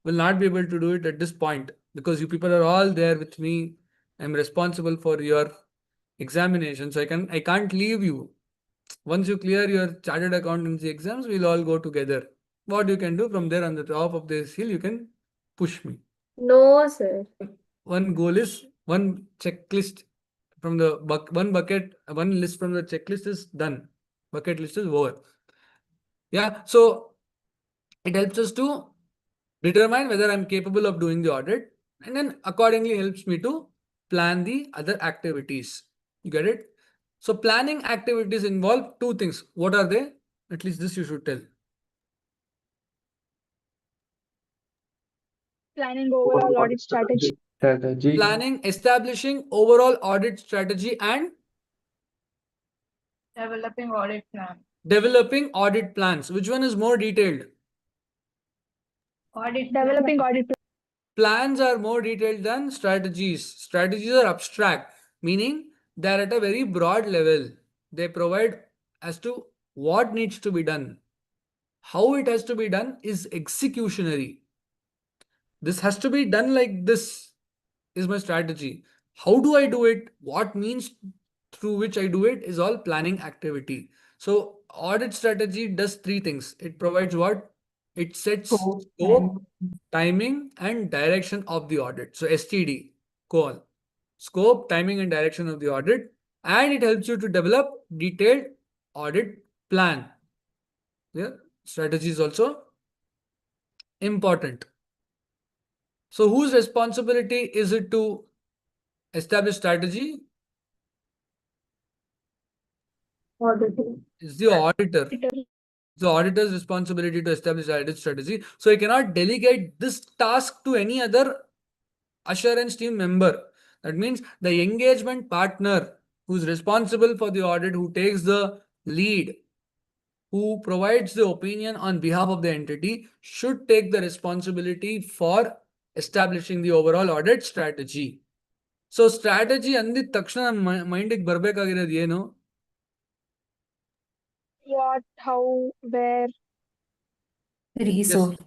will not be able to do it at this point. Because you people are all there with me. I'm responsible for your examination. So I can't leave you. Once you clear your chartered accountancy exams, we'll all go together. What you can do from there on the top of this hill, you can push me. No, sir. One goal is one checklist from the one bucket, one list from the checklist is done. Bucket list is over. Yeah, so it helps us to determine whether I'm capable of doing the audit, and then accordingly helps me to plan the other activities. You get it? So planning activities involve two things. What are they? At least this you should tell. Planning overall audit strategy. Planning, establishing overall audit strategy, and Developing audit plan. developing audit plans. Which one is more detailed? Developing audit plan. Plans are more detailed than strategies. Strategies are abstract, meaning they're at a very broad level. They provide as to what needs to be done. How it has to be done is executionary. This has to be done like this is my strategy. How do I do it? What means through which I do it is all planning activity. So audit strategy does three things. It provides what? It sets scope, timing, and direction of the audit. So STD, call. Scope, timing, and direction of the audit. And it helps you to develop detailed audit plan. Yeah, strategy is also important. So whose responsibility is it to establish strategy? Auditor. It's the auditor. It's the auditor's responsibility to establish audit strategy. So I cannot delegate this task to any other assurance team member. That means the engagement partner who's responsible for the audit, who takes the lead, who provides the opinion on behalf of the entity, should take the responsibility for establishing the overall audit strategy. So strategy ಅಂದಿದ ತಕ್ಷಣ ನಮ್ಮ ಮೈಂಡಿಗೆ ಬರ್ಬೇಕಾಗಿರೋದು ಏನು? What, how, where, Resource.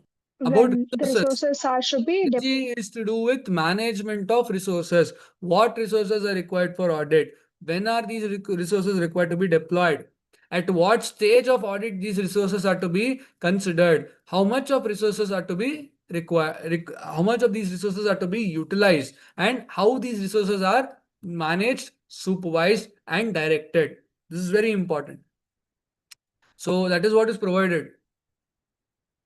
About when the resources should be strategy is to do with management of resources. What resources are required for audit? When are these resources required to be deployed? At what stage of audit these resources are to be considered? How much of resources are to be required? How much of these resources are to be utilized? And how these resources are managed, supervised, and directed? This is very important. So that is what is provided.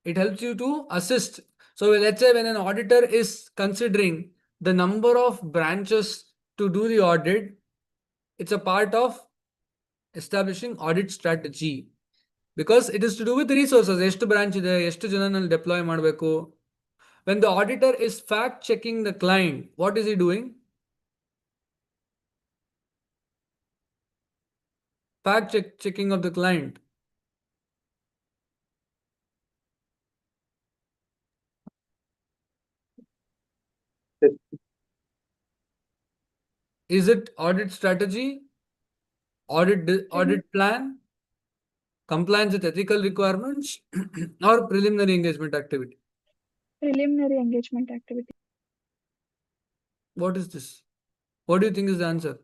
It helps you to assist. So let's say when an auditor is considering the number of branches to do the audit, it's a part of establishing audit strategy. Because it is to do with the resources. ಎಷ್ಟು branch ಇದೆ, ಎಷ್ಟು ಜನನಲ್ಲಿ deploy ಮಾಡಬೇಕು. When the auditor is fact checking the client, what is he doing? Fact checking of the client. Is it audit strategy, audit plan, compliance with ethical requirements, or preliminary engagement activity? preliminary engagement activity. What is this? What do you think is the answer?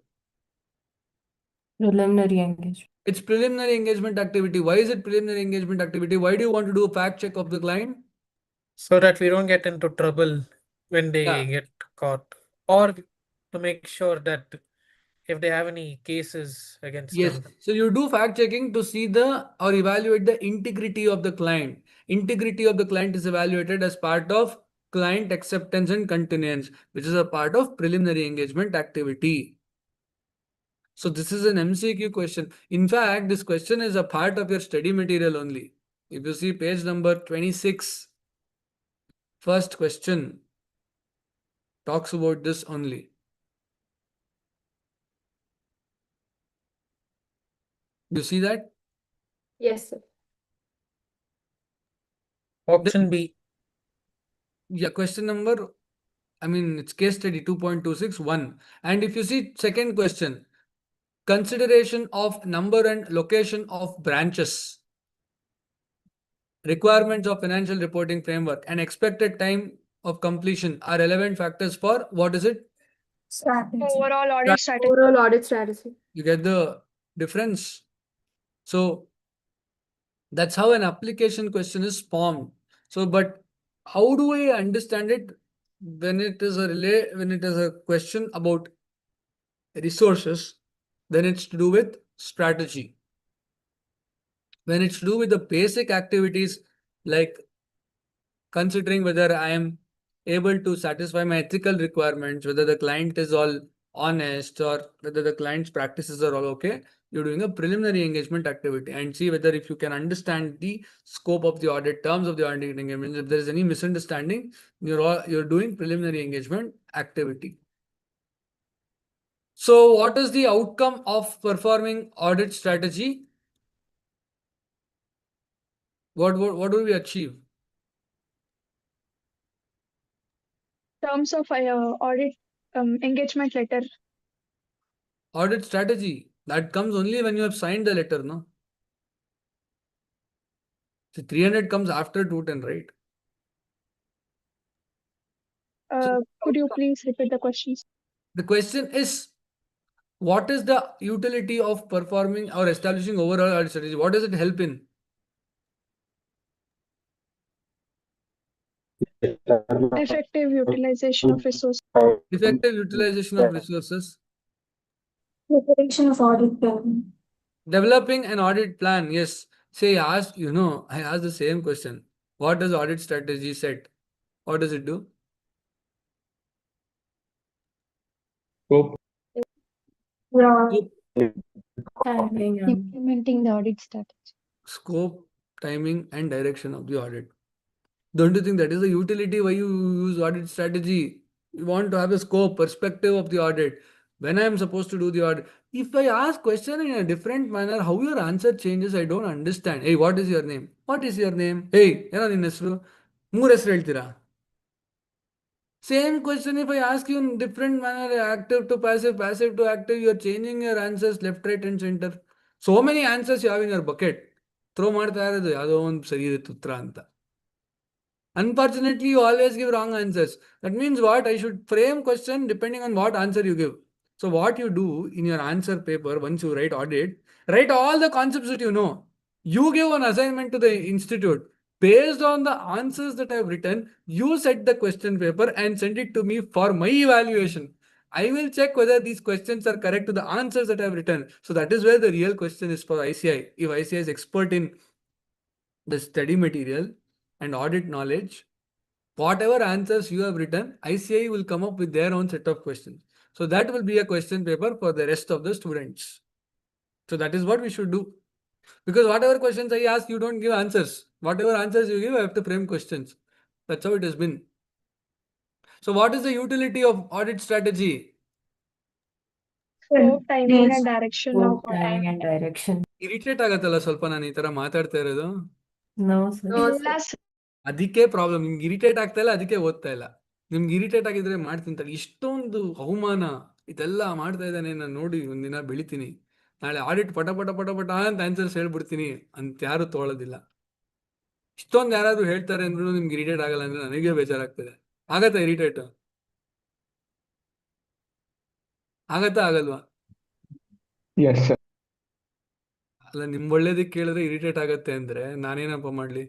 Preliminary engagement. It's preliminary engagement activity. Why is it preliminary engagement activity? Why do you want to do a fact check of the client? So that we don't get into trouble when they Yeah. get caught, or to make sure that if they have any cases against Yes. them. So you do fact checking to see the or evaluate the integrity of the client. Integrity of the client is evaluated as part of client acceptance and continuance, which is a part of preliminary engagement activity. So this is an MCQ question. In fact, this question is a part of your study material only. If you see page number 26, first question talks about this only. You see that? Yes, sir. Option B. Yeah, question number, I mean, it's case study 2.261. And if you see second question, consideration of number and location of branches, requirements of financial reporting framework, and expected time of completion are relevant factors for what is it? Overall audit strategy. Overall audit strategy. You get the difference. So that's how an application question is formed. So, but how do I understand it when it is a question about resources? Then it's to do with strategy. When it's to do with the basic activities like considering whether I am able to satisfy my ethical requirements, whether the client is all honest or whether the client's practices are all okay, you're doing a preliminary engagement activity and see whether if you can understand the scope of the audit, terms of the audit engagement. If there is any misunderstanding, you're doing preliminary engagement activity. So what is the outcome of performing audit strategy? What do we achieve? Terms of audit engagement letter. Audit strategy, that comes only when you have signed the letter, no? So 300 comes after 210, right? Could you please repeat the questions? The question is, what is the utility of performing or establishing overall audit strategy? What does it help in? Effective utilization of resources. Effective utilization of resources. Preparation of audit plan. Developing an audit plan. Yes. Say, I asked the same question. What does audit strategy set? What does it do? Scope. Implementing the audit strategy. Scope, timing, and direction of the audit. Don't you think that is the utility why you use audit strategy? You want to have a scope, perspective of the audit. When I am supposed to do the audit. If I ask question in a different manner, how your answer changes, I don't understand. Hey, what is your name? What is your name? Hey, ಏನೋ ನಿನ್ನ ಹೆಸರು? 3 ಹೆಸರು ಹೇಳ್ತೀರಾ? Same question if I ask you in different manner, active to passive, passive to active, you are changing your answers left, right and center. So many answers you have in your bucket. Throw ಮಾಡ್ತಾ ಇರೋದು ಯಾವುದೋ ಒಂದು ಸರಿ ಇರುತ್ತೆ ಉತ್ತರ ಅಂತ. Unfortunately, you always give wrong answers. That means what? I should frame question depending on what answer you give. So what you do in your answer paper, once you write audit, write all the concepts that you know. You give an assignment to the institute. Based on the answers that I have written, you set the question paper and send it to me for my evaluation. I will check whether these questions are correct to the answers that I have written. So that is where the real question is for ICI. If ICI is expert in the study material and audit knowledge, whatever answers you have written, ICI will come up with their own set of questions. So that will be a question paper for the rest of the students. So that is what we should do. Because whatever questions I ask, you don't give answers. Whatever answers you give, I have to frame questions. That's how it has been. So what is the utility of audit strategy? Scope, timing and direction of Scope, timing and direction. Irritate ಆಗತ್ತಲ್ಲ ಸ್ವಲ್ಪ ನಾನು ಈ ತರ ಮಾತಾಡ್ತಾ ಇರೋದು. No, sir. No, ಇಲ್ಲ sir. ಅದಕ್ಕೆ problem. ನಿಮ್ಗೆ ಇರಿಟೇಟ್ ಆಗ್ತಾ ಇಲ್ಲ, ಅದಕ್ಕೆ ಓದ್ತಾ ಇಲ್ಲ. ನಿಮ್ಗೆ ಇರಿಟೇಟ್ ಆಗಿದ್ರೆ ಮಾಡ್ತೀನಿ. ಇಷ್ಟೊಂದು ಅವಮಾನ ಇದೆಲ್ಲ ಮಾಡ್ತಾ ಇದ್ದಾನೆ, ನಾನು ನೋಡಿ ಒಂದಿನ ಬೆಳಿತೀನಿ. ನಾಳೆ ಆಡಿಟ್ ಪಟ ಪಟ ಪಟ ಪಟ ಅಂತ ಆನ್ಸರ್ಸ್ ಹೇಳ್ಬಿಡ್ತೀನಿ ಅಂತ ಯಾರು ತೊಗೊಳೋದಿಲ್ಲ. ಇಷ್ಟೊಂದು ಯಾರಾದ್ರೂ ಹೇಳ್ತಾರೆ ಅಂದ್ರೂ ನಿಮ್ಗೆ ಇರಿಟೇಟ್ ಆಗಲ್ಲ ಅಂದ್ರೆ ನನಗೆ ಬೇಜಾರಾಗ್ತದೆ. ಆಗತ್ತಾ ಇರಿಟೇಟ್? ಆಗತ್ತಾ ಆಗಲ್ವಾ? Yes, sir. ಅಲ್ಲ, ನಿಮ್ ಒಳ್ಳೇದಕ್ಕೆ ಕೇಳಿದ್ರೆ ಇರಿಟೇಟ್ ಆಗತ್ತೆ ಅಂದ್ರೆ ನಾನೇನಪ್ಪ ಮಾಡ್ಲಿ?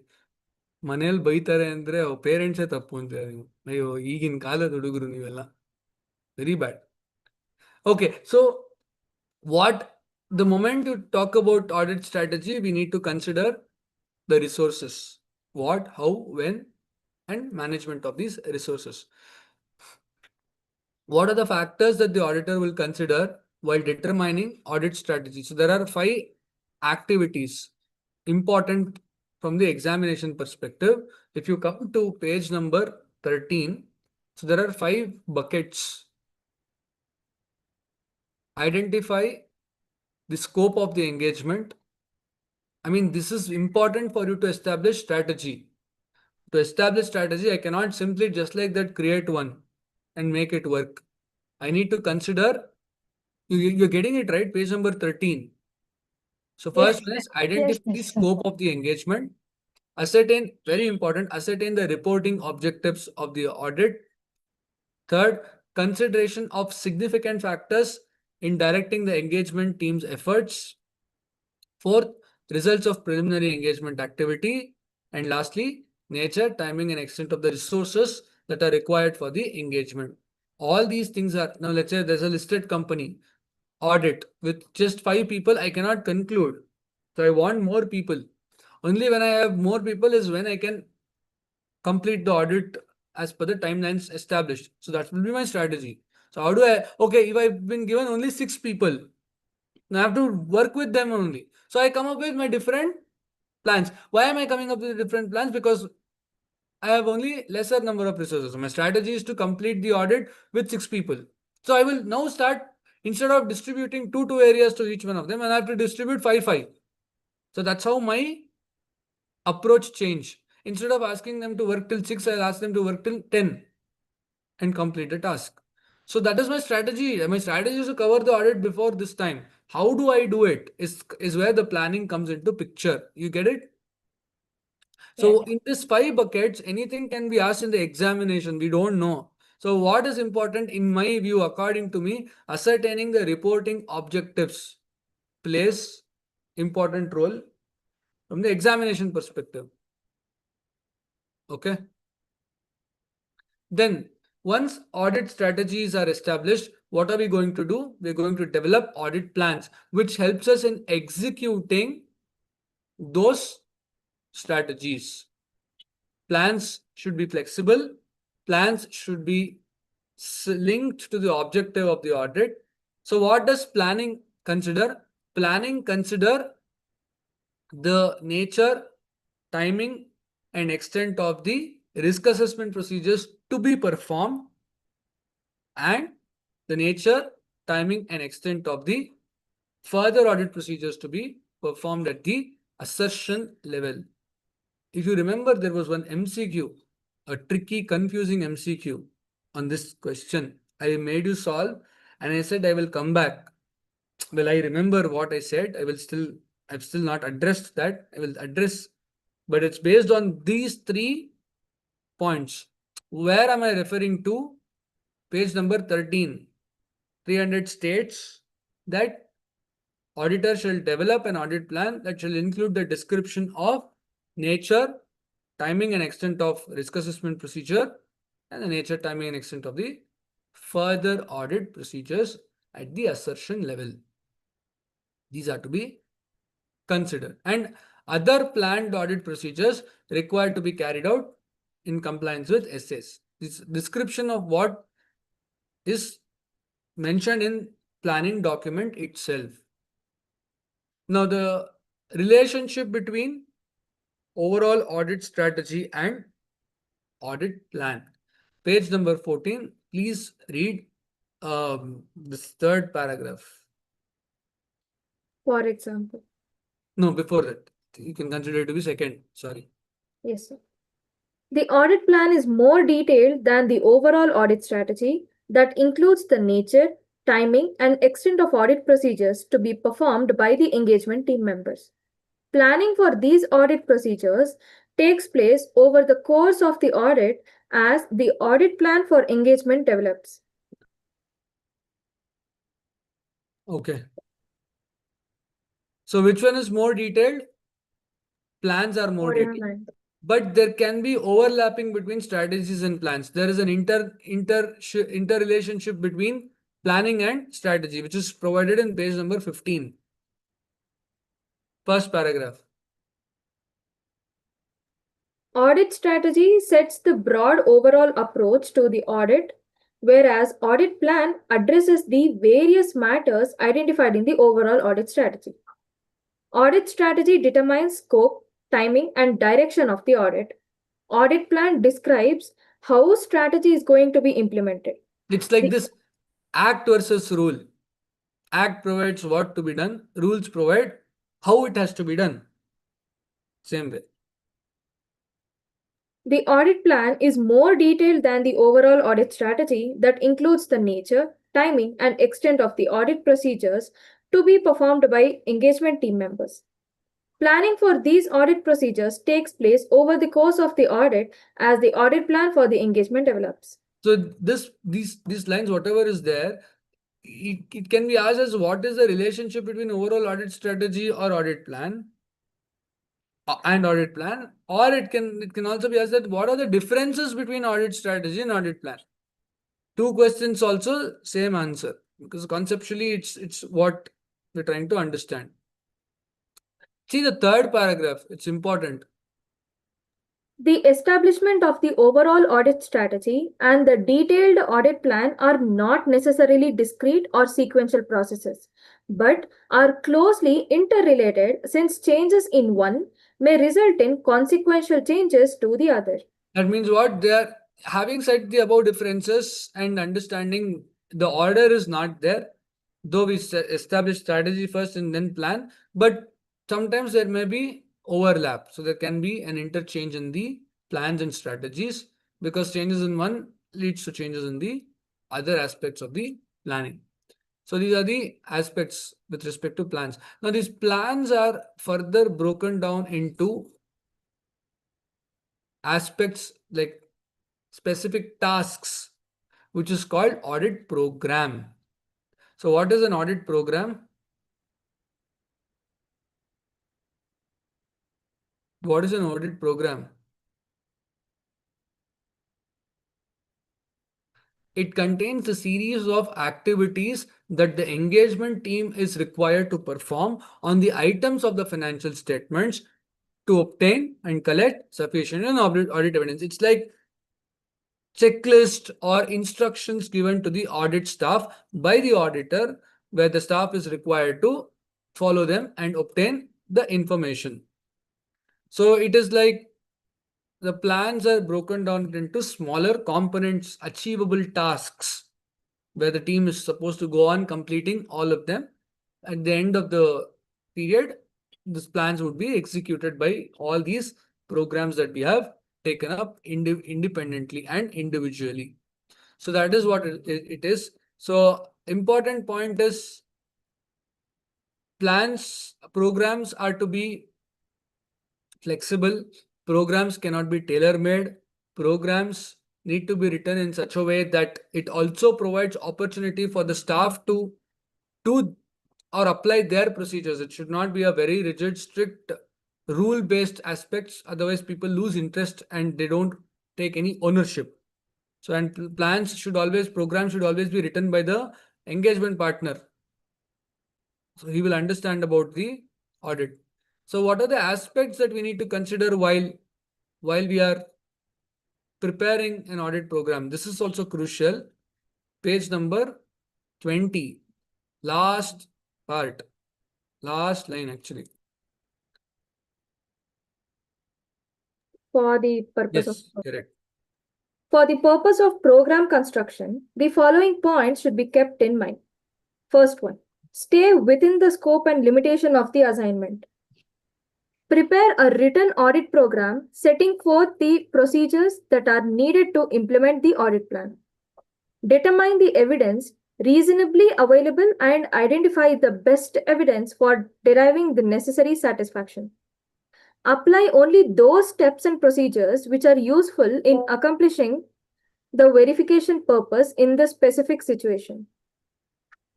ಮನೇಲಿ ಬೈತಾರೆ ಅಂದ್ರೆ ಪೇರೆಂಟ್ಸೇ ತಪ್ಪು ಅಂತೀರ ನೀವು. ಅಯ್ಯೋ, ಈಗಿನ ಕಾಲದ ಹುಡುಗರು ನೀವೆಲ್ಲ very bad. Okay, so the moment you talk about audit strategy, we need to consider the resources. What, how, when, and management of these resources. What are the factors that the auditor will consider while determining audit strategy? So there are 5 activities important from the examination perspective. If you come to page number 13, so there are 5 buckets. Identify the scope of the engagement. I mean, this is important for you to establish strategy. To establish strategy, I cannot simply just like that create one and make it work. I need to consider, you're getting it right, page number 13. So first one is identify the scope of the engagement. Ascertain, very important, ascertain the reporting objectives of the audit. Third, consideration of significant factors in directing the engagement team's efforts. Fourth, results of preliminary engagement activity. And lastly, nature, timing, and extent of the resources that are required for the engagement. All these things are, now let's say there's a listed company audit with just 5 people, I cannot conclude. So I want more people. Only when I have more people is when I can complete the audit as per the timelines established. So that will be my strategy. So how do I, okay, if I've been given only 6 people, I have to work with them only. So I come up with my different plans. Why am I coming up with different plans? Because I have only lesser number of resources. My strategy is to complete the audit with 6 people. So I will now start, instead of distributing two areas to each one of them, and I have to distribute 5. So that's how my approach change. Instead of asking them to work till 6, I'll ask them to work till 10 and complete the task. So that is my strategy. My strategy is to cover the audit before this time. How do I do it? Is where the planning comes into picture. You get it? So in this 5 buckets, anything can be asked in the examination. We don't know. So what is important in my view, according to me, ascertaining the reporting objectives plays important role from the examination perspective. Okay. Then once audit strategies are established, what are we going to do? We're going to develop audit plans, which helps us in executing those strategies. Plans should be flexible. Plans should be linked to the objective of the audit. So what does planning consider? Planning consider the nature, timing, and extent of the risk assessment procedures to be performed and the nature, timing, and extent of the further audit procedures to be performed at the assertion level. If you remember, there was one MCQ, a tricky, confusing MCQ on this question. I made you solve and I said I will come back. Well, I remember what I said. I've still not addressed that. I will address, but it's based on these 3 points. Where am I referring to? Page number 13. 300 states that auditor shall develop an audit plan that shall include the description of nature, timing, and extent of risk assessment procedure, and the nature, timing, and extent of the further audit procedures at the assertion level. These are to be considered. And other planned audit procedures required to be carried out in compliance with SS. This description of what is mentioned in planning document itself. Now, the relationship between overall audit strategy and audit plan. Page number 14, please read this 3rd paragraph. For example. No, before that. You can consider it to be 2nd. Sorry. Yes, sir. The audit plan is more detailed than the overall audit strategy that includes the nature, timing, and extent of audit procedures to be performed by the engagement team members. Planning for these audit procedures takes place over the course of the audit as the audit plan for engagement develops. Okay. So which one is more detailed? Plans are more detailed. But there can be overlapping between strategies and plans. There is an interrelationship between planning and strategy, which is provided in page number 15. First paragraph. Audit strategy sets the broad overall approach to the audit, whereas audit plan addresses the various matters identified in the overall audit strategy. Audit strategy determines scope, timing, and direction of the audit. Audit plan describes how strategy is going to be implemented. It's like The- this act versus rule. Act provides what to be done, rules provide how it has to be done. Same way. The audit plan is more detailed than the overall audit strategy that includes the nature, timing, and extent of the audit procedures to be performed by engagement team members. Planning for these audit procedures takes place over the course of the audit as the audit plan for the engagement develops. So these lines, whatever is there, it can be asked as what is the relationship between overall audit strategy or audit plan and audit plan, or it can also be asked that what are the differences between audit strategy and audit plan. Two questions also, same answer, because conceptually it's what we're trying to understand. See the third paragraph, it's important. The establishment of the overall audit strategy and the detailed audit plan are not necessarily discrete or sequential processes, but are closely interrelated since changes in one may result in consequential changes to the other. That means what they are having said the above differences and understanding the order is not there, though we establish strategy first and then plan, but sometimes there may be overlap. So there can be an interchange in the plans and strategies because changes in one leads to changes in the other aspects of the planning. So these are the aspects with respect to plans. Now these plans are further broken down into aspects like specific tasks, which is called audit program. So what is an audit program? What is an audit program? It contains a series of activities that the engagement team is required to perform on the items of the financial statements to obtain and collect sufficient and audit evidence. It's like checklist or instructions given to the audit staff by the auditor, where the staff is required to follow them and obtain the information. So it is like the plans are broken down into smaller components, achievable tasks, where the team is supposed to go on completing all of them. At the end of the period, these plans would be executed by all these programs that we have taken up independently and individually. So that is what it is. So important point is programs are to be flexible. Programs cannot be tailor-made. Programs need to be written in such a way that it also provides opportunity for the staff to do or apply their procedures. It should not be a very rigid, strict, rule-based aspects. Otherwise, people lose interest and they don't take any ownership. So, and programs should always be written by the engagement partner. So he will understand about the audit. So what are the aspects that we need to consider while we are preparing an audit program? This is also crucial. Page number 20, last part, last line actually. For the purpose Yes, of correct. For the purpose of program construction, the following points should be kept in mind. First one, stay within the scope and limitation of the assignment. Prepare a written audit program setting forth the procedures that are needed to implement the audit plan. Determine the evidence reasonably available and identify the best evidence for deriving the necessary satisfaction. Apply only those steps and procedures which are useful in accomplishing the verification purpose in the specific situation.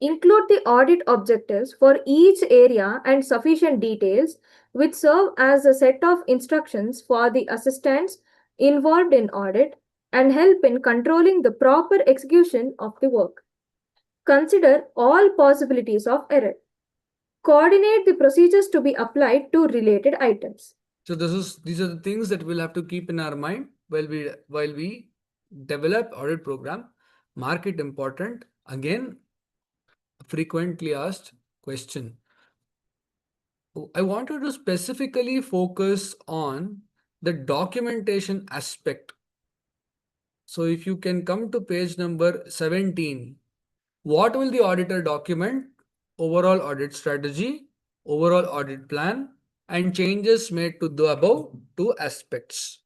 Include the audit objectives for each area and sufficient details which serve as a set of instructions for the assistants involved in audit and help in controlling the proper execution of the work. Consider all possibilities of error. Coordinate the procedures to be applied to related items. So these are the things that we'll have to keep in our mind while we develop audit program. Mark it important. Again, frequently asked question. I wanted to specifically focus on the documentation aspect. So if you can come to page number 17, what will the auditor document? Overall audit strategy, overall audit plan, and changes made to the above two aspects.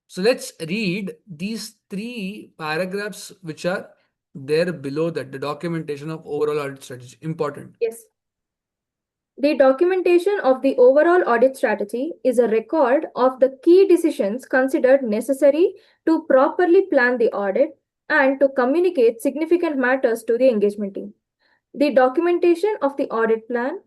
So let's read these three paragraphs which are there below that, the documentation of overall audit strategy. Important. Yes. The documentation of the overall audit strategy is a record of the key decisions considered necessary to properly plan the audit and to communicate significant matters to the engagement team. The documentation of the audit plan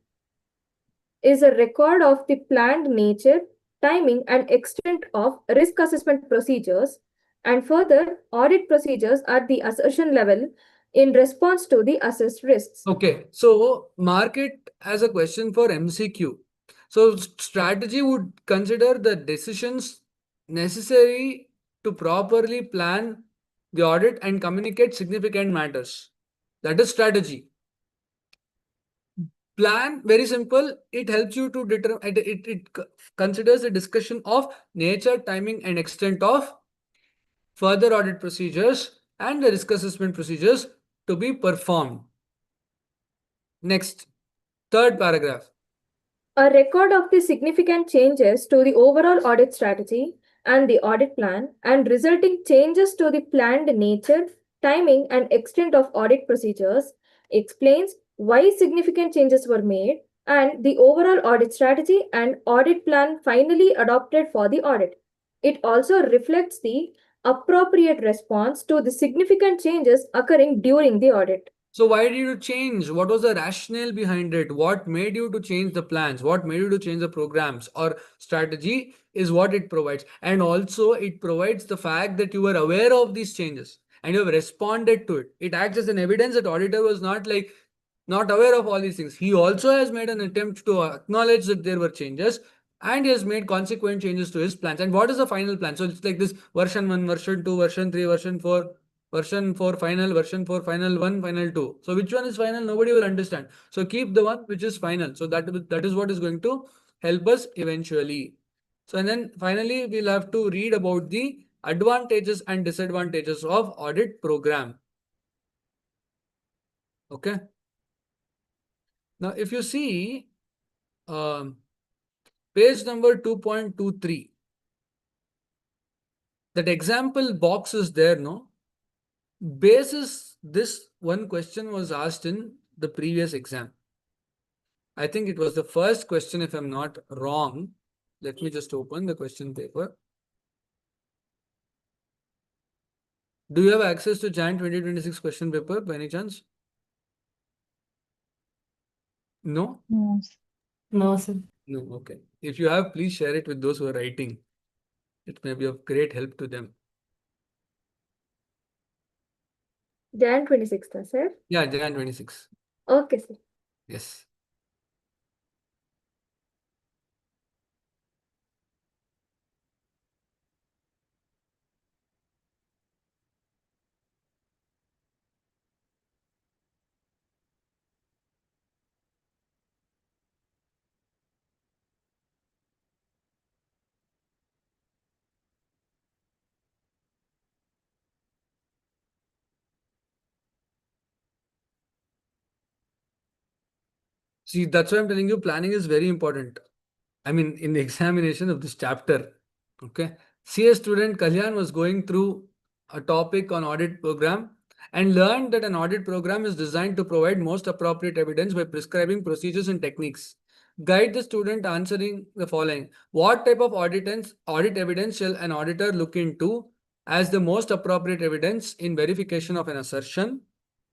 is a record of the planned nature, timing, and extent of risk assessment procedures, and further audit procedures at the assertion level in response to the assessed risks. Okay, so mark it as a question for MCQ. So strategy would consider the decisions necessary to properly plan the audit and communicate significant matters. That is strategy. Plan, very simple. It helps you to determine, it considers the discussion of nature, timing, and extent of further audit procedures and the risk assessment procedures to be performed. Next, third paragraph. A record of the significant changes to the overall audit strategy and the audit plan and resulting changes to the planned nature, timing, and extent of audit procedures explains why significant changes were made and the overall audit strategy and audit plan finally adopted for the audit. It also reflects the appropriate response to the significant changes occurring during the audit. So why did you change? What was the rationale behind it? What made you to change the plans? What made you to change the programs or strategy is what it provides. And also it provides the fact that you were aware of these changes and you have responded to it. It acts as an evidence that auditor was not aware of all these things. He also has made an attempt to acknowledge that there were changes and he has made consequent changes to his plans. And what is the final plan? So it's like this version 1, version 2, version 3, version 4. Version 4 final, version 4 final 1, final 2. So which one is final? Nobody will understand. So keep the one which is final. So that is what is going to help us eventually. So and then finally we'll have to read about the advantages and disadvantages of audit program. Okay. Now if you see page number 2.23, that example box is there, no? Basis this one question was asked in the previous exam. I think it was the first question if I'm not wrong. Let me just open the question paper. Do you have access to Jan 2026 question paper by any chance? No? No, sir. No, okay. If you have, please share it with those who are writing. It may be of great help to them. Jan 26th, sir. Yeah, Jan 26. Okay, sir. Yes. See, that's why I'm telling you planning is very important. I mean, in the examination of this chapter, okay, CS student Kalyan was going through a topic on audit program and learned that an audit program is designed to provide most appropriate evidence by prescribing procedures and techniques. Guide the student answering the following. What type of audit evidence shall an auditor look into as the most appropriate evidence in verification of an assertion?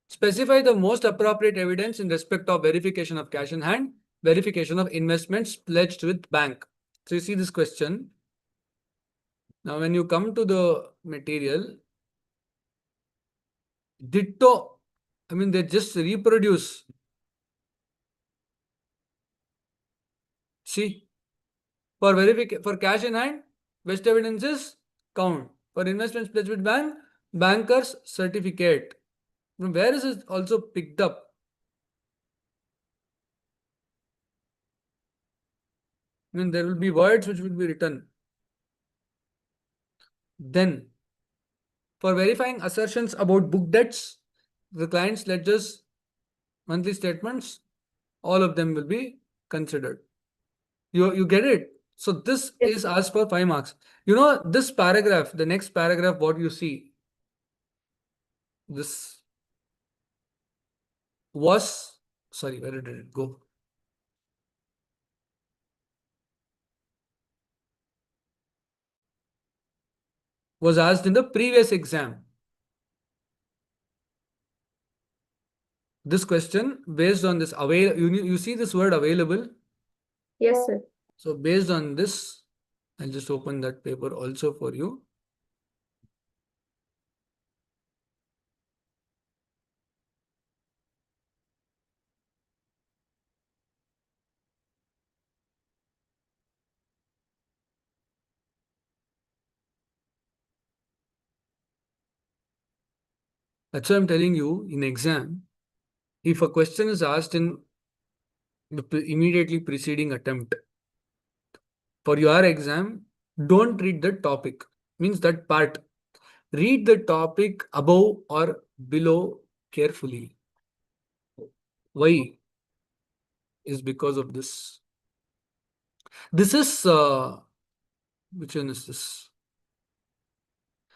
Specify the most appropriate evidence in respect of verification of cash in hand, verification of investments pledged with bank. So you see this question. Now when you come to the material, ditto I mean, they just reproduce. See, for cash in hand, best evidence is count. For investments pledged with bank, banker's certificate. Where is it also picked up? I mean, there will be words which will be written. Then, for verifying assertions about book debts, the client's ledgers, monthly statements, all of them will be considered. You get it? So this Yes. is as per 5 marks. You know, this paragraph, the next paragraph, what you see, this was, sorry, where did it go? Was asked in the previous exam. This question based on this you see this word available. Yes, sir. So based on this, I'll just open that paper also for you. That's why I'm telling you in exam, if a question is asked in the immediately preceding attempt, for your exam, don't read the topic. Means that part. Read the topic above or below carefully. Why? Is because of this. This is which one is this?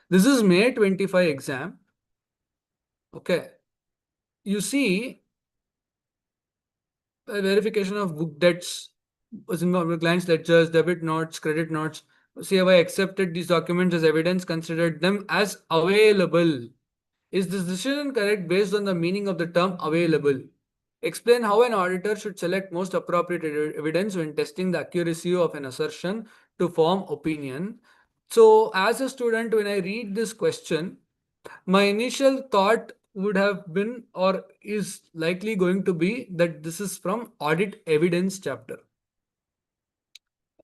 This is May 25 exam. Okay. You see a verification of book debts, client's ledgers, debit notes, credit notes. CFI accepted these documents as evidence, considered them as available. Is this decision correct based on the meaning of the term available? Explain how an auditor should select most appropriate evidence when testing the accuracy of an assertion to form opinion. So, as a student, when I read this question, my initial thought would have been or is likely going to be that this is from audit evidence chapter.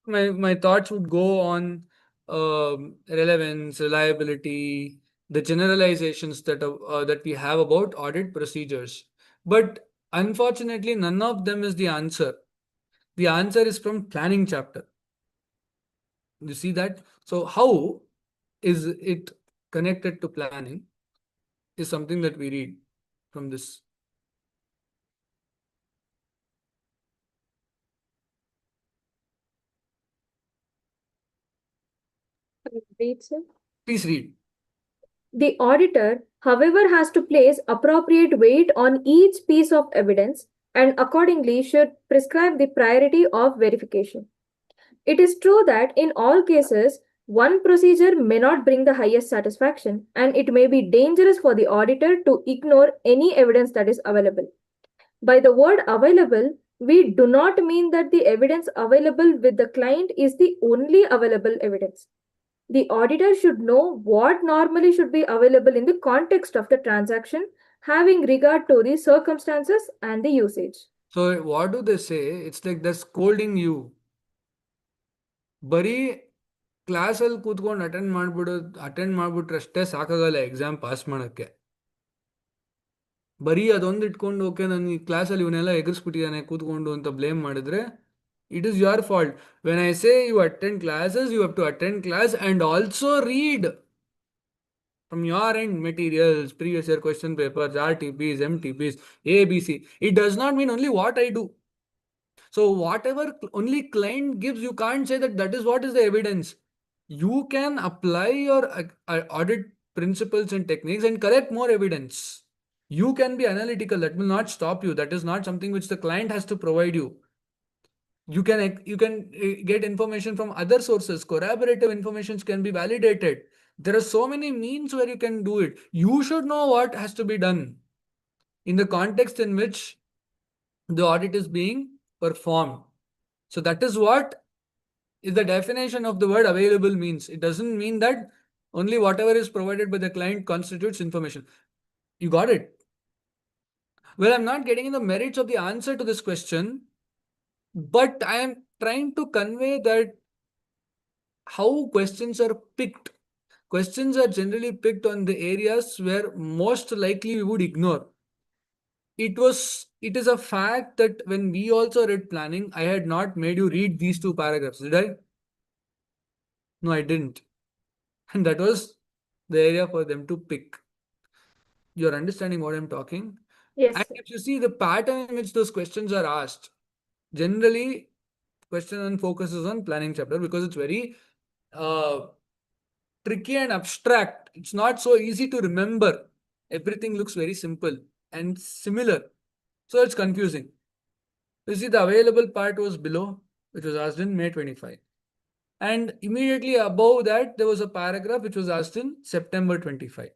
My thoughts would go on relevance, reliability, the generalizations that we have about audit procedures. But unfortunately, none of them is the answer. The answer is from planning chapter. You see that? So how is it connected to planning is something that we read from this. Read, sir. Please read. The auditor, however, has to place appropriate weight on each piece of evidence and accordingly should prescribe the priority of verification. It is true that in all cases, one procedure may not bring the highest satisfaction, and it may be dangerous for the auditor to ignore any evidence that is available. By the word available, we do not mean that the evidence available with the client is the only available evidence. The auditor should know what normally should be available in the context of the transaction, having regard to the circumstances and the usage. So what do they say? It's like they're scolding you. ಬರೀ ಕ್ಲಾಸಲ್ಲಿ ಕೂತ್ಕೊಂಡು attend ಮಾಡ್ಬಿಟ್ರಷ್ಟೇ ಸಾಕಾಗಲ್ಲ exam pass ಮಾಡೋಕ್ಕೆ. ಬರೀ ಅದೊಂದು ಇಟ್ಕೊಂಡು okay ನಾನು ಈ ಕ್ಲಾಸಲ್ಲಿ ಇವನ್ನೆಲ್ಲ ಎಗರಿಸ್ಬಿಟ್ಟಿದ್ದಾನೆ ಕೂತ್ಕೊಂಡು ಅಂತ ಬ್ಲೇಮ್ ಮಾಡಿದ್ರೆ it is your fault. When I say you attend classes, you have to attend class and also read from your end materials, previous year question papers, RTPs, MTPs, ABC. It does not mean only what I do. So whatever only client gives, you can't say that that is what is the evidence. You can apply your audit principles and techniques and collect more evidence. You can be analytical. That will not stop you. That is not something which the client has to provide you. You can get information from other sources. Corroborative informations can be validated. There are so many means where you can do it. You should know what has to be done in the context in which the audit is being performed. So that is what is the definition of the word available means. It doesn't mean that only whatever is provided by the client constitutes information. You got it? Well, I'm not getting in the merits of the answer to this question, but I am trying to convey that how questions are picked. Questions are generally picked on the areas where most likely we would ignore. It is a fact that when we also read planning, I had not made you read these two paragraphs, did I? No, I didn't. And that was the area for them to pick. You're understanding what I'm talking? Yes, And sir. if you see the pattern in which those questions are asked, generally question one focuses on planning chapter because it's very tricky and abstract. It's not so easy to remember. Everything looks very simple and similar. So it's confusing. You see, the available part was below, which was asked in May 25. And immediately above that, there was a paragraph which was asked in September 25.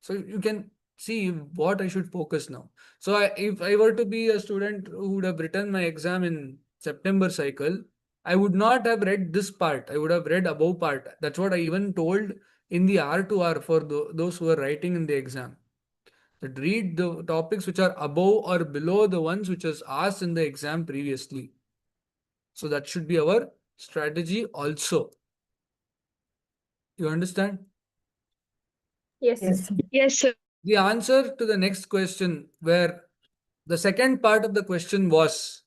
So you can see what I should focus now. So if I were to be a student who would have written my exam in September cycle, I would not have read this part. I would have read above part. That's what I even told in the R2R for those who are writing in the exam. That read the topics which are above or below the ones which was asked in the exam previously. So that should be our strategy also. You understand? Yes, sir. Yes, sir. Yes, sir. The answer to the next question, where the second part of the question was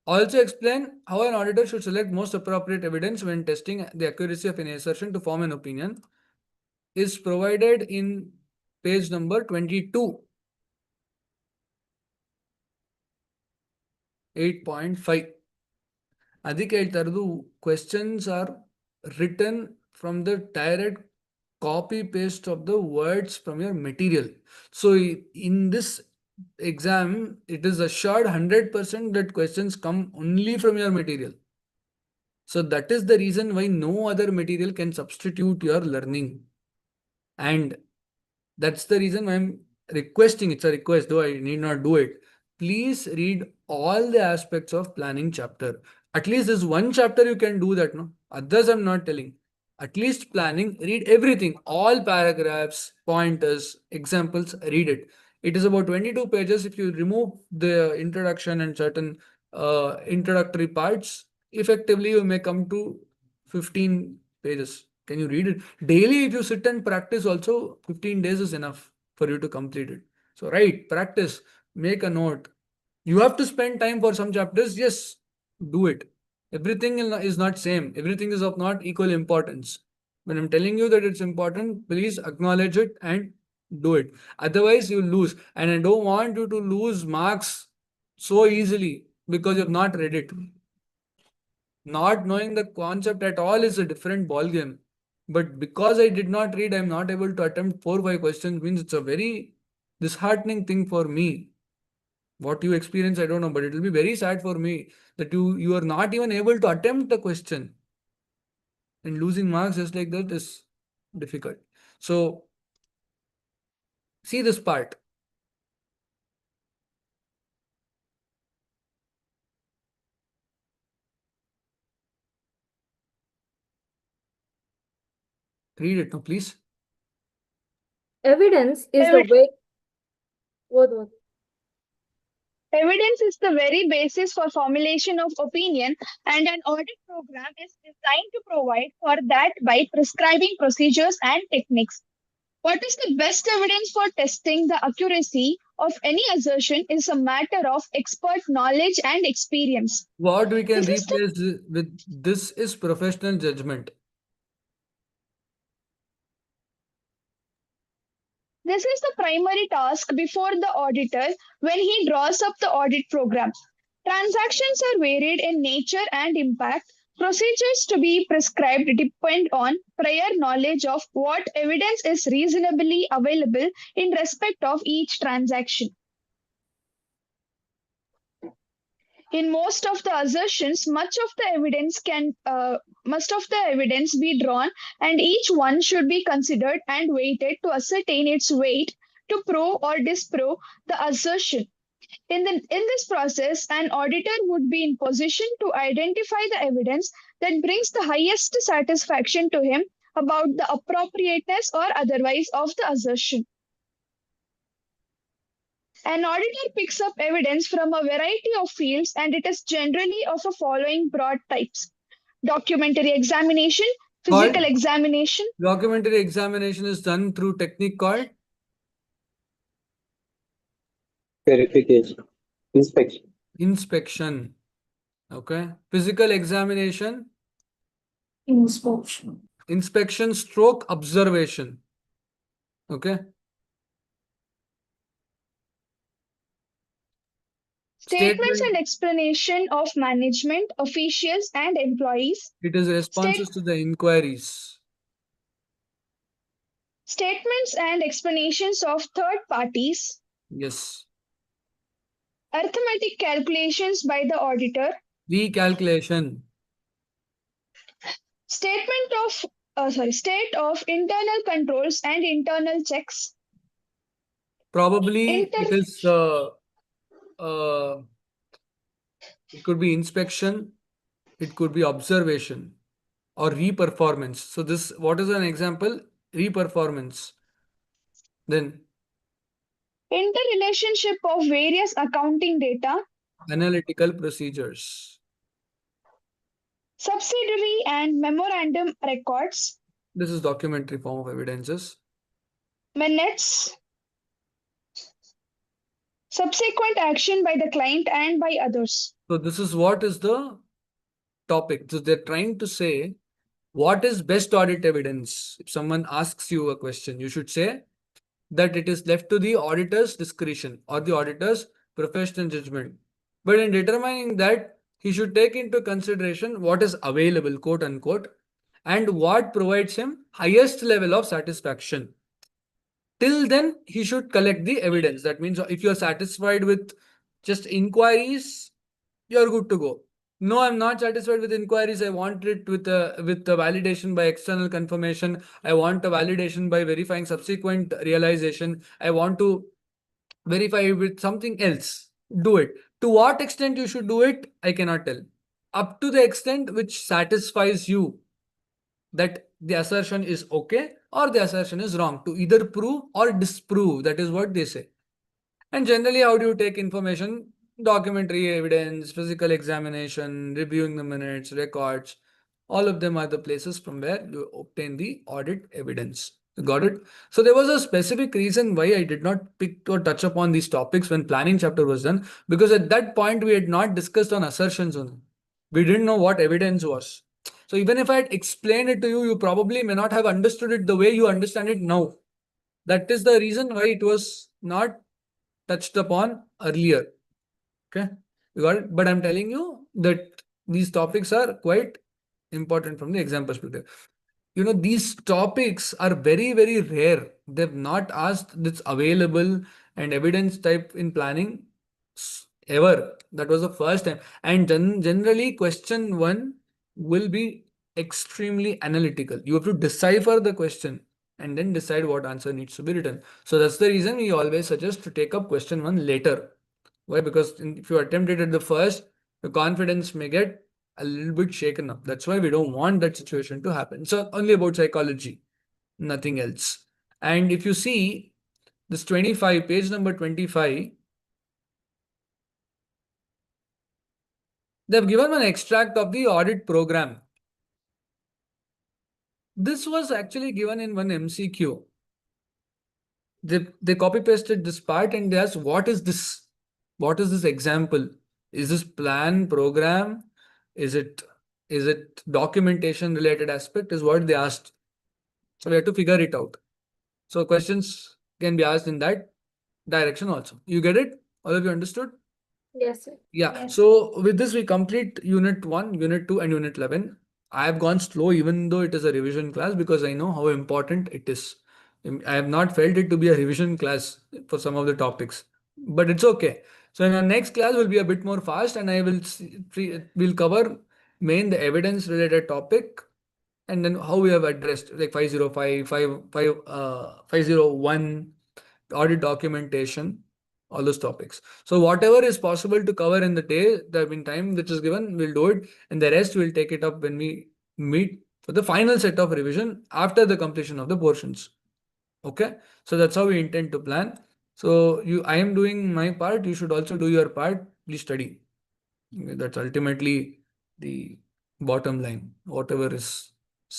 also explain how an auditor should select most appropriate evidence when testing the accuracy of any assertion to form an opinion, is provided in page number 22, 8.5. ಅದಕ್ಕೆ ಹೇಳ್ತಾ ಇರೋದು questions are written from the direct copy paste of the words from your material. So in this exam, it is assured 100% that questions come only from your material. So that is the reason why no other material can substitute your learning. And that's the reason why I'm requesting, it's a request, though I need not do it. Please read all the aspects of planning chapter. At least this one chapter you can do that, no? Others I'm not telling. At least planning, read everything, all paragraphs, pointers, examples, read it. It is about 22 pages. If you remove the introduction and certain introductory parts, effectively you may come to 15 pages. Can you read it? Daily, if you sit and practice also, 15 days is enough for you to complete it. So write, practice, make a note. You have to spend time for some chapters. Yes, do it. Everything is not same. Everything is of not equal importance. When I'm telling you that it's important, please acknowledge it and do it. Otherwise, you'll lose. And I don't want you to lose marks so easily because you've not read it. Not knowing the concept at all is a different ball game. But because I did not read, I'm not able to attempt 4-5 questions, means it's a very disheartening thing for me. What you experience, I don't know, but it will be very sad for me that you are not even able to attempt the question. And losing marks just like that is difficult. So see this part. Read it now, please. Evidence is the way. What? Evidence is the very basis for formulation of opinion, and an audit program is designed to provide for that by prescribing procedures and techniques. What is the best evidence for testing the accuracy of any assertion is a matter of expert knowledge and experience. What we can This is the replace with this is professional judgment. This is the primary task before the auditor when he draws up the audit program. Transactions are varied in nature and impact. Procedures to be prescribed depend on prior knowledge of what evidence is reasonably available in respect of each transaction. In most of the assertions, much of the evidence be drawn, and each one should be considered and weighted to ascertain its weight to prove or disprove the assertion. In this process, an auditor would be in position to identify the evidence that brings the highest satisfaction to him about the appropriateness or otherwise of the assertion. An auditor picks up evidence from a variety of fields and it is generally of the following broad types: documentary examination, physical Called examination, documentary examination is done through technique called Verification. Inspection. inspection. Okay. Physical examination, Inspection. inspection stroke observation. Okay. statements Statement, and explanation of management, officials, and employees, it is responses to the inquiries. statements and explanations of third parties, Yes. arithmetic calculations by the auditor, Recalculation. state of internal controls and internal checks, Probably inter it is it could be inspection, it could be observation or reperformance. So this, what is an example? Reperformance. Then interrelationship of various accounting data, analytical procedures. subsidiary and memorandum records, This is documentary form of evidences. minutes, subsequent action by the client and by others. So this is what is the topic. So they're trying to say what is best audit evidence. If someone asks you a question, you should say that it is left to the auditor's discretion or the auditor's professional judgment. But in determining that, he should take into consideration what is available, quote unquote, and what provides him highest level of satisfaction. Till then, he should collect the evidence. That means if you are satisfied with just inquiries, you are good to go. No, I'm not satisfied with inquiries. I want it with a validation by external confirmation. I want a validation by verifying subsequent realization. I want to verify with something else. Do it. To what extent you should do it, I cannot tell. Up to the extent which satisfies you that the assertion is okay or the assertion is wrong, to either prove or disprove. That is what they say. And generally, how do you take information? Documentary evidence, physical examination, reviewing the minutes, records. All of them are the places from where you obtain the audit evidence. Got it? So there was a specific reason why I did not pick or touch upon these topics when planning chapter was done, because at that point we had not discussed on assertions only. We didn't know what evidence was. So even if I had explained it to you, you probably may not have understood it the way you understand it now. That is the reason why it was not touched upon earlier. Okay, you got it? But I'm telling you that these topics are quite important from the exam perspective. You know, these topics are very, very rare. They've not asked this available and evidence type in planning ever. That was the first time. And generally, question one will be extremely analytical. You have to decipher the question and then decide what answer needs to be written. So that's the reason we always suggest to take up question one later. Why? Because if you attempt it at the first, the confidence may get a little bit shaken up. That's why we don't want that situation to happen. So only about psychology, nothing else. And if you see this 25, page number 25, they've given an extract of the audit program. This was actually given in one MCQ. They copy pasted this part and they asked, what is this? What is this example? Is this plan, program? Is it documentation related aspect? Is what they asked. So we have to figure it out. So questions can be asked in that direction also. You get it? All of you understood? Yes, sir. Yeah. Yes. So with this, we complete unit 1, unit 2, and unit 11. I have gone slow, even though it is a revision class, because I know how important it is. I have not felt it to be a revision class for some of the topics, but it's okay. So in our next class, will be a bit more fast, and I will we'll cover the evidence related topic, and then how we have addressed like 505, 501, audit documentation, all those topics. So whatever is possible to cover in the day, in time which is given, we'll do it, and the rest we'll take it up when we meet for the final set of revision after the completion of the portions. Okay, so that's how we intend to plan. So I am doing my part. You should also do your part. Please study. Okay, that's ultimately the bottom line. Whatever is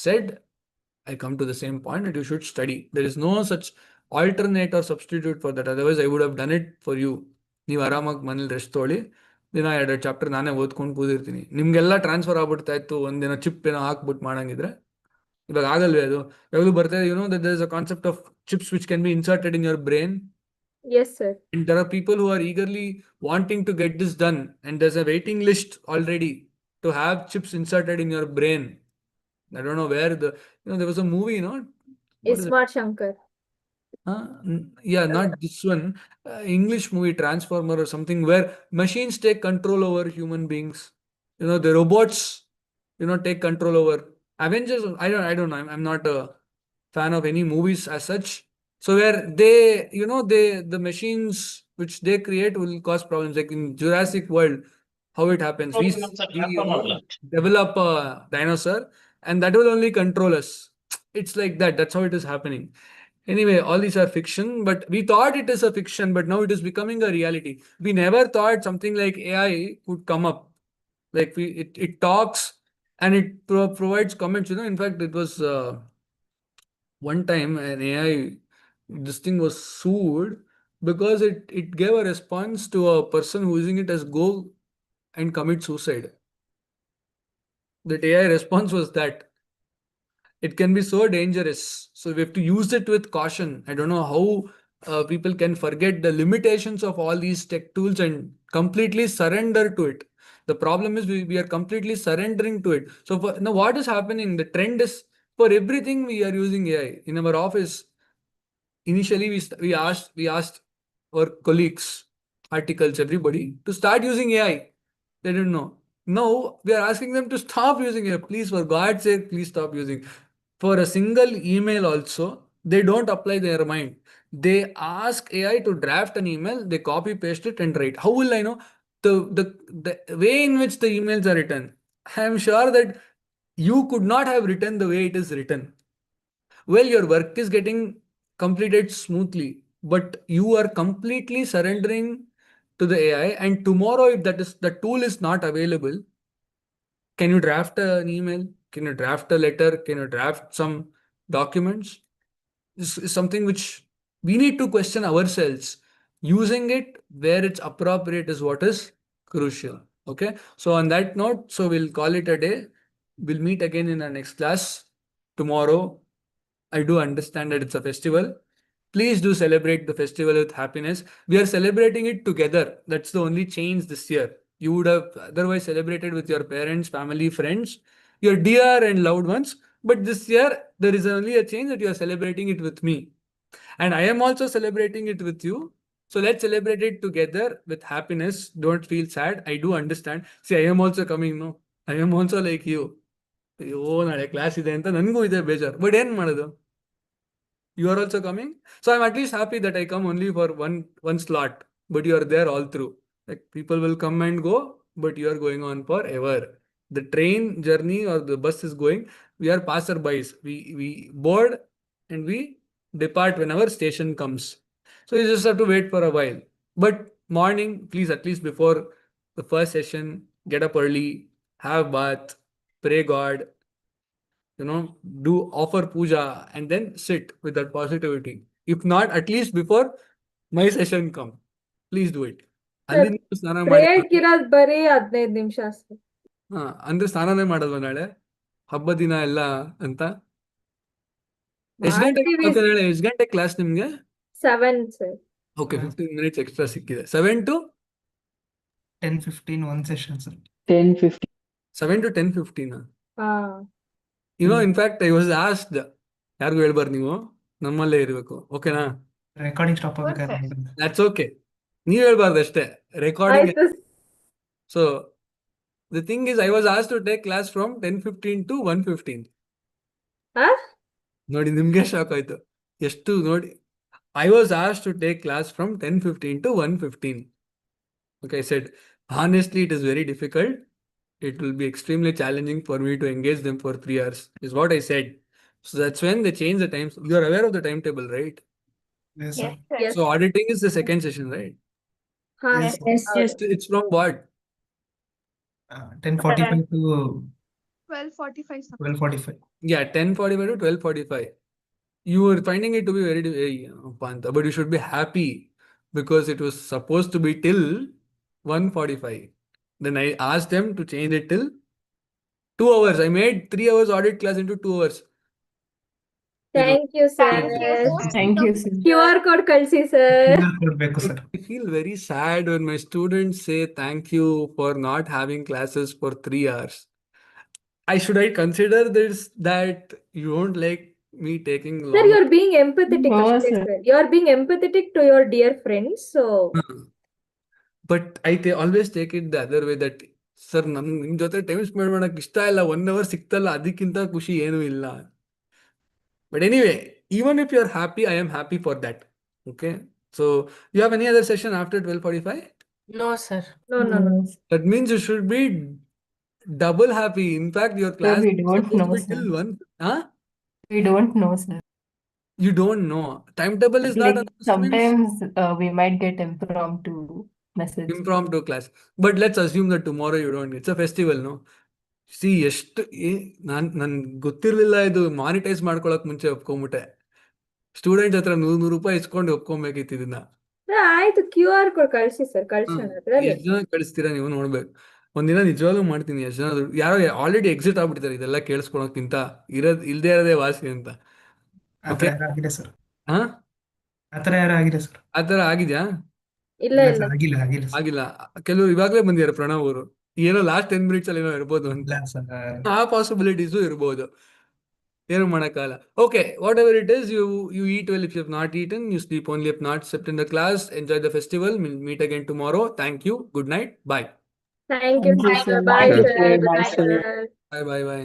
said, I come to the same point that you should study. There is no such alternate or substitute for that. Otherwise, I would have done it for you. ನೀವು ಆರಾಮಾಗಿ ಮನೇಲಿ rest ತೊಗೊಳ್ಳಿ. ದಿನ 2 chapter ನಾನೇ ಓದ್ಕೊಂಡು ಕೂದಿರ್ತೀನಿ. ನಿಮ್ಗೆಲ್ಲ transfer ಆಗ್ಬಿಡ್ತಾ ಇತ್ತು ಒಂದಿನ ಚಿಪ್ ಏನೋ ಹಾಕ್ಬಿಟ್ಟು ಮಾಡಂಗಿದ್ರೆ ಇವಾಗ ಆಗಲ್ವೇ ಅದು? ಯಾವಾಗಲೂ ಬರ್ತಾ ಇದೆ, that there is a concept of chips which can be inserted in your brain. Yes, sir. And there are people who are eagerly wanting to get this done, and there's a waiting list already to have chips inserted in your brain. I don't know where there was a movie, what is it? Smart Shankar. Yeah, not this one. English movie Transformer or something where machines take control over human beings. The robots, take control over Avengers. I don't know. I'm not a fan of any movies as such. So where they, the machines which they create will cause problems. Like in Jurassic World, how it happens. We develop a dinosaur and that will only control us. It's like that. That's how it is happening. Anyway, all these are fiction, but we thought it is a fiction, but now it is becoming a reality. We never thought something like AI would come up. Like it talks and it provides comments. In fact, it was one time an AI, this thing was sued because it gave a response to a person who using it as go and commit suicide. That AI response was that. It can be so dangerous. So we have to use it with caution. I don't know how people can forget the limitations of all these tech tools and completely surrender to it. The problem is we are completely surrendering to it. So now what is happening? The trend is for everything we are using AI. In our office, initially we asked our colleagues, articles, everybody to start using AI. They didn't know. Now we are asking them to stop using AI. Please, for God's sake, please stop using. For a single email also, they don't apply their mind. They ask AI to draft an email, they copy paste it and write. How will I know? The way in which the emails are written, I am sure that you could not have written the way it is written. Well, your work is getting completed smoothly, but you are completely surrendering to the AI. And tomorrow, if the tool is not available, can you draft an email? Can you draft a letter? Can you draft some documents? This is something which we need to question ourselves. Using it where it's appropriate is what is crucial. Okay. So on that note, so we'll call it a day. We'll meet again in our next class tomorrow. I do understand that it's a festival. Please do celebrate the festival with happiness. We are celebrating it together. That's the only change this year. You would have otherwise celebrated with your parents, family, friends, your dear and loved ones. But this year, there is only a change that you are celebrating it with me. And I am also celebrating it with you. So let's celebrate it together with happiness. Don't feel sad. I do understand. See, I am also coming, no? I am also like you. ಅಯ್ಯೋ ನಾಳೆ class ಇದೆ ಅಂತ ನನಗೂ ಇದೆ ಬೇಜಾರು but ಏನ್ ಮಾಡೋದು you are also coming, so I'm at least happy that I come only for one slot, but you are there all through. Like people will come and go, but you are going on forever. The train journey or the bus is going, we are passerbys. We board and we depart whenever station comes. So you just have to wait for a while. But morning, please, at least before the first session, get up early, have bath, pray God, do offer puja and then sit with that positivity. If not, at least before my session come, please do it. ಅಲ್ಲಿಂದ ಸ್ನಾನ ಮಾಡಿ ಪ್ರೇಯರ್ಗೆ ಇರೋದು ಬರೀ 15 ನಿಮಿಷ ಅಷ್ಟೇ. ಅಂದ್ರೆ ಸ್ನಾನನೇ ಮಾಡಲ್ವ ನಾಳೆ ಹಬ್ಬ ದಿನ ಎಲ್ಲ ಅಂತ? ಎಷ್ಟು ಗಂಟೆ ನಾಳೆ? ಎಷ್ಟು ಗಂಟೆ ಕ್ಲಾಸ್ ನಿಮ್ಗೆ? 7 ಸರ್. ಓಕೆ, 15 minutes ಎಕ್ಸ್ಟ್ರಾ ಸಿಕ್ಕಿದೆ. 7 to 10:15 one session, sir. 10:15. 7 to 10:15. Hmm. In fact, I was asked, ಯಾರಿಗೂ ಹೇಳ್ಬಾರ್ದು, ನೀವು ನಮ್ಮಲ್ಲೇ ಇರ್ಬೇಕು, ಓಕೆನಾ? Recording stop Good, sir. ಆಗ್ಬೇಕಾದ್ರೆ That's okay. ನೀವ್ ಹೇಳ್ಬಾರ್ದು ಅಷ್ಟೇ, ರೆಕಾರ್ಡಿಂಗ್. ಆಯ್ತು. So the thing is, I was asked to take class from 10:15 to 1:15. ನೋಡಿ ನಿಮ್ಗೆ ಶಾಕ್ ಆಯ್ತು ಎಷ್ಟು ನೋಡಿ. I was asked to take class from 10:15 to 1:15. Okay, I said, honestly, it is very difficult. It will be extremely challenging for me to engage them for 3 hours, is what I said. So that's when they changed the times. You are aware of the timetable, right? Yes, Yes, sir. sir. Yes. So auditing is the second session, right? Yes. Yes. It's from what? 10:45 to 12:45. 12:45. Yeah, 10:45 to 12:45. You were finding it to be very Panta, but you should be happy because it was supposed to be till 1:45. Then I asked them to change it till 2 hours. I made 3 hours audit class into 2 hours. Thank you, sir. Thank you, sir. Thank you, sir. QR code ಕಳ್ಸಿ sir. QR code ಬೇಕು sir. I feel very sad when my students say thank you for not having classes for 3 hours. I consider this that you don't like me taking Sir, long. you're being empathetic, No, ಅಷ್ಟೇ sir. sir. You're being empathetic to your dear friends. So, But I always take it the other way that sir ನಿಮ್ ಜೊತೆ time spend ಮಾಡಕ್ ಇಷ್ಟ ಇಲ್ಲ 1 hour ಸಿಕ್ತಲ್ಲ ಅದಕ್ಕಿಂತ ಖುಷಿ ಏನೂ ಇಲ್ಲ. But anyway, even if you're happy, I am happy for that. Okay. So you have any other session after 12:45? No, sir. no. That means you should be double happy. In fact, your class we is don't supposed to know, be till sir. 1. Huh? We don't know, sir. You don't know. Timetable is not Like announced, means sometimes we might get impromptu message. impromptu class. But let's assume that tomorrow you don't. It's a festival, no? C ಎಷ್ಟು ನನ್ ಗೊತ್ತಿರ್ಲಿಲ್ಲ ಇದು monetize ಮಾಡ್ಕೊಳಕ್ ಮುಂಚೆ ಒಪ್ಕೊಂಬಿಟ್ಟೆ. Student ಹತ್ರ 100 ರೂಪಾಯಿ ಇಸ್ಕೊಂಡು ಒಪ್ಕೊಬೇಕಿತ್ತು ಇದನ್ನ. ಆಯ್ತು QR ಕೋಡ್ ಕಳ್ಸಿ ಸರ್, ಕಳ್ಸೋಣ ಅದ್ರಲ್ಲಿ. ಎಷ್ಟು ಜನ ಕಳಿಸ್ತೀರಾ ನೀವು ನೋಡ್ಬೇಕು. ಒಂದಿನ ನಿಜವಾಗ್ಲೂ ಮಾಡ್ತೀನಿ. ಎಷ್ಟು ಜನ ಯಾರೋ ಆಲ್ರೆಡಿ ಎಕ್ಸಿಟ್ ಆಗ್ಬಿಟ್ಟಿದ್ದಾರೆ ಇದೆಲ್ಲ ಕೇಳಿಸ್ಕೊಳಕ್ಕಿಂತ ಇಲ್ದೇ ಇರೋದೇ ವಾಸಿ ಅಂತ. ಆತರ ಯಾರು ಆಗಿದೆ ಸರ್? ಹಾ ಆತರ ಯಾರು ಆಗಿದೆ ಸರ್? ಆತರ ಆಗಿದ್ಯಾ? ಇಲ್ಲ ಇಲ್ಲ ಇಲ್ಲ ಸರ್, ಆಗಿಲ್ಲ ಸರ್. ಆಗಿಲ್ಲ. ಕೆಲವರು ಇವಾಗ್ಲೇ ಬಂದಿದ್ದಾರೆ ಪ್ರಣವ್ ಅವರು. ಏನೋ ಲಾಸ್ಟ್ 10 minutes ಅಲ್ಲಿ ಏನೋ ಇರ್ಬೋದು ಅಂತ. ಇಲ್ಲ ಸರ್. ಆ ಪಾಸಿಬಿಲಿಟೀಸು ಇರ್ಬೋದು. ಏನು ಮಾಡಕ್ಕಾಗಲ್ಲ. Okay, whatever it is, you eat well if you have not eaten, you sleep only if not slept in the class. Enjoy the festival. We'll meet again tomorrow. Thank you. Good night. Bye. Thank you, Thank you, sir. sir. Bye, Thank sir. you. Good Bye, night, sir. sir. Bye. Bye. Bye.